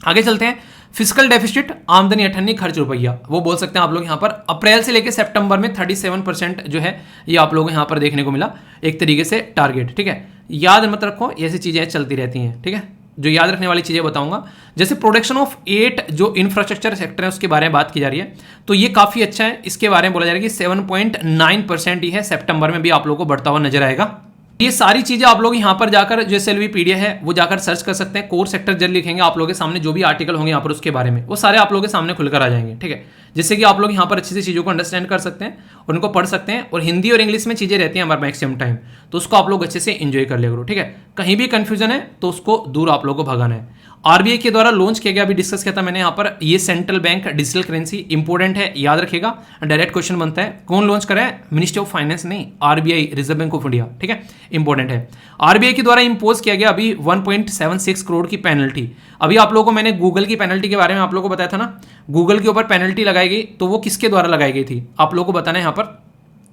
आगे चलते हैं। फिजिकल डेफिसिट, आमदनी अठन्नी खर्च रुपया, वो बोल सकते हैं आप लोग यहाँ पर। अप्रैल से लेकर सितंबर में 37% जो है ये आप लोगों को यहाँ पर देखने को मिला, एक तरीके से टारगेट, ठीक है। याद मत रखो, ऐसी चीजें चलती रहती हैं, ठीक है। जो याद रखने वाली चीज़ें बताऊंगा। जैसे प्रोडक्शन ऑफ 8 जो इंफ्रास्ट्रक्चर सेक्टर है उसके बारे में बात की जा रही है, तो ये काफ़ी अच्छा है। इसके बारे में बोला जा रहा है कि 7.9% ही है, सितंबर में भी आप लोगों को बढ़ता हुआ नजर आएगा। ये सारी चीजें आप लोग यहाँ पर जाकर जो SLV पीडीएफ है वो जाकर सर्च कर सकते हैं। कोर सेक्टर जल्द लिखेंगे आप लोगों के सामने, जो भी आर्टिकल होंगे यहाँ पर उसके बारे में वो सारे आप लोगों के सामने खुलकर आ जाएंगे, ठीक है, जिससे कि आप लोग यहाँ पर अच्छी सी चीज़ों को अंडरस्टैंड कर सकते हैं और उनको पढ़ सकते हैं। और हिंदी और इंग्लिश में चीज़ें रहती हैं हमारे मैक्सिमम टाइम, तो उसको आप लोग अच्छे से एंजॉय कर लिया करो, ठीक है। कहीं भी कंफ्यूजन है तो उसको दूर आप लोगों को भगाना है। आरबीआई के द्वारा लॉन्च किया गया, अभी डिस्कस किया था मैंने यहाँ पर, ये central bank digital currency important है, याद रखिएगा, डायरेक्ट क्वेश्चन बनता है। कौन लॉन्च करा है? मिनिस्ट्री ऑफ फाइनेंस नहीं, RBI, reserve bank of India, ठीक है, इंपोर्टेंट है। आरबीआई के द्वारा इंपोज किया गया अभी 1.76 करोड़ की पेनल्टी। अभी आप लोगों को मैंने गूगल की पेनल्टी के बारे में आप लोगों को बताया था ना, गूगल के ऊपर पेनल्टी लगाई गई, तो वो किसके द्वारा लगाई गई थी आप लोगों को बताना है यहाँ पर।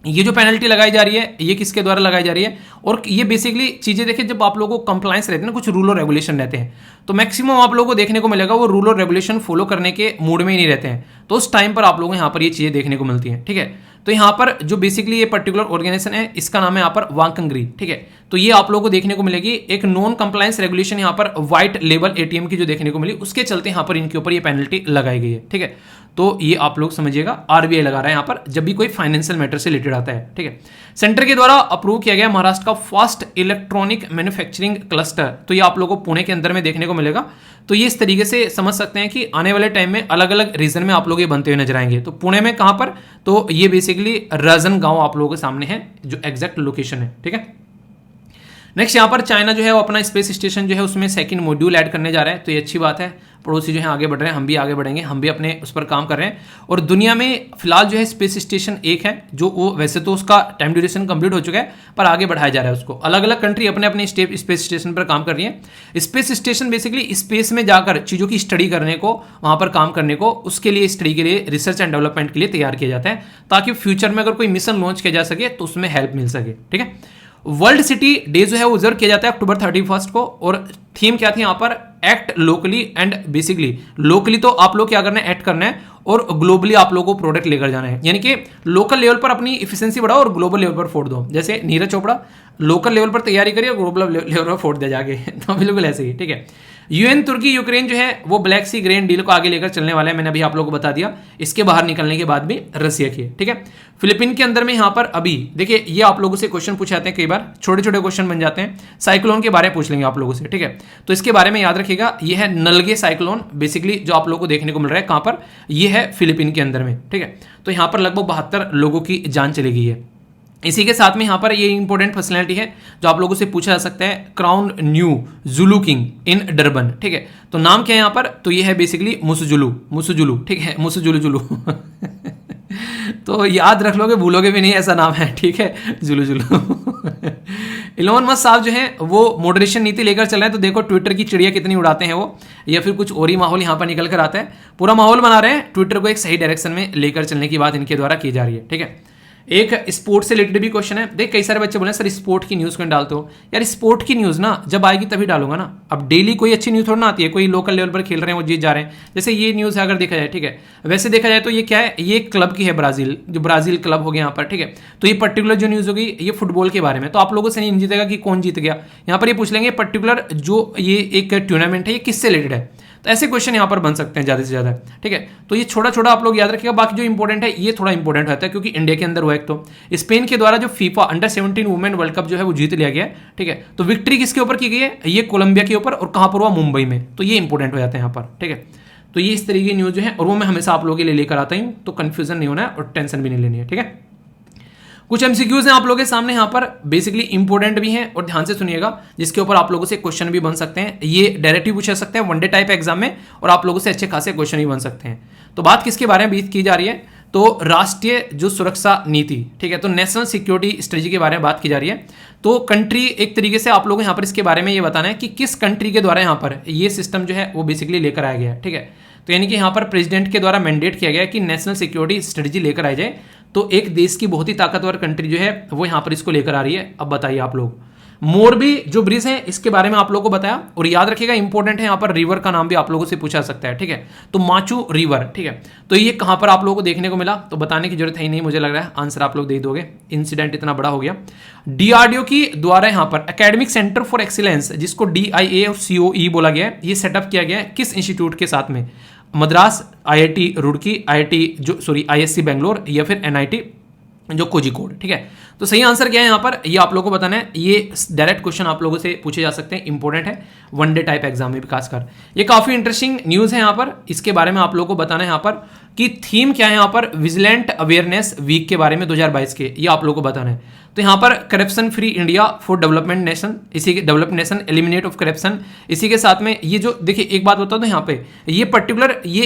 ये जो पेनल्टी लगाई जा रही है ये किसके द्वारा लगाई जा रही है, और ये बेसिकली चीजें देखिए, जब आप लोगों को कंप्लायंस रहते हैं ना, कुछ रूल और रेगुलेशन रहते हैं, तो मैक्सिमम आप लोगों को देखने को मिलेगा वो रूल और रेगुलेशन फॉलो करने के मूड में ही नहीं रहते हैं, तो उस टाइम पर आप लोगों को यहाँ पर ये चीजें देखने को मिलती हैं, ठीक है। तो यहाँ पर जो बेसिकली ये पर्टिकुलर ऑर्गेनाइजेशन है इसका नाम है यहाँ पर वांकंग्री, ठीक है। तो ये आप लोगों को देखने को मिलेगी एक नॉन कंप्लायंस रेगुलेशन यहाँ पर व्हाइट लेबल एटीएम की जो देखने को मिली, उसके चलते यहाँ पर इनके ऊपर ये पेनल्टी लगाई गई है, ठीक है। तो ये आप लोग समझिएगा, आरबीआई लगा रहा है यहाँ पर जब भी कोई फाइनेंशियल मैटर से रिलेटेड आता है, ठीक है। सेंटर के द्वारा अप्रूव किया गया महाराष्ट्र का फर्स्ट इलेक्ट्रॉनिक मैन्युफैक्चरिंग क्लस्टर, तो ये आप लोगों को पुणे के अंदर में देखने को मिलेगा। तो ये इस तरीके से समझ सकते हैं कि आने वाले टाइम में अलग अलग रीजन में आप लोग ये बनते हुए नजर आएंगे। तो पुणे में कहां पर, तो ये बेसिकली राजनगांव आप लोगों के सामने है, जो एग्जैक्ट लोकेशन है, ठीक है। नेक्स्ट यहाँ पर चाइना जो है वो अपना स्पेस स्टेशन जो है उसमें सेकंड मॉड्यूल ऐड करने जा रहा है, तो ये अच्छी बात है। पड़ोसी जो है आगे बढ़ रहे हैं, हम भी आगे बढ़ेंगे, हम भी अपने उस पर काम कर रहे हैं। और दुनिया में फिलहाल जो है स्पेस स्टेशन एक है, जो वो वैसे तो उसका टाइम ड्यूरेशन कंप्लीट हो चुका है, पर आगे बढ़ाया जा रहा है उसको। अलग अलग कंट्री अपने अपने स्पेस स्टेशन पर काम कर रही है। स्पेस स्टेशन बेसिकली स्पेस में जाकर चीज़ों की स्टडी करने को, वहाँ पर काम करने को, उसके लिए स्टडी के लिए, रिसर्च एंड डेवलपमेंट के लिए तैयार किया जाता है, ताकि फ्यूचर में अगर कोई मिशन लॉन्च किया जा सके तो उसमें हेल्प मिल सके, ठीक है। वर्ल्ड सिटी डे जो है वो ऑब्जर्व किया जाता है अक्टूबर 31 को, और थीम क्या थी यहाँ पर, act locally and basically locally तो आप लोग क्या करना है, एक्ट करना है, और ग्लोबली आप लोगों को प्रोडक्ट लेकर जाना है, यानी कि लोकल लेवल पर अपनी इफिशिएंसी बढ़ाओ और ग्लोबल लेवल पर फोड़ दो। जैसे नीरज चोपड़ा लोकल लेवल पर तैयारी करिए और ग्लोबल लेवल पर फोड़ दिया जाके तो बिल्कुल ऐसे ही, ठीक है। यूएन तुर्की यूक्रेन जो है वो ब्लैक सी ग्रेन डील को आगे लेकर चलने वाला है, मैंने अभी आप लोगों को बता दिया। इसके बाहर निकलने के बाद भी रसिया की है, ठीक है। फिलीपीन के अंदर में यहाँ पर अभी देखिए, ये आप लोगों से क्वेश्चन पूछे जाते हैं, कई बार छोटे छोटे क्वेश्चन बन जाते हैं। साइक्लोन के बारे में पूछ लेंगे आप लोगों से, ठीक है। तो इसके बारे में याद रखिएगा, ये है नलगे साइक्लोन, बेसिकली जो आप लोगों को देखने को मिल रहा है कहाँ पर, ये है फिलीपीन के अंदर में, ठीक है। तो यहाँ पर लगभग 72 लोगों की जान चली गई है। इसी के साथ में यहाँ पर ये इंपॉर्टेंट पर्सनैलिटी है जो आप लोगों से पूछा जा सकता है, crown new Zulu king in Durban, ठीक है। तो नाम क्या है यहाँ पर, तो ये है बेसिकली मुसुजुलू, ठीक है, मुसुजुलू तो याद रख लोगे, भूलोगे भी नहीं, ऐसा नाम है, ठीक है, जुलू इलोन मस्क साहब जो है वो मॉडरेशन नीति लेकर चल रहे हैं। तो देखो ट्विटर की चिड़िया कितनी उड़ाते हैं वो, या फिर कुछ और ही माहौल यहाँ पर निकल कर आता है। पूरा माहौल बना रहे हैं, ट्विटर को एक सही डायरेक्शन में लेकर चलने की बात इनके द्वारा की जा रही है, ठीक है। एक स्पोर्ट से रिलेटेड भी क्वेश्चन है। देख कई सारे बच्चे बोले सर स्पोर्ट की न्यूज़ क्यों डालते हो, यार स्पोर्ट की न्यूज़ ना जब आएगी तभी डालूंगा ना। अब डेली कोई अच्छी न्यूज़ थोड़ा ना आती है, कोई लोकल लेवल पर खेल रहे हैं वो जीत जा रहे हैं, जैसे ये न्यूज़ है अगर देखा जाए, ठीक है। वैसे देखा जाए तो ये क्या है, ये क्लब की है ब्राजील, जो ब्राजील क्लब हो गया यहाँ पर, ठीक है। तो ये पर्टिकुलर जो न्यूज़ होगी ये फुटबॉल के बारे में, तो आप लोगों से नहीं जीतेगा कि कौन जीत गया, यहाँ पर ये पूछ लेंगे पर्टिकुलर जो ये एक टूर्नामेंट है ये किससे रिलेटेड है। तो ऐसे क्वेश्चन यहाँ पर बन सकते हैं ज़्यादा से ज़्यादा, ठीक है। तो ये छोटा छोटा आप लोग याद रखिएगा, बाकी जो इंपॉर्टेंट है ये थोड़ा इंपॉर्टेंट रहता है क्योंकि इंडिया के अंदर हुआ। एक तो स्पेन के द्वारा जो FIFA under 17 women world cup जो है वो जीत लिया गया है, ठीक है। तो विक्ट्री किसके ऊपर की गई है, ये कोलंबिया के ऊपर, और कहाँ पर हुआ, मुंबई में। तो ये इंपॉर्टेंट हो जाते हैं यहाँ पर, ठीक है। तो ये इस तरीके की न्यूज़ जो है, और वो मैं हमेशा आप लोगों के लिए लेकर आता हूँ, तो कन्फ्यूजन नहीं होना है और टेंशन भी नहीं लेनी है, ठीक है। कुछ एमसीक्यूज हैं आप लोगों के सामने यहाँ पर, बेसिकली इंपॉर्टेंट भी हैं और ध्यान से सुनिएगा, जिसके ऊपर आप लोगों से क्वेश्चन भी बन सकते हैं। ये डायरेक्ट भी पूछ सकते हैं वनडे टाइप एग्जाम में, और आप लोगों से अच्छे खासे क्वेश्चन भी बन सकते हैं। तो बात किसके बारे में बीत की जा रही है, तो राष्ट्रीय जो सुरक्षा नीति, ठीक है, तो नेशनल सिक्योरिटी स्ट्रेटजी के बारे में बात की जा रही है। तो कंट्री एक तरीके से आप लोग यहाँ पर इसके बारे में ये बताना है कि किस कंट्री के द्वारा यहाँ पर ये सिस्टम जो है वो बेसिकली लेकर आया गया है, ठीक है। तो यानी कि यहाँ पर प्रेसिडेंट के द्वारा मैंडेट किया गया है कि नेशनल सिक्योरिटी स्ट्रेटजी लेकर आई जाए। तो एक देश की बहुत ही ताकतवर कंट्री जो है वो यहाँ पर इसको लेकर आ रही है। अब बताइए आप लोग, मोरबी जो ब्रिज है इसके बारे में आप लोगों को बताया, और याद रखिएगा इंपॉर्टेंट है यहाँ पर रिवर का नाम भी आप लोगों से पूछा सकता है, ठीक है। तो माचू रिवर, ठीक है, तो ये कहाँ पर आप लोगों को देखने को मिला, तो बताने की जरूरत है ही नहीं, मुझे लग रहा है आंसर आप लोग दे दोगे, इंसिडेंट इतना बड़ा हो गया। डीआरडीओ की द्वारा यहाँ पर एकेडमिक सेंटर फॉर एक्सीलेंस, जिसको DIA और COE बोला गया है, ये सेटअप किया गया है किस इंस्टीट्यूट के साथ में, मद्रास, IIT रुड़की, ISC बेंगलोर, या फिर NIT जो कोझिकोड, ठीक है। तो सही आंसर क्या है यहाँ पर, ये आप लोगों को बताना है। ये डायरेक्ट क्वेश्चन आप लोगों से पूछे जा सकते हैं, इंपॉर्टेंट है वनडे टाइप एग्जाम में भी खासकर। ये काफी इंटरेस्टिंग न्यूज है यहाँ पर, इसके बारे में आप लोगों को बताना है यहाँ पर कि थीम क्या है यहाँ पर, विजिलेंट अवेयरनेस वीक के बारे में 2022 के, ये आप लोगों को बताना है। तो यहाँ पर corruption free India for development nation, इसी के develop nation eliminate of corruption, इसी के साथ में ये जो देखिए एक बात बता दो यहाँ पे, ये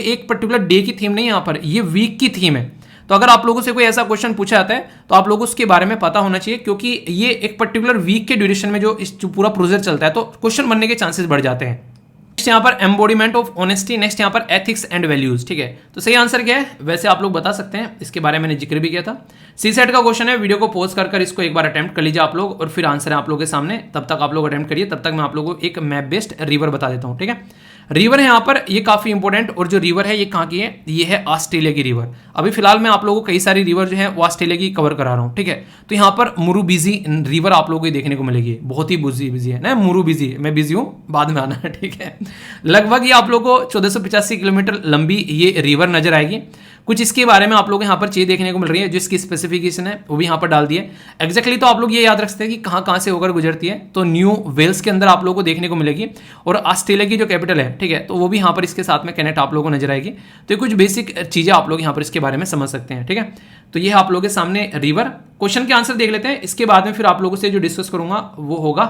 एक पर्टिकुलर डे की थीम नहीं है यहाँ पर, ये वीक की थीम है। तो अगर आप लोगों से कोई ऐसा क्वेश्चन पूछा जाता है तो आप लोगों को उसके बारे में पता होना चाहिए, क्योंकि ये एक पर्टिकुलर वीक के ड्यूरेशन में जो पूरा प्रोसेस चलता है, तो क्वेश्चन बनने के चांसेस बढ़ जाते हैं। नेक्स्ट यहाँ पर एम्बॉडीमेंट ऑफ ऑनेस्टी, नेक्स्ट यहाँ पर एथिक्स एंड वैल्यूज, ठीक है। तो सही आंसर क्या है, वैसे आप लोग बता सकते हैं, इसके बारे में मैंने जिक्र भी किया था। CSET का क्वेश्चन है, वीडियो को पॉज कर इसको एक बार अटेम्प्ट कर लीजिए आप लोग, और फिर आंसर है आप लोगों के सामने, तब तक आप लोग अटेम्प्ट करिए, तब तक मैं आप लोगों को एक मैप बेस्ड रिवर बता देता हूँ, ठीक है। रिवर है यहाँ पर, ये काफी इंपॉर्टेंट, और जो रिवर है ये कहाँ की है, ये है ऑस्ट्रेलिया की रिवर। अभी फिलहाल मैं आप लोगों को कई सारी रिवर जो है वो ऑस्ट्रेलिया की कवर करा रहा हूँ, ठीक है। तो यहाँ पर मुरुबिजी रिवर आप लोगों को देखने को मिलेगी, बहुत ही बिजी है ना, मुरुबिजी, मैं बिजी हूँ, बाद में आना, ठीक है। लगभग ये आप लोगों को 1485 किलोमीटर लंबी ये रिवर नजर आएगी। कुछ इसके बारे में आप लोग यहाँ पर चीज देखने को मिल रही है, जिसकी स्पेसिफिकेशन है वो भी यहाँ पर डाल दी है। एग्जैक्टली तो आप लोग ये याद रख सकते हैं कि कहाँ कहाँ से होकर गुजरती है, तो न्यू वेल्स के अंदर आप लोगों को देखने को मिलेगी, और ऑस्ट्रेलिया की जो कैपिटल है, ठीक है, तो वो भी यहाँ पर इसके साथ में कनेक्ट आप लोगों को नजर आएगी। तो ये कुछ बेसिक चीजें आप लोग यहाँ पर इसके बारे में समझ सकते हैं, ठीक है। तो ये आप लोगों के सामने रिवर, क्वेश्चन के आंसर देख लेते हैं, इसके बाद में फिर आप लोगों से जो डिस्कस करूंगा वो होगा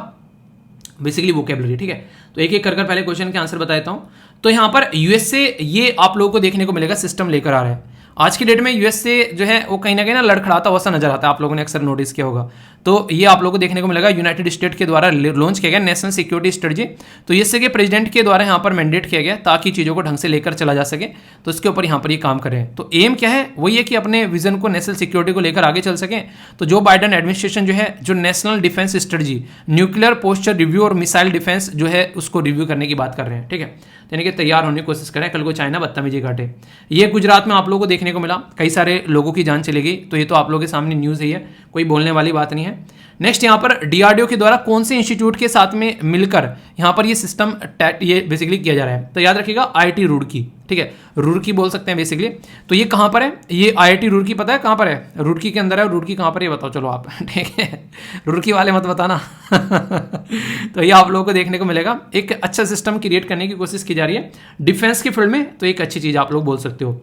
बेसिकली वोकेबलरी, ठीक है। तो एक एक कर पहले क्वेश्चन के आंसर बताता हूं। तो यहां पर यूएसए ये आप लोगों को देखने को मिलेगा सिस्टम लेकर आ रहा है। आज की डेट में यूएसए जो है वो कहीं ना कहीं लड़खड़ाता हुआ सा नजर आता है, आप लोगों ने अक्सर नोटिस किया होगा। तो ये आप लोगों को देखने को मिलेगा, यूनाइटेड स्टेट के द्वारा लॉन्च किया गया नेशनल सिक्योरिटी स्ट्रेटजी। तो यूएसए के प्रेसिडेंट के द्वारा यहाँ पर मैंडेट किया गया ताकि चीज़ों को ढंग से लेकर चला जा सके, तो इसके ऊपर यहाँ पर ये काम करें। तो एम क्या है, वही है कि अपने विजन को नेशनल सिक्योरिटी को लेकर आगे चल सकें। तो जो बाइडेन एडमिनिस्ट्रेशन जो है, जो national defence strategy, nuclear posture review और मिसाइल डिफेंस जो है उसको रिव्यू करने की बात कर रहे हैं, ठीक है। यानी कि तैयार होने की कोशिश करें, कल को चाइना बदतमीजी काटे। ये गुजरात में आप लोगों को देखने को मिला, कई सारे लोगों की जान चली गई। तो ये तो आप लोगों के सामने न्यूज़ ही है, कोई बोलने वाली बात नहीं है। नेक्स्ट यहाँ पर डीआरडीओ के द्वारा कौन से इंस्टीट्यूट के साथ में मिलकर यहाँ पर ये सिस्टम ये बेसिकली किया जा रहा है, तो याद रखिएगा IIT रुड़की, ठीक है, रुड़की बोल सकते हैं बेसिकली। तो ये कहाँ पर है, ये IIT रुड़की पता है कहाँ पर है, रुड़की के अंदर है। रुड़की कहाँ पर है ये बताओ चलो आप, ठीक है, रुड़की वाले मत बताना। तो ये आप लोगों को देखने को मिलेगा, एक अच्छा सिस्टम क्रिएट करने की कोशिश की जा रही है डिफेंस की फील्ड में, तो एक अच्छी चीज़ आप लोग बोल सकते हो।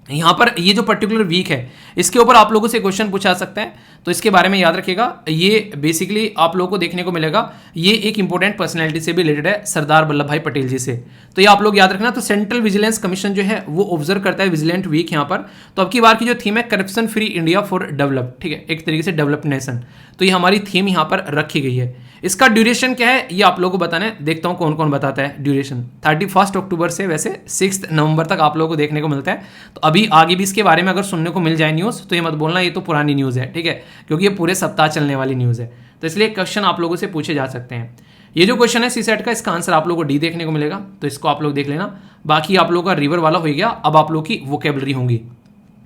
यहाँ पर ये जो पर्टिकुलर वीक है इसके ऊपर आप लोगों से क्वेश्चन पूछा सकता है, तो इसके बारे में याद रखिएगा। ये बेसिकली आप लोगों को देखने को मिलेगा, ये एक इंपॉर्टेंट पर्सनैलिटी से भी रिलेटेड है, सरदार वल्लभ भाई पटेल जी से। तो ये आप लोग याद रखना। तो सेंट्रल विजिलेंस कमीशन जो है वो ऑब्जर्व करता है विजिलेंट वीक यहाँ पर। तो अब की बार की जो थीम है corruption free India for develop, ठीक है, एक तरीके से डेवलप नेशन। तो ये हमारी थीम यहाँ पर रखी गई है। इसका ड्यूरेशन क्या है ये आप लोगों को बताना है, देखता हूँ कौन कौन बताता है ड्यूरेशन। 31 अक्टूबर से वैसे 6 नवंबर तक आप लोगों को देखने को मिलता है। तो अभी आगे भी इसके बारे में अगर सुनने को मिल जाए न्यूज़, तो ये मत बोलना ये तो पुरानी न्यूज़ है, ठीक है, क्योंकि ये पूरे सप्ताह चलने वाली न्यूज़ है। तो इसलिए क्वेश्चन आप लोगों से पूछे जा सकते हैं। ये जो क्वेश्चन है सीसेट का, इसका आंसर आप लोगों को डी देखने को मिलेगा, तो इसको आप लोग देख लेना। बाकी आप लोगों का रिवर वाला हो गया, अब आप लोग की वोकेबलरी होंगी।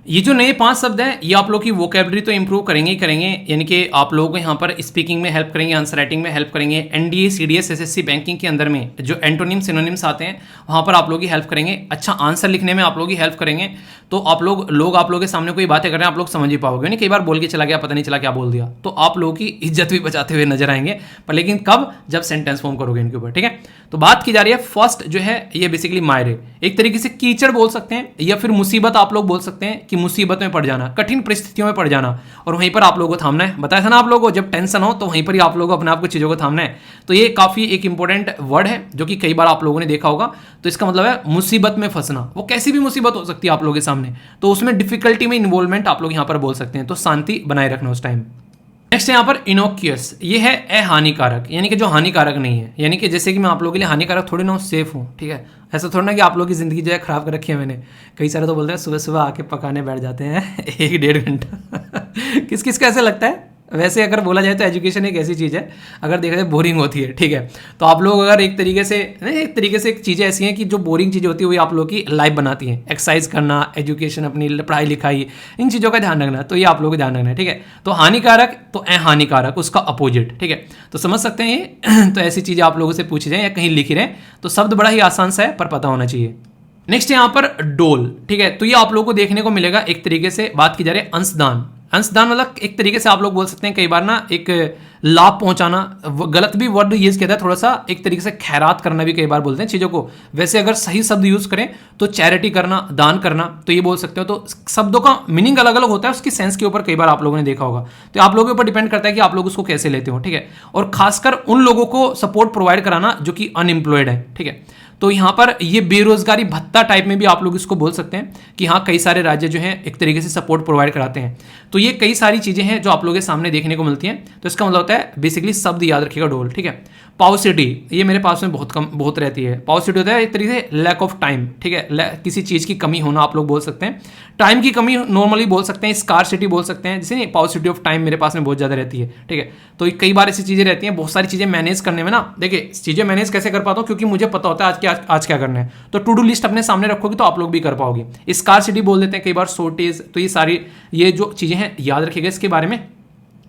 ये जो नए 5 शब्द हैं ये आप लोग की वोकेबलरी तो इंप्रूव करेंगे ही करेंगे, यानी कि आप लोगों को यहाँ पर स्पीकिंग में हेल्प करेंगे, आंसर राइटिंग में हेल्प करेंगे। एनडीए सीडीएस एसएससी बैंकिंग के अंदर में जो एंटोनिम सिनोनिम्स आते हैं वहाँ पर आप लोग की हेल्प करेंगे। अच्छा आंसर लिखने में आप लोग की हेल्प करेंगे। तो आप लोग आप लोगों के सामने कोई बातें कर रहे हैं, आप लोग समझ ही पाओगे नहीं, कई बार बोल के चला गया, पता नहीं चला क्या बोल दिया, तो आप लोगों की इज्जत भी बचाते हुए नजर आएंगे। पर लेकिन कब, जब सेंटेंस फॉर्म करोगे इनके ऊपर, ठीक है। तो बात की जा रही है फर्स्ट जो है ये बेसिकली मायरे, एक तरीके से कीचड़ बोल सकते हैं, या फिर मुसीबत आप लोग बोल सकते हैं कि मुसीबत में पड़ जाना, कठिन परिस्थितियों में पड़ जाना, और वहीं पर आप लोगों को थामना है। बताया था ना आप लोगों को, जब टेंशन हो तो वहीं पर ही आप लोगों को अपने आप को चीज़ों को थामना है। तो ये काफ़ी एक इंपॉर्टेंट वर्ड है जो कि कई बार आप लोगों ने देखा होगा। तो इसका मतलब है मुसीबत में फंसना, वो कैसी भी मुसीबत हो सकती है आप लोगों के सामने, तो उसमें डिफिकल्टी में इन्वॉल्वमेंट आप लोग यहाँ पर बोल सकते हैं। तो शांति बनाए रखना उस टाइम। नेक्स्ट है यहाँ पर इनोक्यूअस, ये है अहानिकारक, यानी कि जो हानिकारक नहीं है, यानी कि जैसे कि मैं आप लोगों के लिए हानिकारक थोड़ी ना सेफ हूँ, ठीक है। ऐसा थोड़ा ना कि आप लोगों की जिंदगी जो है खराब कर रखी है मैंने। कई सारे तो बोलते हैं सुबह सुबह आके पकाने बैठ जाते हैं 1-1.5 घंटा। किस किस का ऐसा लगता है, वैसे अगर बोला जाए तो एजुकेशन एक ऐसी चीज़ है, अगर देखा जाए बोरिंग होती है, ठीक है। तो आप लोग अगर एक तरीके से चीज़ें ऐसी हैं कि जो बोरिंग चीज़ें होती है वही आप लोग की लाइफ बनाती हैं। एक्सरसाइज करना, एजुकेशन, अपनी पढ़ाई लिखाई, इन चीज़ों का ध्यान रखना, तो ये आप लोगों को ध्यान रखना है, ठीक है। तो हानिकारक तो अहानिकारक, उसका अपोजिट, ठीक है। तो समझ सकते हैं ये तो ऐसी चीज़ें आप लोगों से पूछी जाए या कहीं लिखी रहे तो शब्द बड़ा ही आसान सा है पर पता होना चाहिए। नेक्स्ट यहाँ पर डोल, ठीक है। तो ये आप लोगों को देखने को मिलेगा, एक तरीके से बात की जा रही है अंशदान। अंशदान मतलब एक तरीके से आप लोग बोल सकते हैं कई बार ना एक लाभ पहुंचाना, गलत भी वर्ड यूज किया था थोड़ा सा, एक तरीके से खैरात करना भी कई बार बोलते हैं चीज़ों को। वैसे अगर सही शब्द यूज करें तो चैरिटी करना, दान करना, तो ये बोल सकते हो। तो शब्दों का मीनिंग अलग अलग होता है, उसकी सेंस के ऊपर कई बार आप लोगों ने देखा होगा। तो आप लोगों के ऊपर डिपेंड करता है कि आप लोग उसको कैसे लेते हो, ठीक है। और खासकर उन लोगों को सपोर्ट प्रोवाइड कराना जो कि अनएम्प्लॉयड है, ठीक है। तो यहाँ पर ये बेरोजगारी भत्ता टाइप में भी आप लोग इसको बोल सकते हैं कि हाँ कई सारे राज्य जो हैं एक तरीके से सपोर्ट प्रोवाइड कराते हैं। तो ये कई सारी चीज़ें हैं जो आप लोगों के सामने देखने को मिलती हैं। तो इसका मतलब होता है बेसिकली शब्द याद रखिएगा डोल, ठीक है। पाउसिटी, ये मेरे पास में बहुत रहती है। पाउसिटी होता है एक तरीके से लैक ऑफ टाइम, ठीक है। किसी चीज़ की कमी होना आप लोग बोल सकते हैं। टाइम की कमी नॉर्मली बोल सकते हैं, स्कार्सिटी बोल सकते हैं, जैसे नहीं पाउसिटी ऑफ टाइम मेरे पास में बहुत ज़्यादा रहती है, ठीक है। तो कई बार ऐसी चीज़ें रहती हैं, बहुत सारी चीज़ें मैनेज करने में ना, देखिए चीज़ें मैनेज कैसे कर पाता हूँ क्योंकि मुझे पता होता है आज क्या करना है। तो टू डू लिस्ट अपने सामने रखोगे तो आप लोग भी कर पाओगे। स्कार्सिटी बोल देते हैं कई बार, शॉर्टेज, तो ये सारी ये जो चीज़ें हैं याद रखिएगा इसके बारे में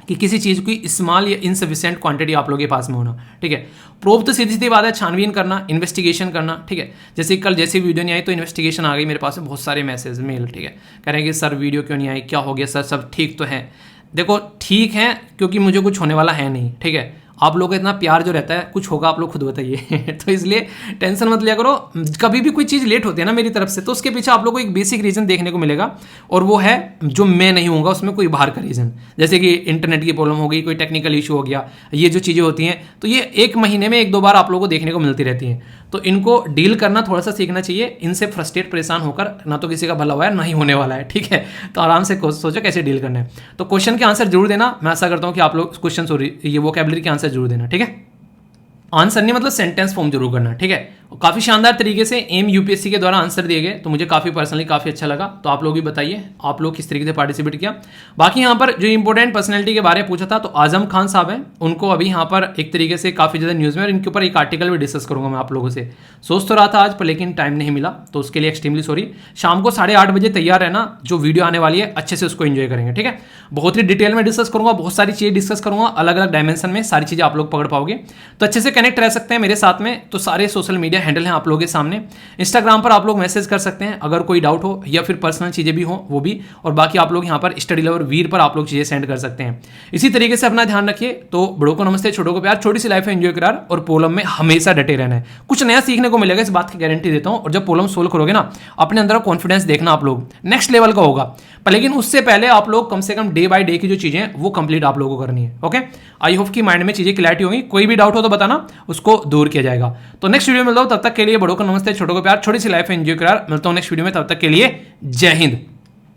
कि किसी चीज़ की स्मॉल या इनसफिशिएंट क्वांटिटी आप लोगों के पास में होना, ठीक है। प्रोब तो सीधी सीधी बात है, छानबीन करना, इन्वेस्टिगेशन करना, ठीक है। जैसे कल जैसी वीडियो नहीं आई तो इन्वेस्टिगेशन आ गई मेरे पास में बहुत सारे मैसेज मेल, ठीक है। कह रहे हैं कि सर वीडियो क्यों नहीं आई, क्या हो गया सर, सब ठीक तो है। देखो ठीक है क्योंकि मुझे कुछ होने वाला है नहीं, ठीक है। आप लोगों का इतना प्यार जो रहता है, कुछ होगा आप लोग खुद बताइए तो इसलिए टेंशन मत लिया करो। कभी भी कोई चीज़ लेट होती है ना मेरी तरफ से तो उसके पीछे आप लोगों को एक बेसिक रीज़न देखने को मिलेगा, और वो है जो मैं नहीं होऊंगा उसमें कोई बाहर का रीज़न। जैसे कि इंटरनेट की प्रॉब्लम हो गई, कोई टेक्निकल इशू हो गया, ये जो चीज़ें होती हैं तो ये एक महीने में 1-2 बार आप लोगों को देखने को मिलती रहती हैं। तो इनको डील करना थोड़ा सा सीखना चाहिए। इनसे फ्रस्ट्रेट परेशान होकर ना तो किसी का भला हुआ है ना ही होने वाला है, ठीक है। तो आराम से सोचो कैसे डील करना है। तो क्वेश्चन के आंसर जरूर देना, मैं आशा करता हूँ कि आप लोग क्वेश्चन ये वोकैबुलरी के आंसर जरूर देना, ठीक है। आंसर नहीं मतलब सेंटेंस फॉर्म जरूर करना, ठीक है। काफ़ी शानदार तरीके से एम यूपीएससी के द्वारा आंसर दिए गए, तो मुझे काफ़ी पर्सनली काफ़ी अच्छा लगा। तो आप लोग भी बताइए आप लोग किस तरीके से पार्टिसिपेट किया। बाकी यहाँ पर जो इंपॉर्टेंट पर्सनैलिटी के बारे में पूछा था तो आजम खान साहब हैं, उनको अभी यहाँ पर एक तरीके से काफ़ी ज़्यादा न्यूज़ में, और इनके ऊपर एक आर्टिकल भी डिस्कस करूँगा मैं आप लोगों से। सोच तो रहा था आज पर लेकिन टाइम नहीं मिला, तो उसके लिए एक्सट्रीमली सॉरी। शाम को 8:30 बजे तैयार रहना, जो वीडियो आने वाली है अच्छे से उसको एंजॉय करेंगे, ठीक है। बहुत ही डिटेल में डिस्कस करूँगा, बहुत सारी चीज़ें डिस्कस करूँगा, अलग अलग डायमेंशन में सारी चीज़ें आप लोग पकड़ पाओगे। तो अच्छे से कनेक्ट रह सकते हैं मेरे साथ में। तो सारे सोशल मीडिया हैंडल हैं आप लोगों के सामने। इंस्टाग्राम पर आप लोग मैसेज कर सकते हैं अगर कोई डाउट हो या फिर पर्सनल चीज़ें भी हो वो भी, और बाकी आप लोग यहाँ पर स्टडी लवर वीर पर आप लोग चीज़ें सेंड कर सकते हैं। इसी तरीके से अपना ध्यान रखिए। तो बड़ों को नमस्ते, छोटों को प्यार, छोटी सी लाइफ है एंजॉय करार, और पोलम में हमेशा डटे रहना है। कुछ नया सीखने को मिलेगा, इस बात की गारंटी देता हूँ। और जब पोलम सोल्व करोगे ना, अपने अंदर कॉन्फिडेंस देखना आप लोग नेक्स्ट लेवल का होगा। पर लेकिन उससे पहले आप लोग कम से कम डे बाय डे की जो चीज़ें हैं वो कंप्लीट आप लोगों को करनी है, ओके। आई होप कि माइंड में चीज़ें क्लैरिटी होगी। कोई भी डाउट हो तो बताना, उसको दूर किया जाएगा। तो नेक्स्ट वीडियो में मिलता हूं, तब तक के लिए बड़ों को नमस्ते, छोटों को प्यार, छोटी सी लाइफ एंजॉय करार। मिलता हूं नेक्स्ट वीडियो में, तब तक के लिए जय हिंद।